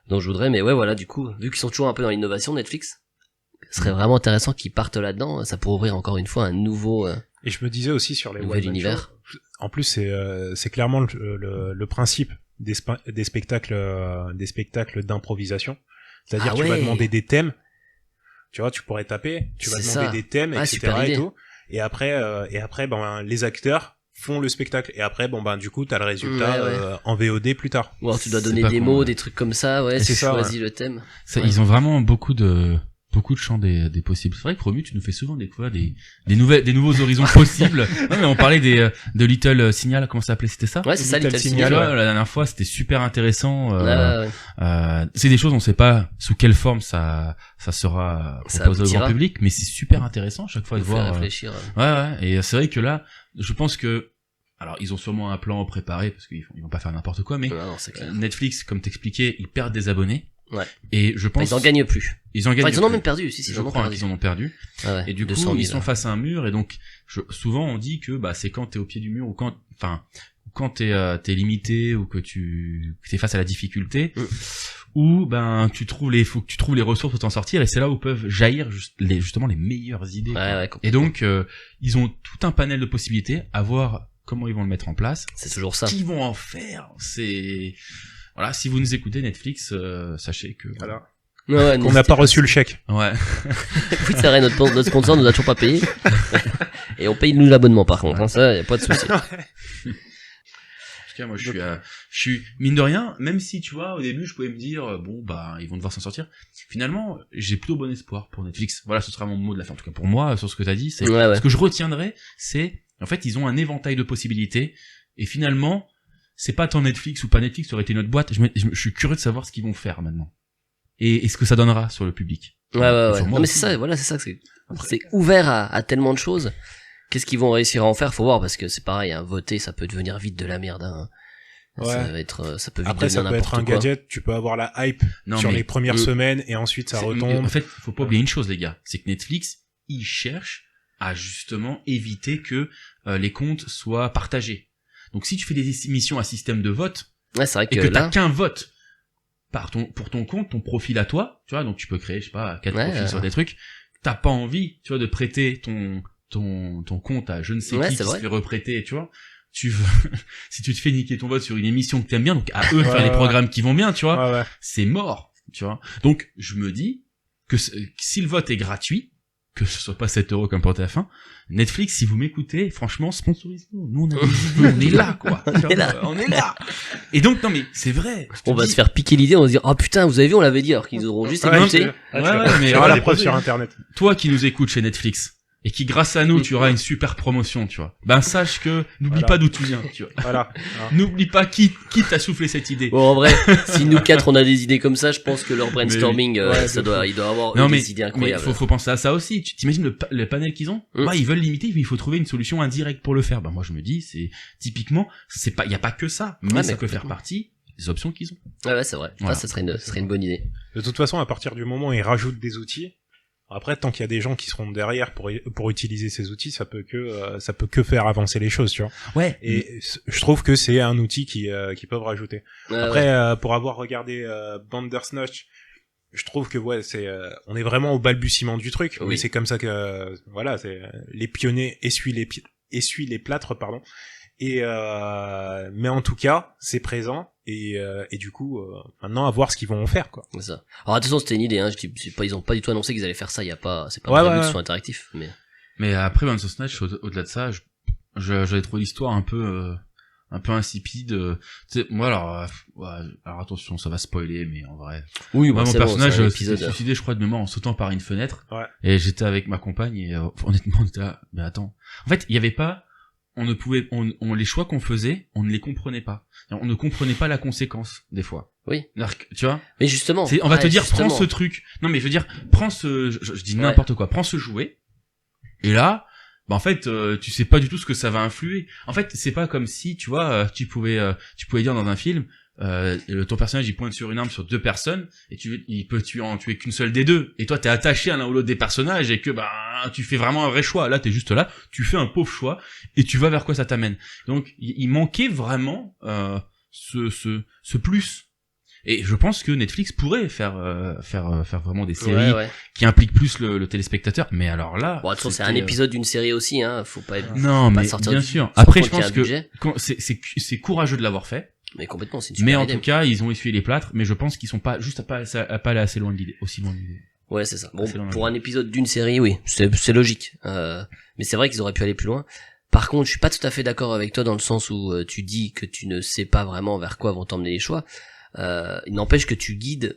dont je voudrais. Mais ouais, voilà, du coup, vu qu'ils sont toujours un peu dans l'innovation, Netflix, ce serait vraiment intéressant qu'ils partent là-dedans. Ça pourrait ouvrir encore une fois un nouveau. Et je me disais aussi sur les nouvel univers. En plus, c'est clairement le principe des spectacles d'improvisation. C'est-à-dire, tu vas demander des thèmes. Tu vois, tu pourrais taper, tu vas demander des thèmes, etc. et tout. Et après, ben, les acteurs font le spectacle. Et après, bon, ben, du coup, t'as le résultat, en VOD plus tard. Ou alors tu dois donner des mots, des trucs comme ça, tu choisis le thème. Ils ont vraiment beaucoup de champs des possibles. C'est vrai que Romu, tu nous fais souvent découvrir des nouveaux horizons possibles. Non, mais on parlait de Little Signal, comment ça s'appelait, c'était ça? Ouais, c'est ça, Little Signal. La dernière fois, c'était super intéressant. C'est des choses, on sait pas sous quelle forme ça sera proposé au grand public, mais c'est super intéressant à chaque fois de voir. Réfléchir. Ouais, et c'est vrai que là, je pense que, alors, ils ont sûrement un plan préparé, parce qu'ils vont pas faire n'importe quoi, mais Netflix, comme t'expliquais, ils perdent des abonnés. Ouais. Et je pense. Ils en gagnent plus. Ils en ont même perdu, ils en ont perdu. Et du coup, ils sont face à un mur, et donc, souvent, on dit que, bah, c'est quand t'es au pied du mur, ou quand t'es limité, ou que t'es face à la difficulté, ou, ben, faut que tu trouves les ressources pour t'en sortir, et c'est là où peuvent jaillir justement les meilleures idées. Et donc, ils ont tout un panel de possibilités, à voir comment ils vont le mettre en place. C'est toujours ça. Ce qu'ils vont en faire, voilà, si vous nous écoutez Netflix, sachez que voilà. On n'a pas reçu le chèque. Ouais. Oui, c'est vrai, notre sponsor nous a toujours pas payé. Et on paye nous l'abonnement par contre, ça y a pas de souci. En tout cas, moi je suis mine de rien, même si tu vois au début je pouvais me dire bon bah ils vont devoir s'en sortir. Finalement, j'ai plutôt bon espoir pour Netflix. Voilà, ce sera mon mot de la fin en tout cas pour moi sur ce que t'as dit, c'est ce que je retiendrai, c'est en fait ils ont un éventail de possibilités et finalement c'est pas tant Netflix ou pas Netflix, ça aurait été notre boîte. Je suis curieux de savoir ce qu'ils vont faire maintenant. Et ce que ça donnera sur le public. Ouais. Non, mais c'est ça, voilà, c'est ça que c'est ouvert à tellement de choses. Qu'est-ce qu'ils vont réussir à en faire? Faut voir, parce que c'est pareil, voter, ça peut devenir vite de la merde, Ça peut vite après, ça peut être un gadget, tu peux avoir la hype sur les premières semaines, et ensuite ça retombe. En fait, faut pas oublier une chose, les gars. C'est que Netflix, ils cherchent à justement éviter que les comptes soient partagés. Donc si tu fais des émissions à système de vote, c'est vrai et que t'as qu'un vote pour ton compte, ton profil à toi, tu vois, donc tu peux créer, je sais pas, 4 profils sur des trucs, t'as pas envie, tu vois, de prêter ton compte à je ne sais qui se fait reprêter, tu vois. Si tu te fais niquer ton vote sur une émission que t'aimes bien, donc à eux de faire les programmes qui vont bien, tu vois, c'est mort, tu vois. Donc je me dis que si le vote est gratuit, que ce soit pas 7 € comme pour TF1, Netflix, si vous m'écoutez, franchement, sponsorisez-nous. Nous, on a des idées, on est là, quoi. On est là. Et donc, non, mais c'est vrai. On va se faire piquer l'idée, on va se dire, oh putain, vous avez vu, on l'avait dit, alors qu'ils auront juste écouté. Mais voilà, les preuves sur Internet. Toi qui nous écoutes chez Netflix, et qui grâce à nous tu auras une super promotion, tu vois. Ben sache que n'oublie pas d'où tu viens, tu vois. Voilà. N'oublie pas qui t'a soufflé cette idée. Bon, en vrai, si nous 4 on a des idées comme ça, je pense que leur brainstorming il doit avoir des idées incroyables. Mais faut penser à ça aussi. Tu t'imagines le panel qu'ils ont? Ils veulent limiter, mais il faut trouver une solution indirecte pour le faire. Ben moi je me dis c'est typiquement il y a pas que ça, mais ça peut faire partie des options qu'ils ont. Ouais, c'est vrai. Ça serait une bonne idée. De toute façon, à partir du moment où ils rajoutent des outils, après, tant qu'il y a des gens qui seront derrière pour utiliser ces outils, ça peut que faire avancer les choses, tu vois. Ouais. Et je trouve que c'est un outil qui peuvent rajouter. Après, pour avoir regardé Bandersnatch, je trouve que on est vraiment au balbutiement du truc. Oui. Mais c'est comme ça que voilà, c'est les pionniers essuient les plâtres, pardon. mais en tout cas, c'est présent. Et du coup, maintenant, à voir ce qu'ils vont en faire, quoi. C'est ça. Alors, attention, c'était une idée, hein. Ils ont pas du tout annoncé qu'ils allaient faire ça. C'est pas prévu que ce soit interactif, Mais après Bandersnatch, au-delà de ça, j'avais trouvé l'histoire un peu insipide. Tu sais, moi, alors attention, ça va spoiler, mais en vrai. Oui, mon personnage s'est suicidé, je crois, de mémoire, en sautant par une fenêtre. Ouais. Et j'étais avec ma compagne, et honnêtement, on était là, mais attends. En fait, il y avait pas, les choix qu'on faisait, on ne les comprenait pas. On ne comprenait pas la conséquence, des fois. Oui. Tu vois? Mais justement. On va te dire, prends ce truc. Non, mais je veux dire, prends je dis n'importe quoi, prends ce jouet. Et là, en fait, tu sais pas du tout ce que ça va influer. En fait, c'est pas comme si, tu vois, tu pouvais dire dans un film, ton personnage il pointe sur une arme sur 2 personnes et il peut en tuer qu'une seule des 2. Et toi, t'es attaché à l'un ou l'autre des personnages et que tu fais vraiment un vrai choix. Là, t'es juste là, tu fais un pauvre choix et tu vas vers quoi ça t'amène. Donc, il manquait vraiment ce plus. Et je pense que Netflix pourrait faire vraiment des séries qui impliquent plus le téléspectateur. Mais alors là, bon, attention, c'est un épisode d'une série aussi, hein. Faut pas être. Non, mais bien sûr. Après, je pense que c'est courageux de l'avoir fait. Mais complètement, c'est une super idée. Mais en tout cas, ils ont essuyé les plâtres. Mais je pense qu'ils sont pas aller assez loin de l'idée, aussi loin de l'idée. Ouais, c'est ça. Bon, pour un épisode d'une série, oui, c'est logique. Mais c'est vrai qu'ils auraient pu aller plus loin. Par contre, je suis pas tout à fait d'accord avec toi dans le sens où tu dis que tu ne sais pas vraiment vers quoi vont t'emmener les choix. Il n'empêche que tu guides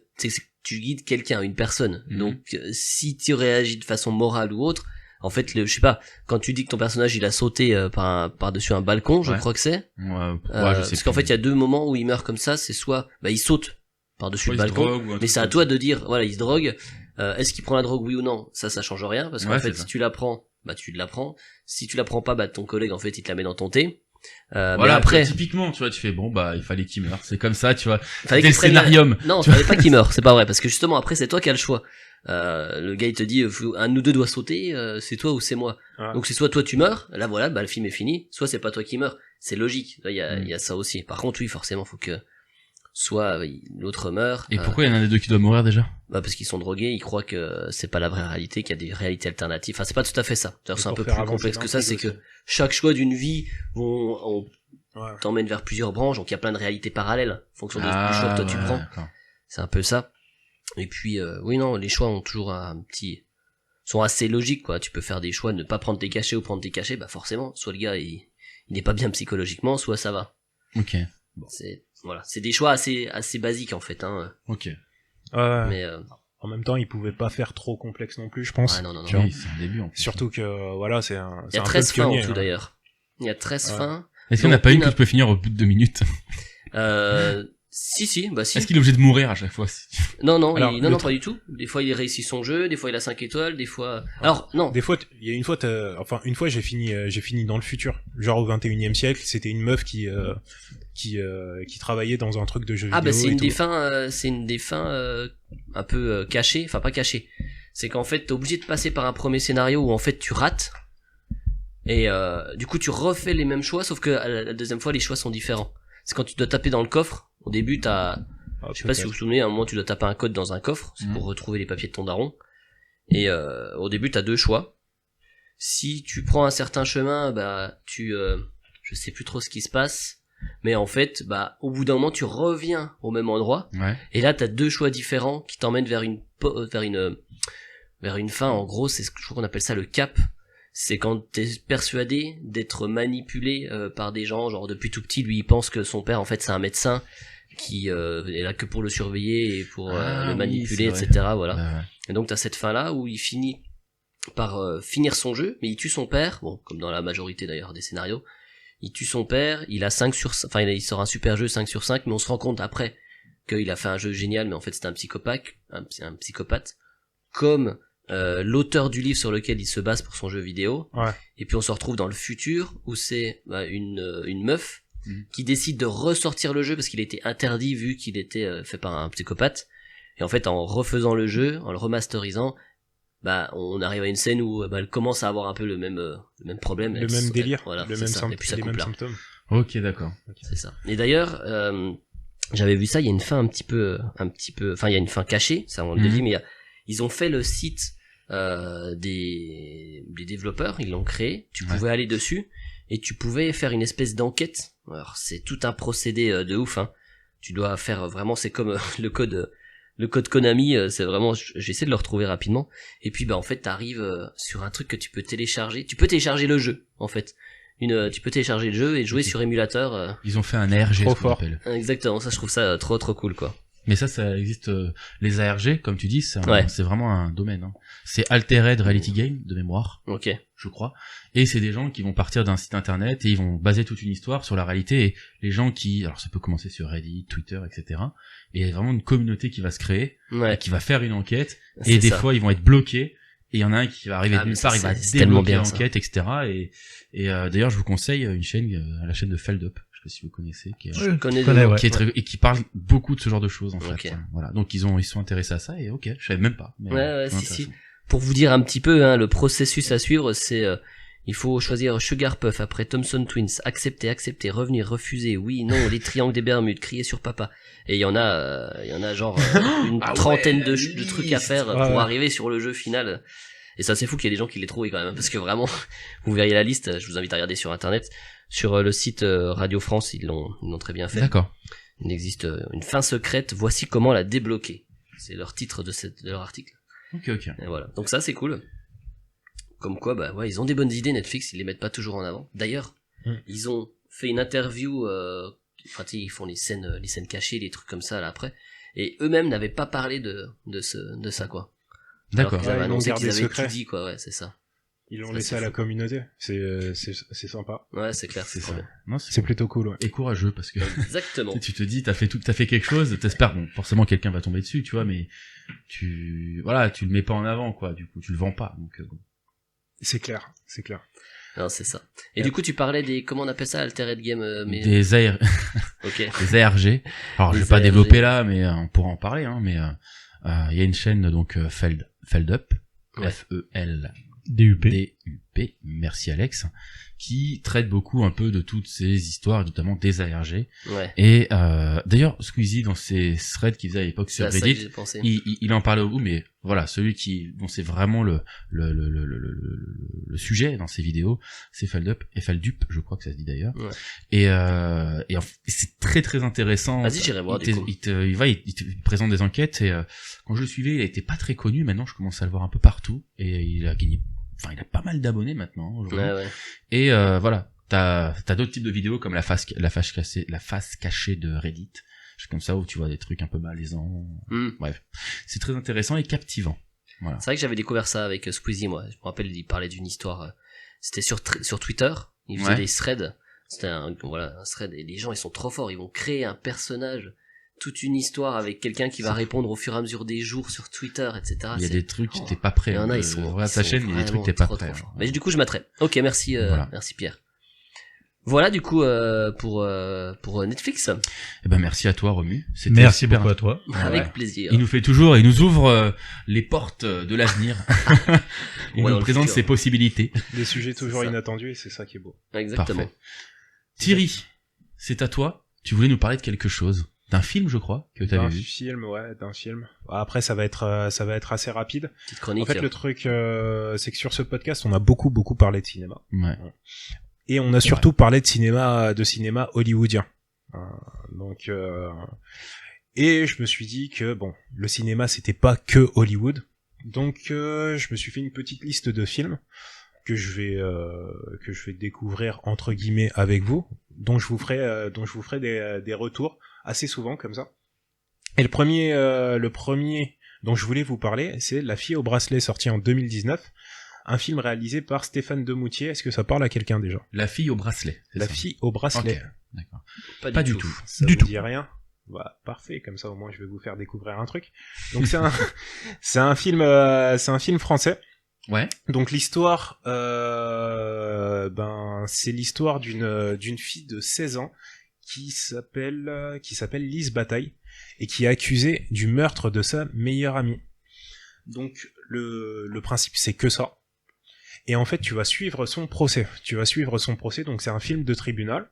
quelqu'un, une personne. Donc, si tu réagis de façon morale ou autre, en fait, je sais pas, quand tu dis que ton personnage il a sauté par-dessus un balcon, je crois que c'est. Je sais parce qu'en fait, il y a 2 moments où il meurt comme ça, c'est soit, il saute par-dessus le balcon, mais c'est à toi de dire, voilà, il se drogue, est-ce qu'il prend la drogue, oui ou non? Ça change rien, parce qu'en fait, si tu la prends, tu la prends. Si tu la prends pas, ton collègue, en fait, il te la met dans ton thé. Mais après, typiquement, tu vois, tu fais il fallait qu'il meure. C'est comme ça, tu vois. C'était le scénarium. Non, il fallait pas qu'il meure. C'est pas vrai, parce que justement après, c'est toi qui as le choix. Le gars il te dit, un de nous deux doit sauter. C'est toi ou c'est moi. Ouais. Donc c'est soit toi tu meurs. Là voilà, le film est fini. Soit c'est pas toi qui meurs. C'est logique. Là il y a ça aussi. Par contre oui, forcément, faut que soit l'autre meurt. Et pourquoi il y en a un des deux qui doit mourir déjà? Parce qu'ils sont drogués, ils croient que c'est pas la vraie réalité, qu'il y a des réalités alternatives. Enfin, c'est pas tout à fait ça. C'est un peu plus complexe que ça, c'est que chaque choix d'une vie t'emmène vers plusieurs branches, donc il y a plein de réalités parallèles, en fonction du choix que toi tu prends. D'accord. C'est un peu ça. Et puis, oui, non, les choix ont toujours sont assez logiques, quoi. Tu peux faire des choix, ne pas prendre tes cachets ou prendre tes cachets, forcément, soit le gars, il n'est pas bien psychologiquement, soit ça va. Ok. Bon. C'est des choix assez basiques, en fait, hein. Ok. Mais en même temps, ils pouvaient pas faire trop complexe non plus, je pense. Ah non. Oui, c'est un début en plus. Surtout que voilà, c'est un. Il y a 13 fins en tout d'ailleurs. Il y a 13 fins. Est-ce qu'il n'y en a pas une que tu peux finir au bout de 2 minutes? Si. Est-ce qu'il est obligé de mourir à chaque fois? Non, alors, pas du tout. Des fois il réussit son jeu, des fois il a 5 étoiles, des fois. Alors non. Des fois, il y a une fois j'ai fini dans le futur, genre au 21e siècle. C'était une meuf qui travaillait dans un truc de jeu vidéo. C'est une des fins un peu cachée, enfin pas cachée. C'est qu'en fait t'es obligé de passer par un premier scénario où en fait tu rates et du coup tu refais les mêmes choix, sauf que la deuxième fois les choix sont différents. C'est quand tu dois taper dans le coffre. Au début je sais pas si vous vous souvenez, à un moment tu dois taper un code dans un coffre, c'est pour retrouver les papiers de ton daron. Et au début t'as 2 choix. Si tu prends un certain chemin, je sais plus trop ce qui se passe. Mais en fait, au bout d'un moment, tu reviens au même endroit. Ouais. Et là, t'as 2 choix différents qui t'emmènent vers une fin. En gros, je crois qu'on appelle ça le cap. C'est quand t'es persuadé d'être manipulé par des gens. Genre, depuis tout petit, lui, il pense que son père, en fait, c'est un médecin qui est là que pour le surveiller et pour le manipuler, etc. Voilà. Ouais. Et donc, t'as cette fin-là où il finit par finir son jeu, mais il tue son père. Bon, comme dans la majorité d'ailleurs des scénarios. Il tue son père, il a 5 sur 5, il sort un super jeu 5 sur 5, mais on se rend compte après qu'il a fait un jeu génial, mais en fait c'était un psychopathe, comme l'auteur du livre sur lequel il se base pour son jeu vidéo. Ouais. Et puis on se retrouve dans le futur où c'est une meuf qui décide de ressortir le jeu parce qu'il était interdit vu qu'il était fait par un psychopathe. Et en fait en refaisant le jeu, en le remasterisant, on arrive à une scène où elle commence à avoir un peu le même problème, le même délire, voilà, les mêmes symptômes. Ok, d'accord. Okay. C'est ça. Et d'ailleurs, j'avais vu ça, il y a une fin un petit peu, enfin il y a une fin cachée, ça on le dit, mais ils ont fait le site des développeurs, ils l'ont créé, tu pouvais aller dessus et tu pouvais faire une espèce d'enquête. Alors c'est tout un procédé de ouf, hein. Tu dois faire vraiment, c'est comme le code Konami, c'est vraiment, j'essaie de le retrouver rapidement. Et puis en fait t'arrives sur un truc que tu peux télécharger. Tu peux télécharger le jeu en fait. Tu peux télécharger le jeu et jouer sur émulateur. Ils ont fait un ARG, trop ce qu'on appelle. Exactement, ça je trouve ça trop cool quoi. Mais ça existe. Les ARG, comme tu dis, c'est vraiment un domaine. Hein. C'est Altered Reality Game de mémoire. Ok. Je crois. Et c'est des gens qui vont partir d'un site internet et ils vont baser toute une histoire sur la réalité. Et les gens alors ça peut commencer sur Reddit, Twitter, etc. Et il y a vraiment une communauté qui va se créer, et qui va faire une enquête. Et des fois ils vont être bloqués. Et il y en a un qui va arriver de nulle part, il va débloquer l'enquête, etc. Et d'ailleurs, je vous conseille une chaîne, la chaîne de Feldup. Je sais pas si vous connaissez, je connais, et qui parle beaucoup de ce genre de choses en fait. Voilà. Donc ils sont intéressés à ça et je savais même pas. Mais si. Pour vous dire un petit peu, hein, le processus à suivre, c'est il faut choisir Sugar Puff après Thompson Twins, accepter, revenir, refuser, oui, non, les triangles des Bermudes, crier sur papa. Et il y en a genre une trentaine de trucs à faire pour arriver sur le jeu final. Et ça c'est fou qu'il y ait des gens qui l'aient trouvé quand même, parce que vraiment, vous verriez la liste, je vous invite à regarder sur internet, sur le site Radio France, ils l'ont très bien fait. D'accord. Il existe une fin secrète, voici comment la débloquer. C'est leur titre de leur article. Ok. Et voilà. Donc ça c'est cool. Comme quoi, ils ont des bonnes idées, Netflix, ils les mettent pas toujours en avant. D'ailleurs, ils ont fait une interview, ils font les scènes cachées, les trucs comme ça, là, après. Et eux-mêmes n'avaient pas parlé de ça, quoi. D'accord. Ils avaient annoncé qu'ils avaient secret. tout dit, quoi, ouais, c'est ça. Ils l'ont laissé à la communauté. C'est sympa. Ouais, c'est clair, c'est ça. Bien. C'est plutôt cool, ouais. Et courageux, parce que. Exactement. Tu te dis, t'as fait quelque chose, t'espères, bon, forcément quelqu'un va tomber dessus, tu vois, mais tu le mets pas en avant, quoi, du coup, tu le vends pas, donc, bon. C'est clair. Non, c'est ça. Et du coup, tu parlais des, comment on appelle ça, Altered Game, des ARG. Des ARG. Alors, je vais pas développer là, mais on pourra en parler, hein, mais il y a une chaîne, donc, Feldup. F-E-L-D-U-P. Merci Alex. Qui traite beaucoup un peu de toutes ces histoires, notamment des ARG. Ouais. Et d'ailleurs, Squeezie, dans ses threads qu'il faisait à l'époque sur Reddit, il en parlait au bout, mais voilà, celui dont c'est vraiment le sujet dans ses vidéos, c'est Feldup, je crois que ça se dit d'ailleurs. Ouais. Et c'est très très intéressant. Vas-y, j'irai voir, du coup. Il te présente des enquêtes, et quand je le suivais, il était pas très connu, maintenant je commence à le voir un peu partout, et il a gagné, il a pas mal d'abonnés maintenant, aujourd'hui. Ouais. Et voilà, t'as d'autres types de vidéos comme la face cachée de Reddit, juste comme ça, où tu vois des trucs un peu malaisants. Bref, c'est très intéressant et captivant. Voilà. C'est vrai que j'avais découvert ça avec Squeezie, moi. Je me rappelle, il parlait d'une histoire. C'était sur Twitter. Il faisait des threads. C'était un thread. Et les gens, ils sont trop forts. Ils vont créer un personnage, toute une histoire avec quelqu'un qui va répondre au fur et à mesure des jours sur Twitter, etc. Il y a des trucs, t'es pas prêt. Il y en a, ils sont. Ta chaîne, il y a des trucs, t'es pas prêt. Mais du coup, je m'attrape. Ok, merci, merci Pierre. Voilà, du coup, pour Netflix. Eh ben, merci à toi, Romu. Merci beaucoup à toi. Avec plaisir. Il nous ouvre les portes de l'avenir. Il nous présente ses possibilités. Des sujets toujours inattendus, et c'est ça qui est beau. Exactement. Parfait. Thierry, c'est à toi. Tu voulais nous parler de quelque chose. D'un film, je crois, que t'avais vu. D'un film. Après, ça va être assez rapide. Petite chronique. En fait, le truc, c'est que sur ce podcast, on a beaucoup parlé de cinéma. Ouais. Et on a surtout parlé de cinéma hollywoodien. Et je me suis dit que, bon, le cinéma, c'était pas que Hollywood. Donc, je me suis fait une petite liste de films que je vais découvrir entre guillemets avec vous, dont je vous ferai des retours assez souvent comme ça. Et le premier dont je voulais vous parler, c'est La fille au bracelet, sorti en 2019, un film réalisé par Stéphane Demoutier. Est-ce que ça parle à quelqu'un déjà? La fille au bracelet. La fille au bracelet. Okay. D'accord. Pas du tout. Ça vous dit rien? Bah, parfait, comme ça au moins je vais vous faire découvrir un truc. Donc c'est un film français. Ouais. Donc l'histoire, c'est l'histoire d'une fille de 16 ans qui s'appelle Lise Bataille et qui est accusée du meurtre de sa meilleure amie. Donc le principe c'est que ça. Et en fait tu vas suivre son procès. Donc c'est un film de tribunal.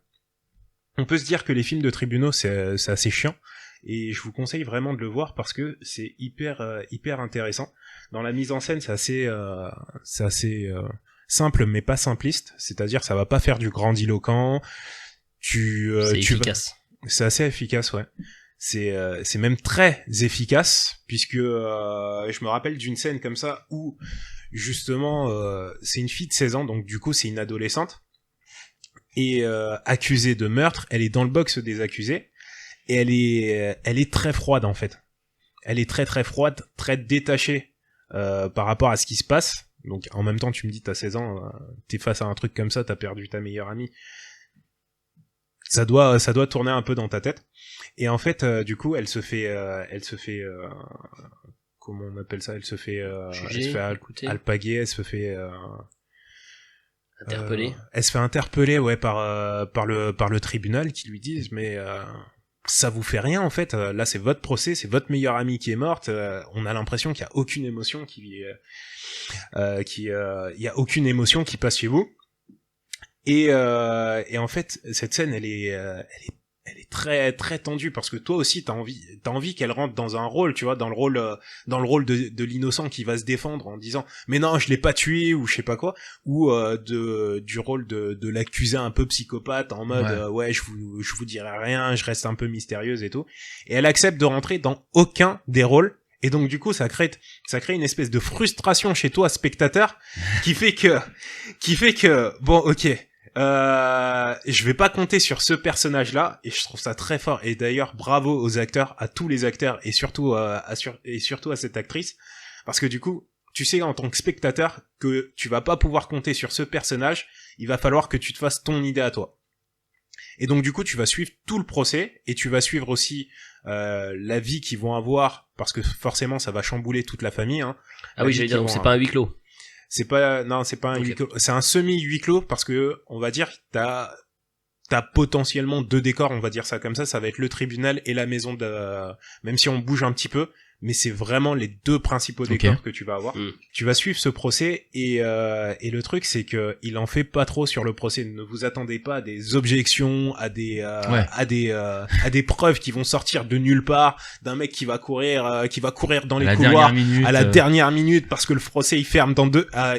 On peut se dire que les films de tribunaux c'est assez chiant. Et je vous conseille vraiment de le voir parce que c'est hyper intéressant. Dans la mise en scène, c'est simple mais pas simpliste, c'est-à-dire ça va pas faire du grandiloquent. C'est efficace. C'est assez efficace, ouais. C'est même très efficace, puisque je me rappelle d'une scène comme ça où justement c'est une fille de 16 ans, donc du coup c'est une adolescente, et accusée de meurtre, elle est dans le box des accusés, et elle est très froide en fait. Elle est très très froide, très détachée par rapport à ce qui se passe. Donc en même temps tu me dis t'as 16 ans, t'es face à un truc comme ça, t'as perdu ta meilleure amie. Ça doit tourner un peu dans ta tête. Et en fait, du coup, elle se fait, comment on appelle ça ? Elle se fait alpaguer, elle se fait interpeller. Elle se fait interpeller, ouais, par le tribunal qui lui disent, mais ça vous fait rien en fait. Là, c'est votre procès, c'est votre meilleure amie qui est morte. On a l'impression qu'il y a aucune émotion il y a aucune émotion qui passe chez vous. Et en fait, cette scène, elle est très très tendue parce que toi aussi t'as envie qu'elle rentre dans un rôle, tu vois, dans le rôle de l'innocent qui va se défendre en disant mais non, je l'ai pas tué ou je sais pas quoi, ou du rôle de l'accusé un peu psychopathe en mode ouais, je vous dirai rien, je reste un peu mystérieuse et tout. Et elle accepte de rentrer dans aucun des rôles. Et donc du coup ça crée une espèce de frustration chez toi spectateur qui fait que bon, OK, je vais pas compter sur ce personnage-là, et je trouve ça très fort. Et d'ailleurs, bravo aux acteurs, à tous les acteurs, et surtout à cette actrice, parce que du coup, tu sais en tant que spectateur que tu vas pas pouvoir compter sur ce personnage. Il va falloir que tu te fasses ton idée à toi. Et donc du coup, tu vas suivre tout le procès, et tu vas suivre aussi la vie qu'ils vont avoir, parce que forcément, ça va chambouler toute la famille. Hein. Ah oui, j'allais dire, donc c'est pas un huis clos. C'est pas un huis clos. C'est un semi-huis clos parce que, on va dire, t'as potentiellement 2 décors, on va dire ça comme ça. Ça va être le tribunal et la maison même si on bouge un petit peu, mais c'est vraiment les 2 principaux décors que tu vas avoir. Tu vas suivre ce procès et le truc c'est que il en fait pas trop sur le procès. Ne vous attendez pas à des objections, à des preuves qui vont sortir de nulle part, d'un mec qui va courir dans les couloirs à la dernière minute parce que le procès il ferme à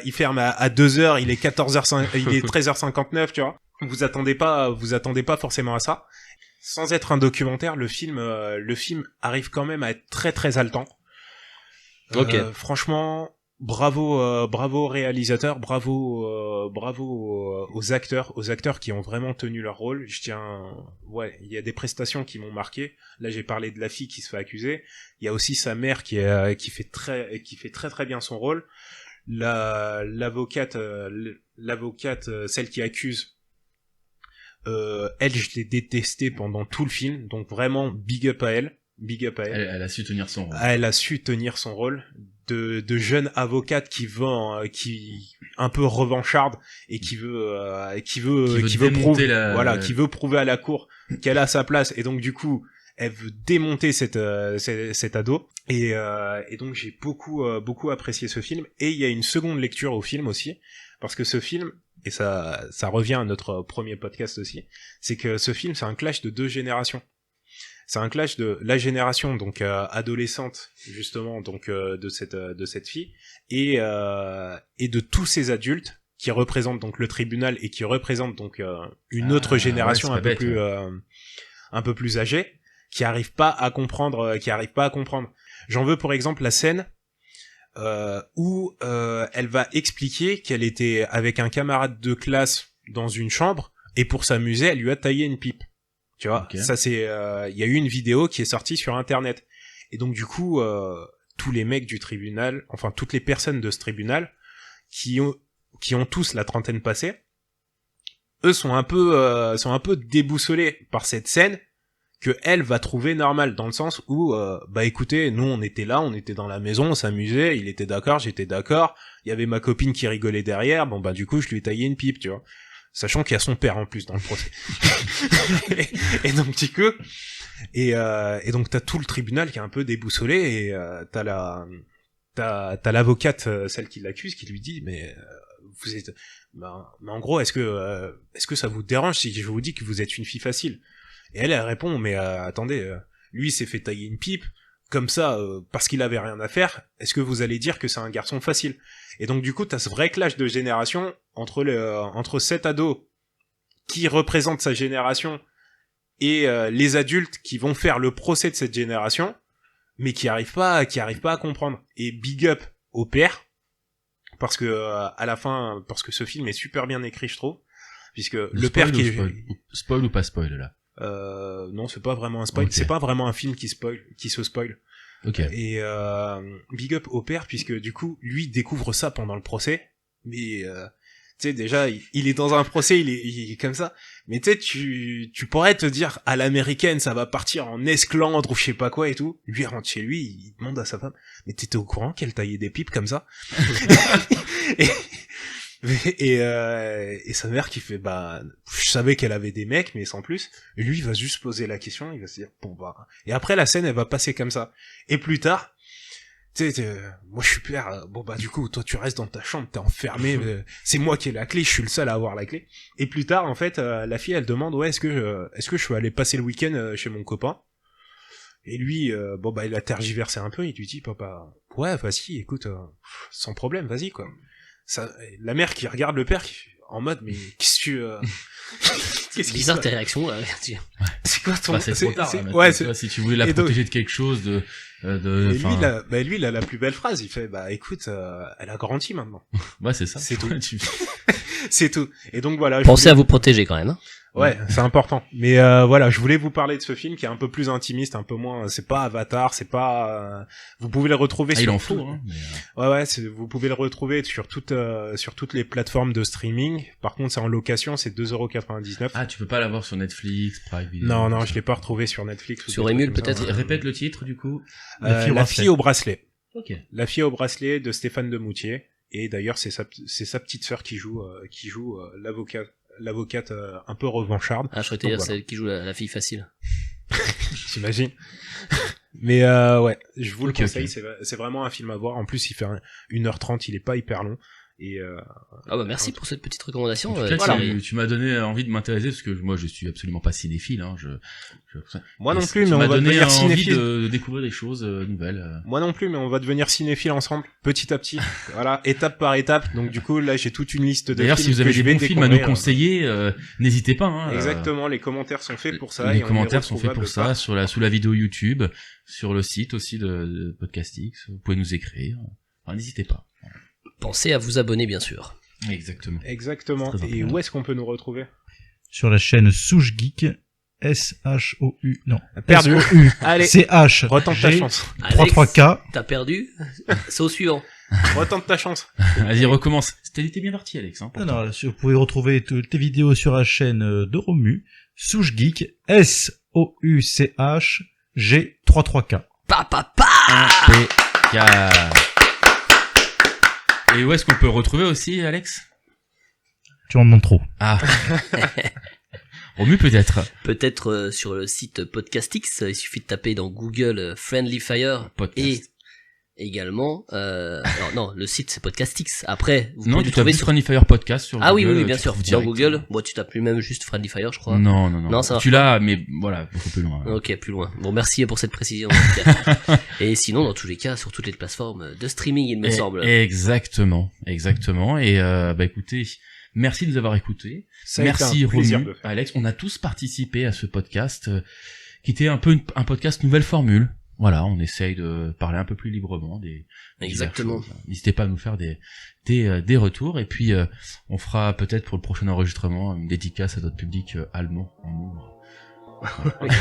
2h, il est 13h59, tu vois. Vous attendez pas forcément à ça. Sans être un documentaire, le film arrive quand même à être très très haletant. Franchement, bravo au réalisateur, bravo aux acteurs qui ont vraiment tenu leur rôle. Il y a des prestations qui m'ont marqué. Là, j'ai parlé de la fille qui se fait accuser. Il y a aussi sa mère qui fait très très bien son rôle. L'avocate, celle qui accuse. Elle, je l'ai détestée pendant tout le film, donc vraiment big up à elle. Elle a su tenir son rôle. Elle a su tenir son rôle de jeune avocate qui un peu revancharde et qui veut prouver à la cour qu'elle a sa place, et donc du coup elle veut démonter cet ado, et donc j'ai beaucoup apprécié ce film. Et il y a une seconde lecture au film aussi, parce que ce film, et ça revient à notre premier podcast aussi, c'est que ce film, c'est un clash de 2 générations. C'est un clash de la génération donc adolescente justement, donc de cette fille, et de tous ces adultes qui représentent donc le tribunal et qui représentent donc une autre génération un peu plus âgée, qui arrive pas à comprendre. J'en veux pour exemple la scène où elle va expliquer qu'elle était avec un camarade de classe dans une chambre, et pour s'amuser, elle lui a taillé une pipe. Tu vois, ça c'est, il y a eu une vidéo qui est sortie sur internet. Et donc du coup, tous les mecs du tribunal, enfin toutes les personnes de ce tribunal, qui ont tous la trentaine passée, eux sont un peu déboussolés par cette scène que elle va trouver normale, dans le sens où écoutez, nous on était là, on était dans la maison, on s'amusait, il était d'accord, j'étais d'accord, il y avait ma copine qui rigolait derrière, du coup je lui ai taillé une pipe, tu vois, sachant qu'il y a son père en plus dans le procès. et donc du coup, et donc t'as tout le tribunal qui est un peu déboussolé, et t'as l'avocate, celle qui l'accuse, qui lui dit mais vous êtes, mais en gros est-ce que ça vous dérange si je vous dis que vous êtes une fille facile? Et elle répond mais attendez, lui s'est fait tailler une pipe, comme ça, parce qu'il avait rien à faire, est-ce que vous allez dire que c'est un garçon facile? Et donc du coup, t'as ce vrai clash de génération entre cet ado qui représente sa génération et les adultes qui vont faire le procès de cette génération, mais qui arrivent pas à comprendre. Et big up au père, parce que à la fin, parce que ce film est super bien écrit, je trouve, puisque le père qui spoil ou pas spoil là. Non, c'est pas vraiment un spoil. Okay. C'est pas vraiment un film qui se spoil. Ok. Et big up au père, puisque du coup, lui découvre ça pendant le procès. Mais tu sais, déjà, il est dans un procès, il est comme ça. Mais tu sais, tu pourrais te dire à l'américaine, ça va partir en esclandre ou je sais pas quoi et tout. Lui, il rentre chez lui, il demande à sa femme, mais t'étais au courant qu'elle taillait des pipes comme ça? Et sa mère qui fait, bah, je savais qu'elle avait des mecs, mais sans plus. Et lui, il va juste poser la question, il va se dire, bon bah. Et après, la scène, elle va passer comme ça. Et plus tard, tu sais, moi je suis père, bon bah du coup, toi tu restes dans ta chambre, t'es enfermé, c'est moi qui ai la clé, je suis le seul à avoir la clé. Et plus tard, en fait, la fille, elle demande, ouais, est-ce que je peux aller passer le week-end chez mon copain? Et lui, bon bah il a tergiversé un peu, il lui dit, papa, ouais, vas-y, écoute, sans problème, vas-y quoi. Ça, la mère qui regarde le père en mode, mais qu'est-ce que qu'est-ce bizarre tes réactions là. C'est quoi ton... c'est trop tard, ouais, si tu voulais la protéger de quelque chose et lui, il a la plus belle phrase, il fait, bah écoute, elle a grandi maintenant. Ouais, c'est ça. C'est tout. C'est tout. Et donc voilà. Pensez à vous protéger quand même, hein. Ouais, c'est important. Mais voilà, je voulais vous parler de ce film qui est un peu plus intimiste, un peu moins. C'est pas Avatar, c'est pas. Vous pouvez le retrouver. Il en faut. Hein, mais Ouais, vous pouvez le retrouver sur toutes les plateformes de streaming. Par contre, c'est en location, c'est 2,99€. Ah, tu peux pas l'avoir sur Netflix, Prime Video. Non, je l'ai pas retrouvé sur Netflix. Sur Emule peut-être. Répète le titre du coup. La fille au bracelet. Ok. La fille au bracelet de Stéphane Demoutier. Et d'ailleurs, c'est sa petite sœur qui joue l'avocate un peu revancharde. Ah, je croyais dire celle qui joue la fille facile. J'imagine. Mais ouais, je vous le conseille, c'est vraiment un film à voir. En plus, il fait 1h30, il est pas hyper long. Et ah bah merci pour cette petite recommandation. En tout cas, voilà. Tu m'as donné envie de m'intéresser parce que moi je suis absolument pas cinéphile. Hein. Moi non plus, mais on va devenir cinéphile. De découvrir des choses nouvelles. Moi non plus, mais on va devenir cinéphile ensemble, petit à petit. Voilà, étape par étape. Donc du coup, là, j'ai toute une liste de D'ailleurs, films. D'ailleurs, si vous avez des bons films à nous conseiller, n'hésitez pas. Hein, exactement, les commentaires sont faits pour ça. Les commentaires sont faits pour ça, sous la vidéo YouTube, sur le site aussi de Podcastix. Vous pouvez nous écrire. Enfin, n'hésitez pas. Pensez à vous abonner, bien sûr. Exactement. Et où est-ce qu'on peut nous retrouver? Sur la chaîne Souche Geek, S-H-O-U, non. Perdu. S-O-U. Allez. C-H. Retente ta chance. 3-3-K. T'as perdu? C'est au suivant. Retente ta chance. Vas-y, recommence. T'es bien parti, Alex. Hein, non, vous pouvez retrouver toutes les vidéos sur la chaîne de Romu, Souche Geek, S-O-U-C-H, G, 3-3-K. Impeccable. Et où est-ce qu'on peut retrouver aussi, Alex? Tu m'en demandes trop. Ah. Romu peut-être. Peut-être sur le site Podcastix, il suffit de taper dans Google Friendly Fire Podcast. Et également non, le site c'est Podcastix. Après vous pouvez le trouver sur Friendly Fire Podcast sur Google. Oui, bien sûr. Dans Google, moi tu tapes plus même juste Friendly Fire, je crois. Non, ça tu l'as, mais voilà, beaucoup plus loin. Ok, plus loin. Bon, merci pour cette précision. Et sinon, dans tous les cas, sur toutes les plateformes de streaming, il me semble. Exactement. Et bah écoutez, merci de nous avoir écoutés. Merci Romu, Alex. On a tous participé à ce podcast qui était un peu un podcast nouvelle formule. Voilà, on essaye de parler un peu plus librement Exactement. N'hésitez pas à nous faire des retours et puis on fera peut-être pour le prochain enregistrement une dédicace à notre public allemand en nombre. Voilà.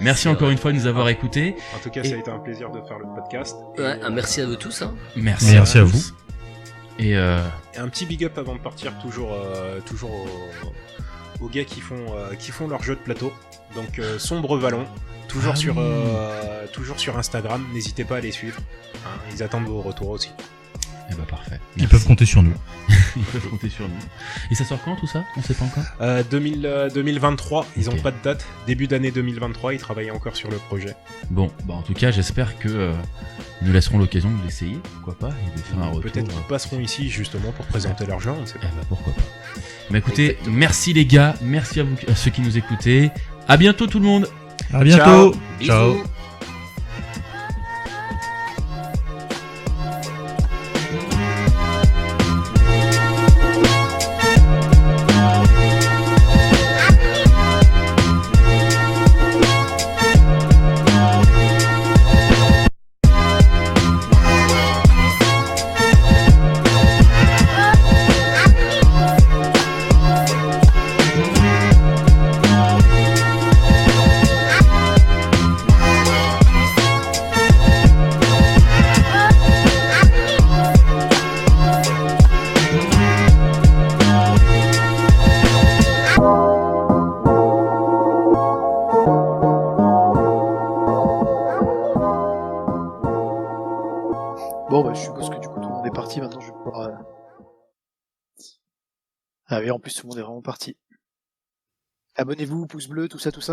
Merci encore une fois de nous avoir écoutés. En tout cas, ça a été un plaisir de faire le podcast. Ouais, merci à vous tous. Hein. Merci à vous. Et un petit big up avant de partir, toujours aux gars qui font leur jeu de plateau. Donc Sombre Vallon. Toujours sur Instagram, n'hésitez pas à les suivre. Hein, ils attendent vos retours aussi. Eh ben parfait. Ils peuvent compter sur nous. Ils peuvent compter sur nous. Et ça sort quand tout ça? On sait pas encore. 2023, ils ont pas de date. Début d'année 2023, ils travaillent encore sur le projet. Bon, bah en tout cas, j'espère que nous laisserons l'occasion de l'essayer, pourquoi pas, et de faire un retour. Peut-être qu'ils passeront ici justement pour présenter leur jeu, on ne sait pas. Eh ben pourquoi pas. Bah écoutez, merci les gars, merci à vous, à ceux qui nous écoutez. À bientôt tout le monde. À bientôt. Ciao. Ciao. suppose que du coup tout le monde est parti, maintenant je vais pouvoir... Ah oui, en plus tout le monde est vraiment parti. Abonnez-vous, pouce bleu, tout ça, tout ça.